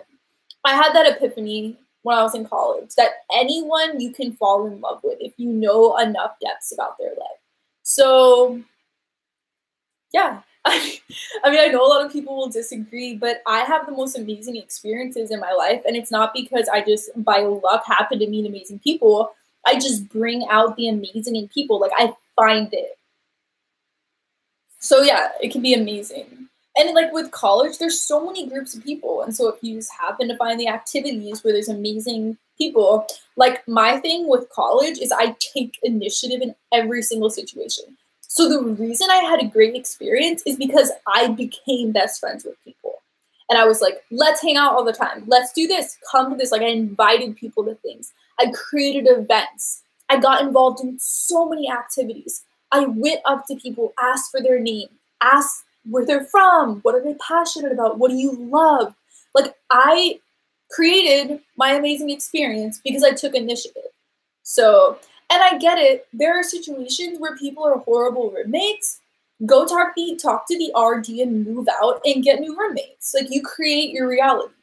I had that epiphany when I was in college, that anyone you can fall in love with if you know enough depths about their life. So yeah. I mean, I know a lot of people will disagree, but I have the most amazing experiences in my life, and it's not because I just, by luck, happen to meet amazing people. I just bring out the amazing in people. Like, I find it. So yeah, it can be amazing. And like with college, there's so many groups of people. And so if you just happen to find the activities where there's amazing people, like my thing with college is I take initiative in every single situation. So the reason I had a great experience is because I became best friends with people. And I was like, let's hang out all the time. Let's do this. Come to this. Like I invited people to things. I created events. I got involved in so many activities. I went up to people, asked for their name, asked where they're from, what are they passionate about, what do you love? Like I created my amazing experience because I took initiative. So, and I get it, there are situations where people are horrible roommates. Go talk to the RD and move out and get new roommates. Like you create your reality.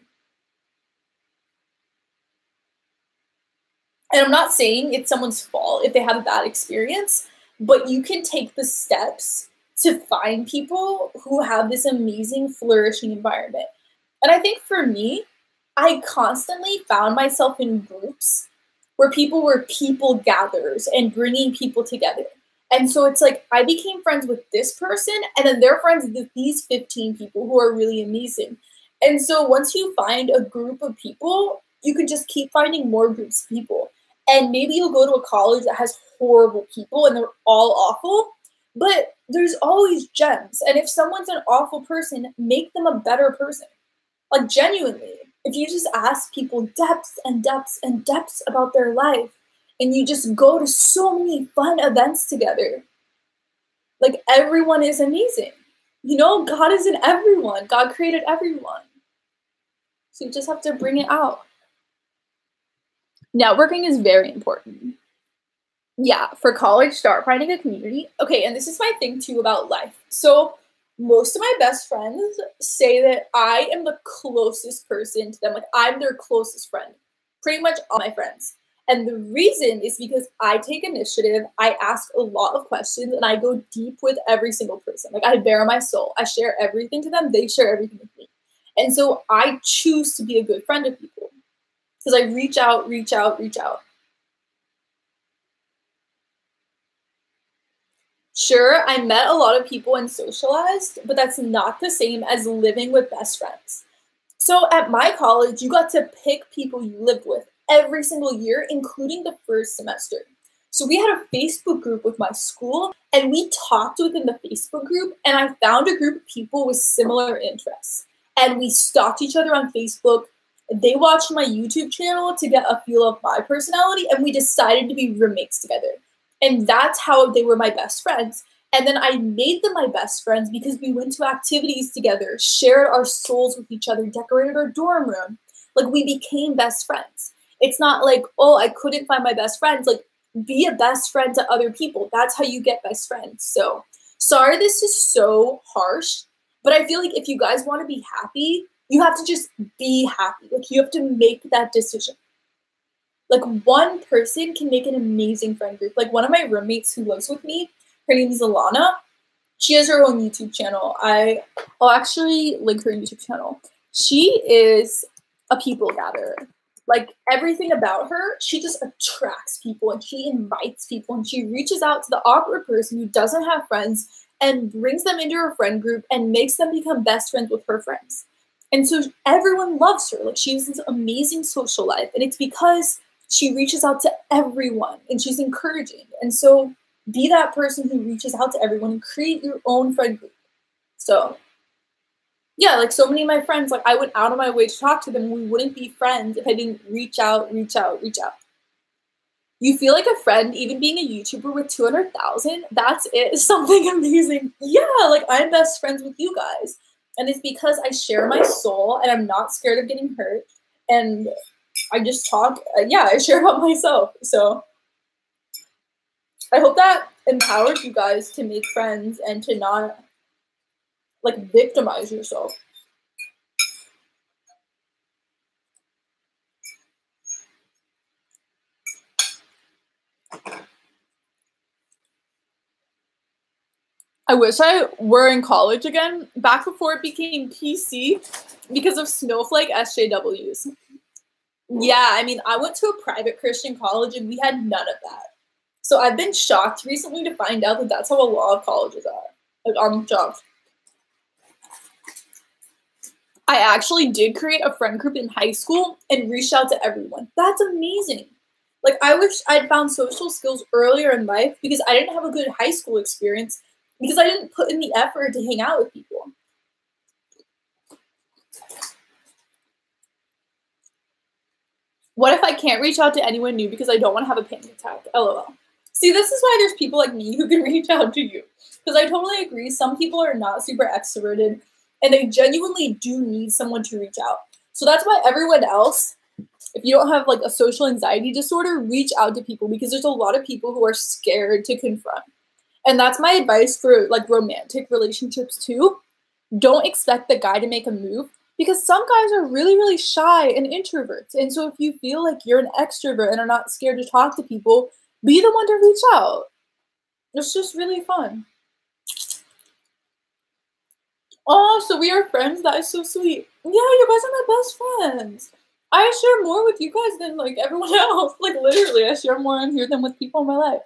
And I'm not saying it's someone's fault if they have a bad experience, but you can take the steps to find people who have this amazing, flourishing environment. And I think for me, I constantly found myself in groups where people were people gatherers and bringing people together. And so it's like I became friends with this person, and then they're friends with these 15 people who are really amazing. And so once you find a group of people, you can just keep finding more groups of people. And maybe you'll go to a college that has horrible people and they're all awful, but there's always gems. And if someone's an awful person, make them a better person. Like genuinely, if you just ask people depths and depths and depths about their life, and you just go to so many fun events together, like everyone is amazing. You know, God is in everyone. God created everyone. So you just have to bring it out. Networking is very important. Yeah, for college, start finding a community. Okay, and this is my thing too about life. So most of my best friends say that I am the closest person to them. Like I'm their closest friend. Pretty much all my friends. And the reason is because I take initiative, I ask a lot of questions, and I go deep with every single person. Like I bare my soul. I share everything to them. They share everything with me. And so I choose to be a good friend of people. Because I reach out, reach out, reach out. Sure, I met a lot of people and socialized, but that's not the same as living with best friends. So at my college, you got to pick people you lived with every single year, including the first semester. So we had a Facebook group with my school, and we talked within the Facebook group, and I found a group of people with similar interests. And we stalked each other on Facebook. They watched my YouTube channel to get a feel of my personality, and we decided to be roommates together. And that's how they were my best friends. And then I made them my best friends because we went to activities together, shared our souls with each other, decorated our dorm room. Like we became best friends. It's not like, oh, I couldn't find my best friends. Like be a best friend to other people. That's how you get best friends. So sorry, this is so harsh, but I feel like if you guys want to be happy, you have to just be happy. Like you have to make that decision. Like one person can make an amazing friend group. Like one of my roommates who lives with me, her name is Alana. She has her own YouTube channel. I'll actually link her YouTube channel. She is a people gatherer. Like everything about her, she just attracts people and she invites people and she reaches out to the awkward person who doesn't have friends and brings them into her friend group and makes them become best friends with her friends. And so everyone loves her. Like she has this amazing social life, and it's because she reaches out to everyone and she's encouraging. And so be that person who reaches out to everyone and create your own friend group. So yeah, like so many of my friends, like I went out of my way to talk to them. We wouldn't be friends if I didn't reach out, reach out, reach out. You feel like a friend, even being a YouTuber with 200,000, that's it, something amazing. Yeah, like I'm best friends with you guys. And it's because I share my soul and I'm not scared of getting hurt. And I just talk, I share about myself. So I hope that empowers you guys to make friends and to not like victimize yourself. I wish I were in college again, back before it became PC because of snowflake SJWs. Yeah, I mean, I went to a private Christian college and we had none of that. So I've been shocked recently to find out that that's how a lot of colleges are. Like, I'm shocked. I actually did create a friend group in high school and reached out to everyone. That's amazing. Like, I wish I'd found social skills earlier in life because I didn't have a good high school experience because I didn't put in the effort to hang out with people. What if I can't reach out to anyone new because I don't want to have a panic attack? LOL. See, this is why there's people like me who can reach out to you. Because I totally agree. Some people are not super extroverted and they genuinely do need someone to reach out. So that's why everyone else, if you don't have like a social anxiety disorder, reach out to people because there's a lot of people who are scared to confront. And that's my advice for like romantic relationships too. Don't expect the guy to make a move because some guys are really, really shy and introverts. And so if you feel like you're an extrovert and are not scared to talk to people, be the one to reach out. It's just really fun. Oh, so we are friends? That is so sweet. Yeah, you guys are my best friends. I share more with you guys than like everyone else. Like literally, I share more on here than with people in my life.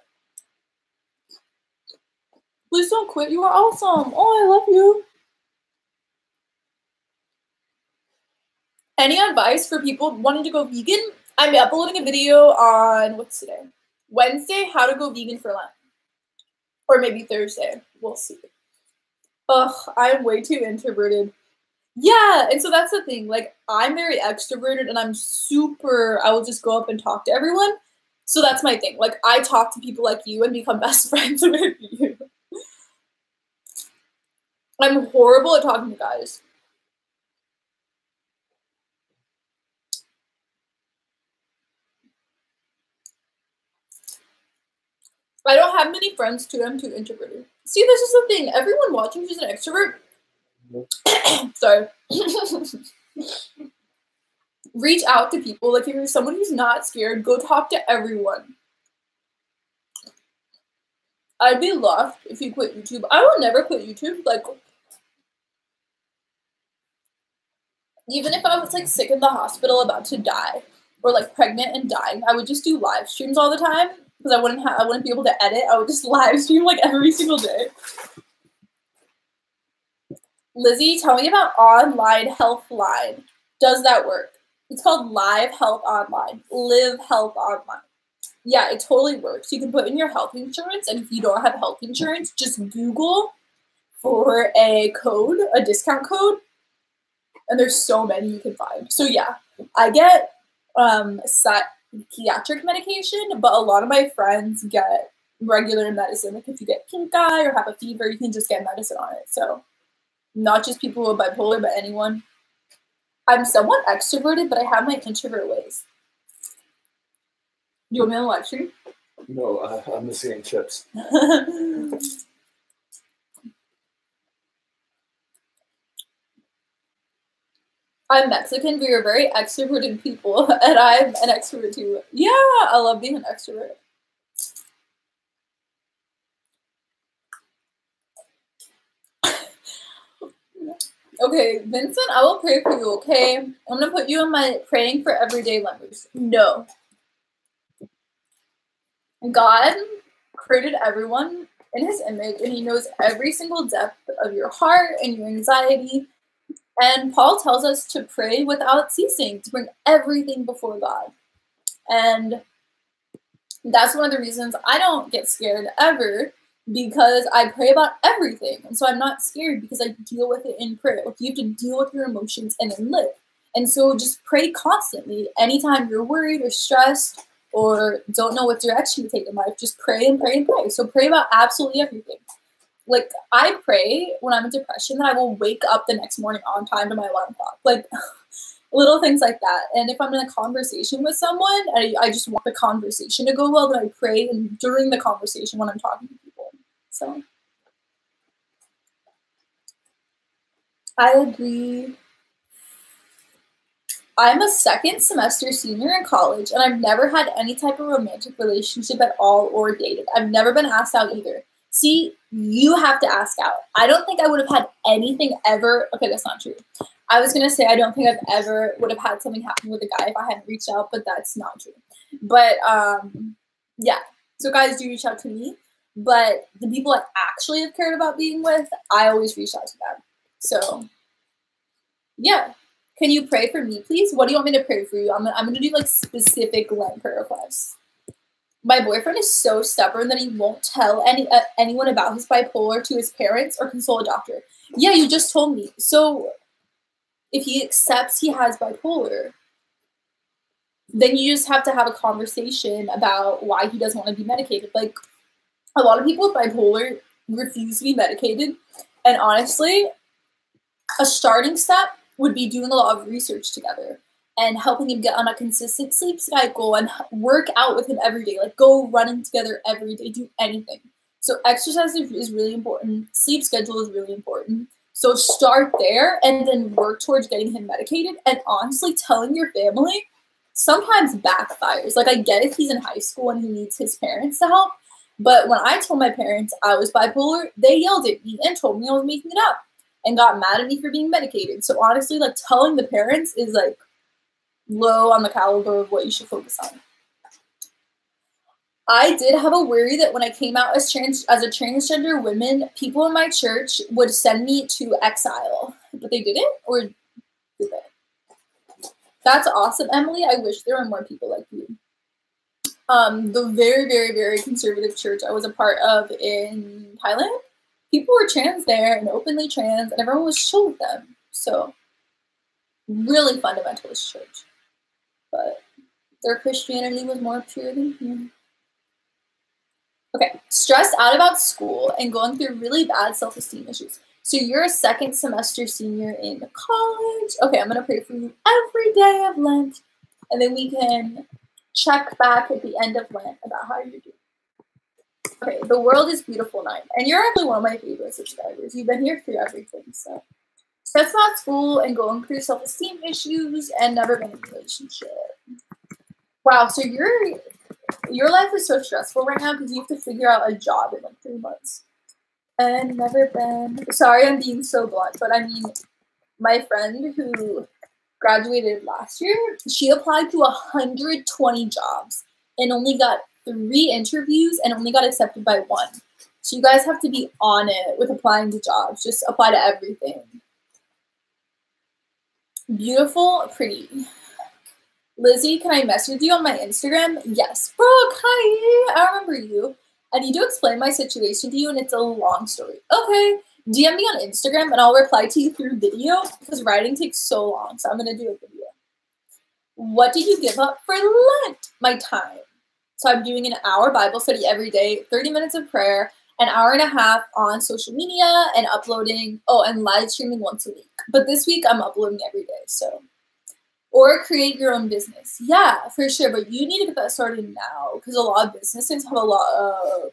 Please don't quit. You are awesome. Oh, I love you. Any advice for people wanting to go vegan? I'm uploading a video on, what's today? Wednesday, how to go vegan for Lent. Or maybe Thursday. We'll see. Ugh, I'm way too introverted. Yeah, and so that's the thing. Like, I'm very extroverted and I will just go up and talk to everyone. So that's my thing. Like, I talk to people like you and become best friends with you. I'm horrible at talking to guys. I don't have many friends too. I'm too introverted. See, this is the thing. Everyone watching who's an extrovert. Sorry. Reach out to people. Like, if you're someone who's not scared, go talk to everyone. I'd be lost if you quit YouTube. I will never quit YouTube. Like, even if I was like sick in the hospital about to die, or like pregnant and dying, I would just do live streams all the time because I wouldn't be able to edit. I would just live stream like every single day. Lizzie, tell me about Online Health Line. Does that work? It's called Live Health Online. Live Health Online. Yeah, it totally works. You can put in your health insurance, and if you don't have health insurance, just Google for a code, a discount code, and there's so many you can find. So yeah, I get psychiatric medication, but a lot of my friends get regular medicine. Like if you get pink eye or have a fever, you can just get medicine on it. So not just people with bipolar, but anyone. I'm somewhat extroverted, but I have my introvert ways. You want me on the live stream? No, I'm missing any chips. I'm Mexican. We are very extroverted people, and I'm an extrovert too. Yeah, I love being an extrovert. Okay, Vincent, I will pray for you, okay? I'm going to put you in my praying for everyday members. No. God created everyone in his image, and he knows every single depth of your heart and your anxiety. And Paul tells us to pray without ceasing, to bring everything before God. And that's one of the reasons I don't get scared ever, because I pray about everything. And so I'm not scared because I deal with it in prayer. Like, you have to deal with your emotions and then live. And so just pray constantly. Anytime you're worried or stressed or don't know what direction to take in life, just pray and pray and pray. So pray about absolutely everything. Like, I pray when I'm in depression that I will wake up the next morning on time to my alarm clock. Like, little things like that. And if I'm in a conversation with someone, I just want the conversation to go well, then I pray and during the conversation when I'm talking to people. So, I agree. I'm a second semester senior in college, and I've never had any type of romantic relationship at all or dated. I've never been asked out either. See, you have to ask out. I don't think I would have had anything ever. Okay, that's not true. I was going to say I don't think I've ever would have had something happen with a guy if I hadn't reached out, but that's not true. But yeah. So guys, do reach out to me. But the people I actually have cared about being with, I always reach out to them. So yeah. Can you pray for me, please? What do you want me to pray for you? I'm gonna do like specific Lent prayer requests. My boyfriend is so stubborn that he won't tell anyone about his bipolar to his parents or consult a doctor. Yeah, you just told me. So if he accepts he has bipolar, then you just have to have a conversation about why he doesn't want to be medicated. Like, a lot of people with bipolar refuse to be medicated. And honestly, a starting step would be doing a lot of research together and helping him get on a consistent sleep cycle and work out with him every day. Like, go running together every day, do anything. So exercise is really important. Sleep schedule is really important. So start there and then work towards getting him medicated. And honestly, telling your family sometimes backfires. Like, I get if he's in high school and he needs his parents to help. But when I told my parents I was bipolar, they yelled at me and told me I was making it up and got mad at me for being medicated. So honestly, like, telling the parents is like low on the caliber of what you should focus on. I did have a worry that when I came out as a transgender woman, people in my church would send me to exile. But they didn't? Or did they? That's awesome, Emily. I wish there were more people like you. The very, very, very conservative church I was a part of in Thailand, people were trans there and openly trans, and everyone was chill with them. So, really fundamentalist church. But their Christianity was more pure than here. Okay, stressed out about school and going through really bad self-esteem issues. So you're a second semester senior in college. Okay, I'm going to pray for you every day of Lent. And then we can check back at the end of Lent about how you're doing. Okay, the world is beautiful 9. And you're actually one of my favorite subscribers. You've been here through everything. So stressed about school and going through self-esteem issues and never been in a relationship. Wow, so your life is so stressful right now because you have to figure out a job in like 3 months. And never been. Sorry, I'm being so blunt, but I mean, my friend who graduated last year, she applied to 120 jobs and only got 3 interviews and only got accepted by 1. So you guys have to be on it with applying to jobs. Just apply to everything. Beautiful, pretty. Lizzie, can I message you on my Instagram? Yes. Brooke, hi. I remember you. I need to explain my situation to you, and it's a long story. Okay. DM me on Instagram, and I'll reply to you through video, because writing takes so long, so I'm going to do a video. What did you give up for Lent? My time. So I'm doing an hour Bible study every day, 30 minutes of prayer, an hour and a half on social media, and uploading, and live streaming once a week. But this week, I'm uploading every day, so... Or create your own business. Yeah, for sure. But you need to get that started now because a lot of businesses have a lot of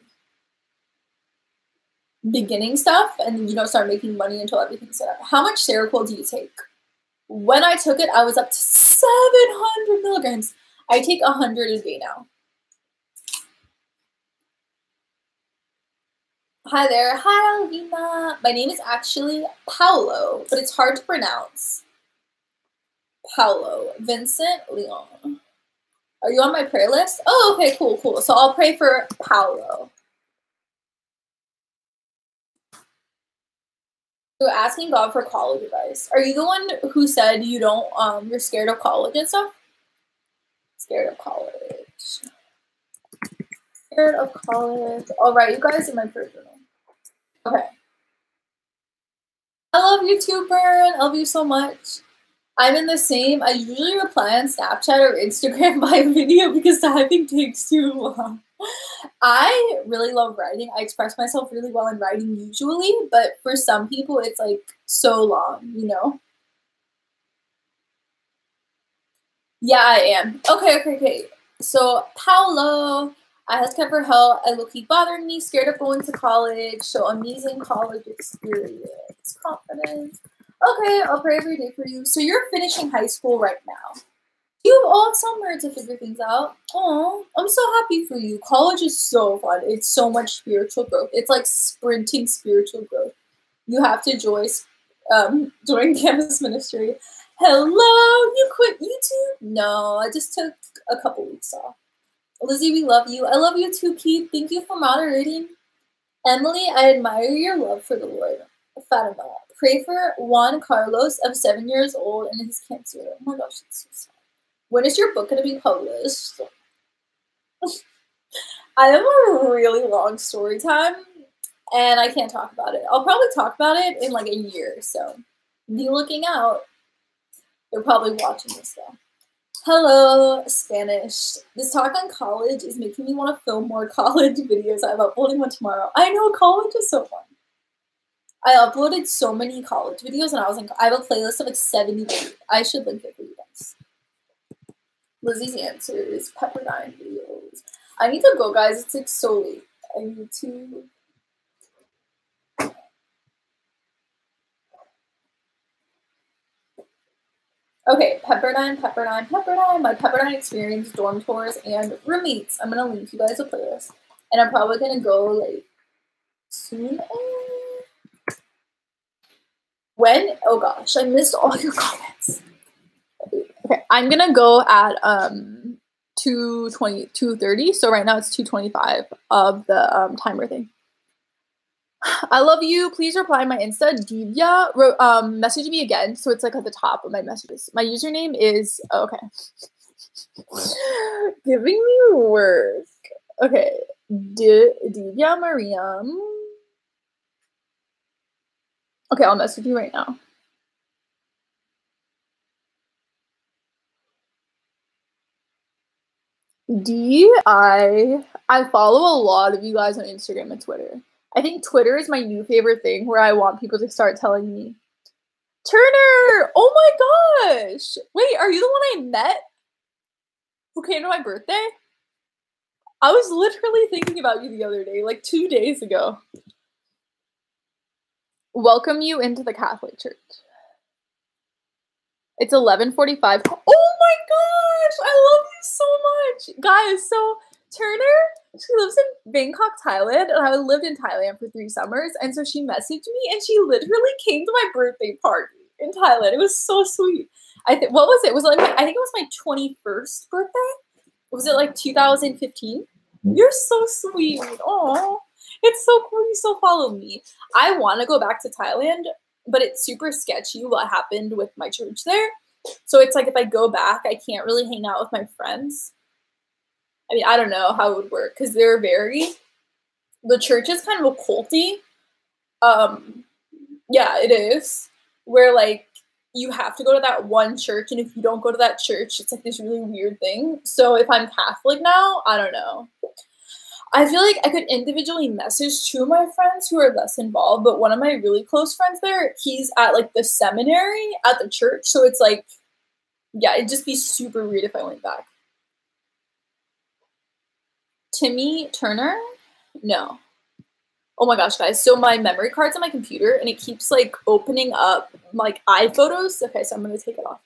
beginning stuff and you don't start making money until everything's set up. How much Seroquel do you take? When I took it, I was up to 700 milligrams. I take 100 a day now. Hi there. Hi, Alvina. My name is actually Paolo, but it's hard to pronounce. Paolo, Vincent, Leon. Are you on my prayer list? Oh, okay, cool, cool. So I'll pray for Paolo. So asking God for college advice. Are you the one who said you don't, you're scared of college and stuff? Scared of college. Scared of college. All right, you guys in my prayer journal. Okay. I love you too, Bern. I love you so much. I'm in the same. I usually reply on Snapchat or Instagram by video because typing takes too long. I really love writing. I express myself really well in writing usually, but for some people it's like so long, you know? Yeah, I am. Okay. So, Paolo, I asked for help. I look keep bothering me, scared of going to college, so amazing college experience, confidence. Okay, I'll pray every day for you. So you're finishing high school right now. You have all summer to figure things out. Oh, I'm so happy for you. College is so fun. It's so much spiritual growth. It's like sprinting spiritual growth. You have to join campus ministry. Hello, you quit YouTube? No, I just took a couple weeks off. Lizzie, we love you. I love you too, Keith. Thank you for moderating. Emily, I admire your love for the Lord. Fatima, pray for Juan Carlos of 7 years old and his cancer. Oh my gosh, it's so sad. When is your book going to be published? I have a really long story time, and I can't talk about it. I'll probably talk about it in like a year, so be looking out. They're probably watching this though. Hello, Spanish. This talk on college is making me want to film more college videos. I'm uploading one tomorrow. I know, college is so fun. I uploaded so many college videos, and I was like, I have a playlist of like 70 videos. I should link it for you guys. Lizzie's answers, Pepperdine videos. I need to go, guys. It's like so late. I need to. Okay, Pepperdine, my Pepperdine experience, dorm tours, and roommates. I'm gonna link you guys a playlist, and I'm probably gonna go like soon. When? Oh gosh, I missed all your comments. Okay, I'm gonna go at 2:30. So right now it's 2:25 of the timer thing. I love you. Please reply my Insta. Divya message me again. So it's like at the top of my messages. My username is okay. Giving me work. Okay. Divya Mariam. Okay, I'll message you right now. I follow a lot of you guys on Instagram and Twitter. I think Twitter is my new favorite thing where I want people to start telling me, Turner! Oh my gosh! Wait, are you the one I met who came to my birthday? I was literally thinking about you the other day, like 2 days ago. Welcome you into the Catholic Church. It's 11:45. Oh my gosh! I love you so much! Guys, so Turner, she lives in Bangkok, Thailand, and I lived in Thailand for 3 summers, and so she messaged me, and she literally came to my birthday party in Thailand. It was so sweet. What was it? I think it was my 21st birthday. Was it like 2015? You're so sweet. Oh, it's so cool you still follow me. I want to go back to Thailand, but it's super sketchy what happened with my church there. So it's like if I go back, I can't really hang out with my friends. I mean, I don't know how it would work because the church is kind of occulty. Yeah, it is. Where like you have to go to that one church, and if you don't go to that church, it's like this really weird thing. So if I'm Catholic now, I don't know. I feel like I could individually message 2 of my friends who are less involved, but one of my really close friends there, he's at like the seminary at the church. So it's like, yeah, it'd just be super weird if I went back. Timmy Turner? No. Oh my gosh, guys. So my memory card's on my computer and it keeps like opening up like iPhotos. Okay, so I'm going to take it off.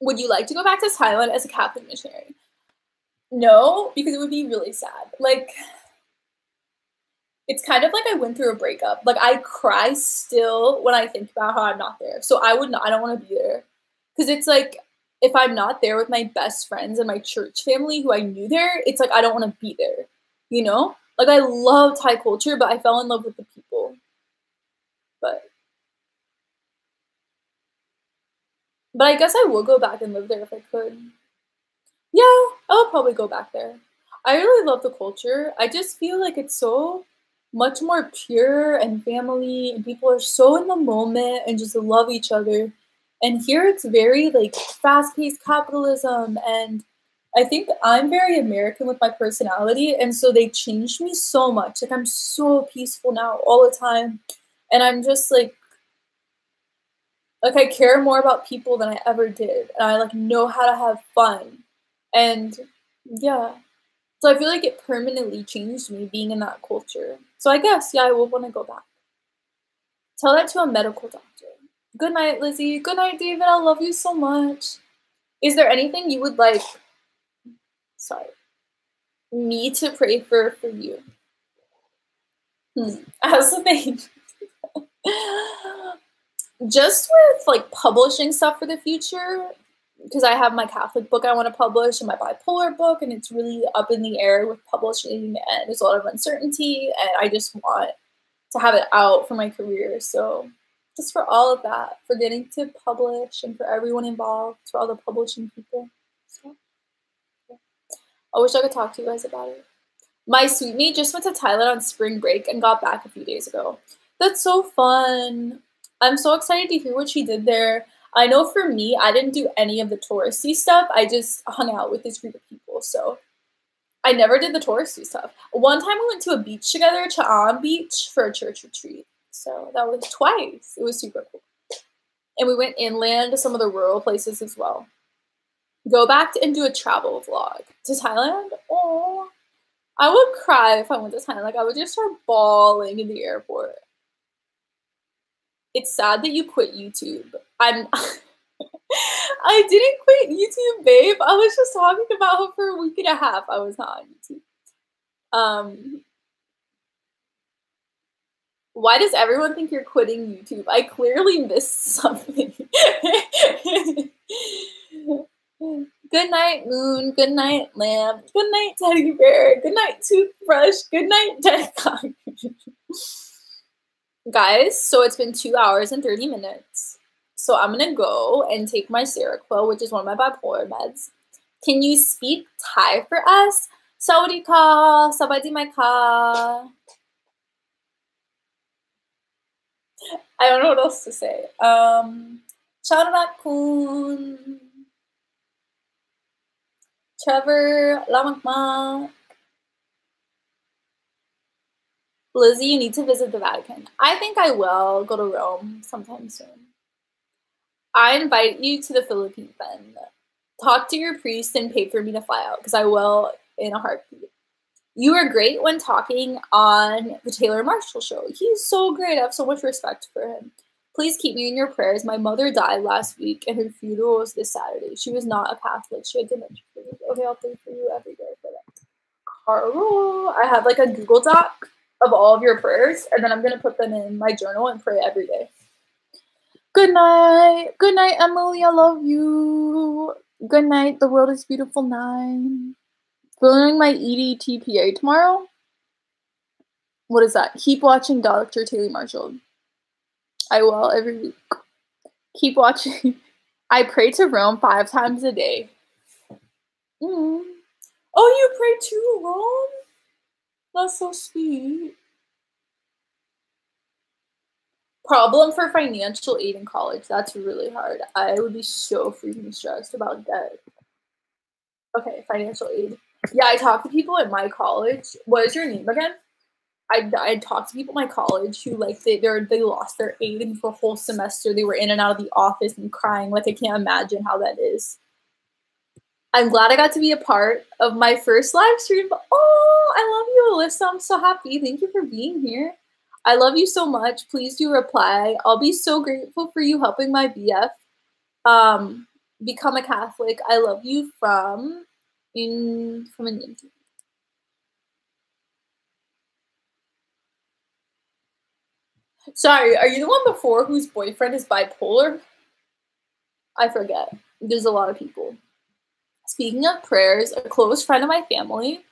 Would you like to go back to Thailand as a Catholic missionary? No, because it would be really sad. Like, it's kind of like I went through a breakup. Like, I cry still when I think about how I'm not there. So I don't want to be there. Because it's like, if I'm not there with my best friends and my church family who I knew there, it's like I don't want to be there. You know? Like, I love Thai culture, but I fell in love with the people. But I guess I will go back and live there if I could. Yeah, I would probably go back there. I really love the culture. I just feel like it's so much more pure and family, and people are so in the moment and just love each other. And here it's very like fast-paced capitalism, and I think I'm very American with my personality, and so they changed me so much. Like I'm so peaceful now all the time, and I'm just like I care more about people than I ever did, and I like know how to have fun. And yeah, so I feel like it permanently changed me being in that culture. So I guess, yeah, I will want to go back. Tell that to a medical doctor. Good night, Lizzie. Good night, David. I love you so much. Is there anything you would like me to pray for you? As the thing. Just with like publishing stuff for the future, because I have my Catholic book I want to publish and my bipolar book, and it's really up in the air with publishing, and there's a lot of uncertainty, and I just want to have it out for my career. So just for all of that, for getting to publish, and for everyone involved, for all the publishing people. So, yeah. I wish I could talk to you guys about it. My sweet mate just went to Thailand on spring break and got back a few days ago. That's so fun. I'm so excited to hear what she did there. I know for me, I didn't do any of the touristy stuff. I just hung out with this group of people. So I never did the touristy stuff. One time we went to a beach together, Cha'an Beach, for a church retreat. So that was twice. It was super cool. And we went inland to some of the rural places as well. Go back and do a travel vlog to Thailand. Oh, I would cry if I went to Thailand. Like, I would just start bawling in the airport. It's sad that you quit YouTube. I didn't quit YouTube, babe. I was just talking about how for a week and a half I was not on YouTube. Why does everyone think you're quitting YouTube? I clearly missed something. Good night, Moon. Good night, Lamp. Good night, Teddy Bear. Good night, Toothbrush. Good night, Dead Cock. Guys, so it's been 2 hours and 30 minutes. So I'm going to go and take my Seroquel, which is one of my bipolar meds. Can you speak Thai for us? Sawadee ka, sabadi mai ka. I don't know what else to say. Chararakun. Trevor, Lamakma. Lizzie, you need to visit the Vatican. I think I will go to Rome sometime soon. I invite you to the Philippines then. Talk to your priest and pay for me to fly out, because I will in a heartbeat. You were great when talking on the Taylor Marshall show. He's so great. I have so much respect for him. Please keep me in your prayers. My mother died last week, and her funeral was this Saturday. She was not a Catholic. She had dementia. Okay, I'll pray for you every day for that. Carl, I have like a Google Doc of all of your prayers, and then I'm going to put them in my journal and pray every day. Good night. Good night, Emily. I love you. Good night. The world is beautiful 9. Filming my EDTPA tomorrow. What is that? Keep watching Dr. Taylor Marshall. I will every week. Keep watching. I pray to Rome 5 times a day. Oh, you pray to Rome? That's so sweet. Problem for financial aid in college. That's really hard. I would be so freaking stressed about debt. Okay, financial aid. Yeah, I talk to people at my college. What is your name again? I talked to people at my college who like they lost their aid, and for a whole semester they were in and out of the office and crying. Like, I can't imagine how that is. I'm glad I got to be a part of my first live stream. Oh, I love you, Alyssa. I'm so happy. Thank you for being here. I love you so much. Please do reply. I'll be so grateful for you helping my BF become a Catholic. I love you from an Indian. Sorry, are you the one before whose boyfriend is bipolar? I forget. There's a lot of people. Speaking of prayers, a close friend of my family,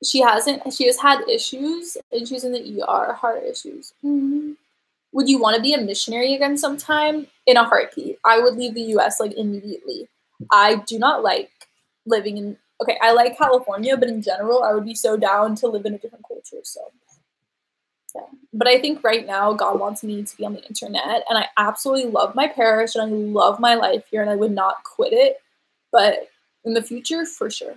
she has had issues, and she's in the ER, heart issues. Would you want to be a missionary again sometime? In a heartbeat. I would leave the US like immediately. I do not like living in, okay, I like California, but in general, I would be so down to live in a different culture, so. Yeah. But I think right now God wants me to be on the internet, and I absolutely love my parish, and I love my life here, and I would not quit it. But in the future, for sure.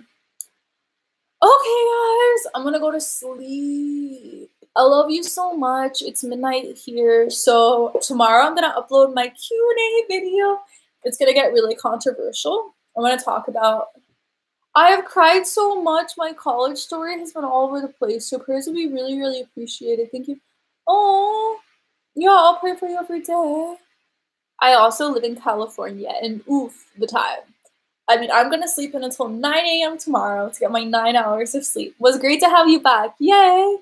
Okay, guys, I'm gonna go to sleep. I love you so much. It's midnight here, so tomorrow I'm gonna upload my Q&A video. It's gonna get really controversial. I'm gonna talk about. I have cried so much. My college story has been all over the place, so prayers would be really, really appreciated. Thank you. Oh, yeah, I'll pray for you every day. I also live in California, and oof, the time. I mean, I'm gonna sleep in until 9 a.m. tomorrow to get my 9 hours of sleep. Was great to have you back. Yay!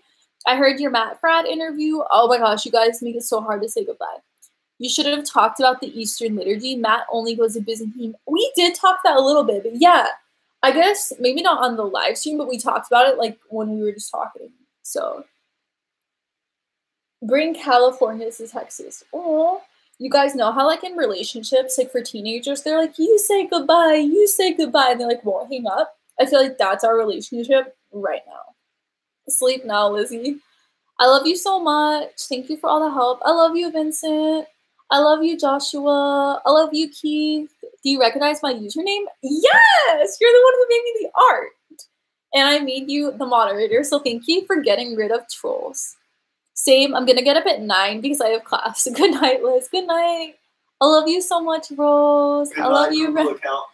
I heard your Matt Fradd interview. Oh my gosh, you guys make it so hard to say goodbye. You should have talked about the Eastern liturgy. Matt only goes to Byzantine. We did talk that a little bit, but yeah, I guess maybe not on the live stream, but we talked about it like when we were just talking. So bring California to Texas. Oh, you guys know how like in relationships, like for teenagers, they're like, you say goodbye, and they like won't hang up. I feel like that's our relationship right now. Sleep now, Lizzie. I love you so much. Thank you for all the help. I love you, Vincent. I love you, Joshua. I love you, Keith. Do you recognize my username? Yes! You're the one who made me the art. And I made you the moderator, so thank you for getting rid of trolls. Same, I'm gonna get up at 9 because I have class. Good night, Liz. Good night. I love you so much, Rose. Good I love night, you. Google account.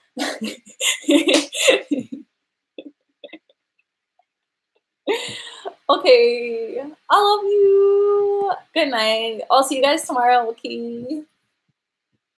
Okay. I love you. Good night. I'll see you guys tomorrow, okay?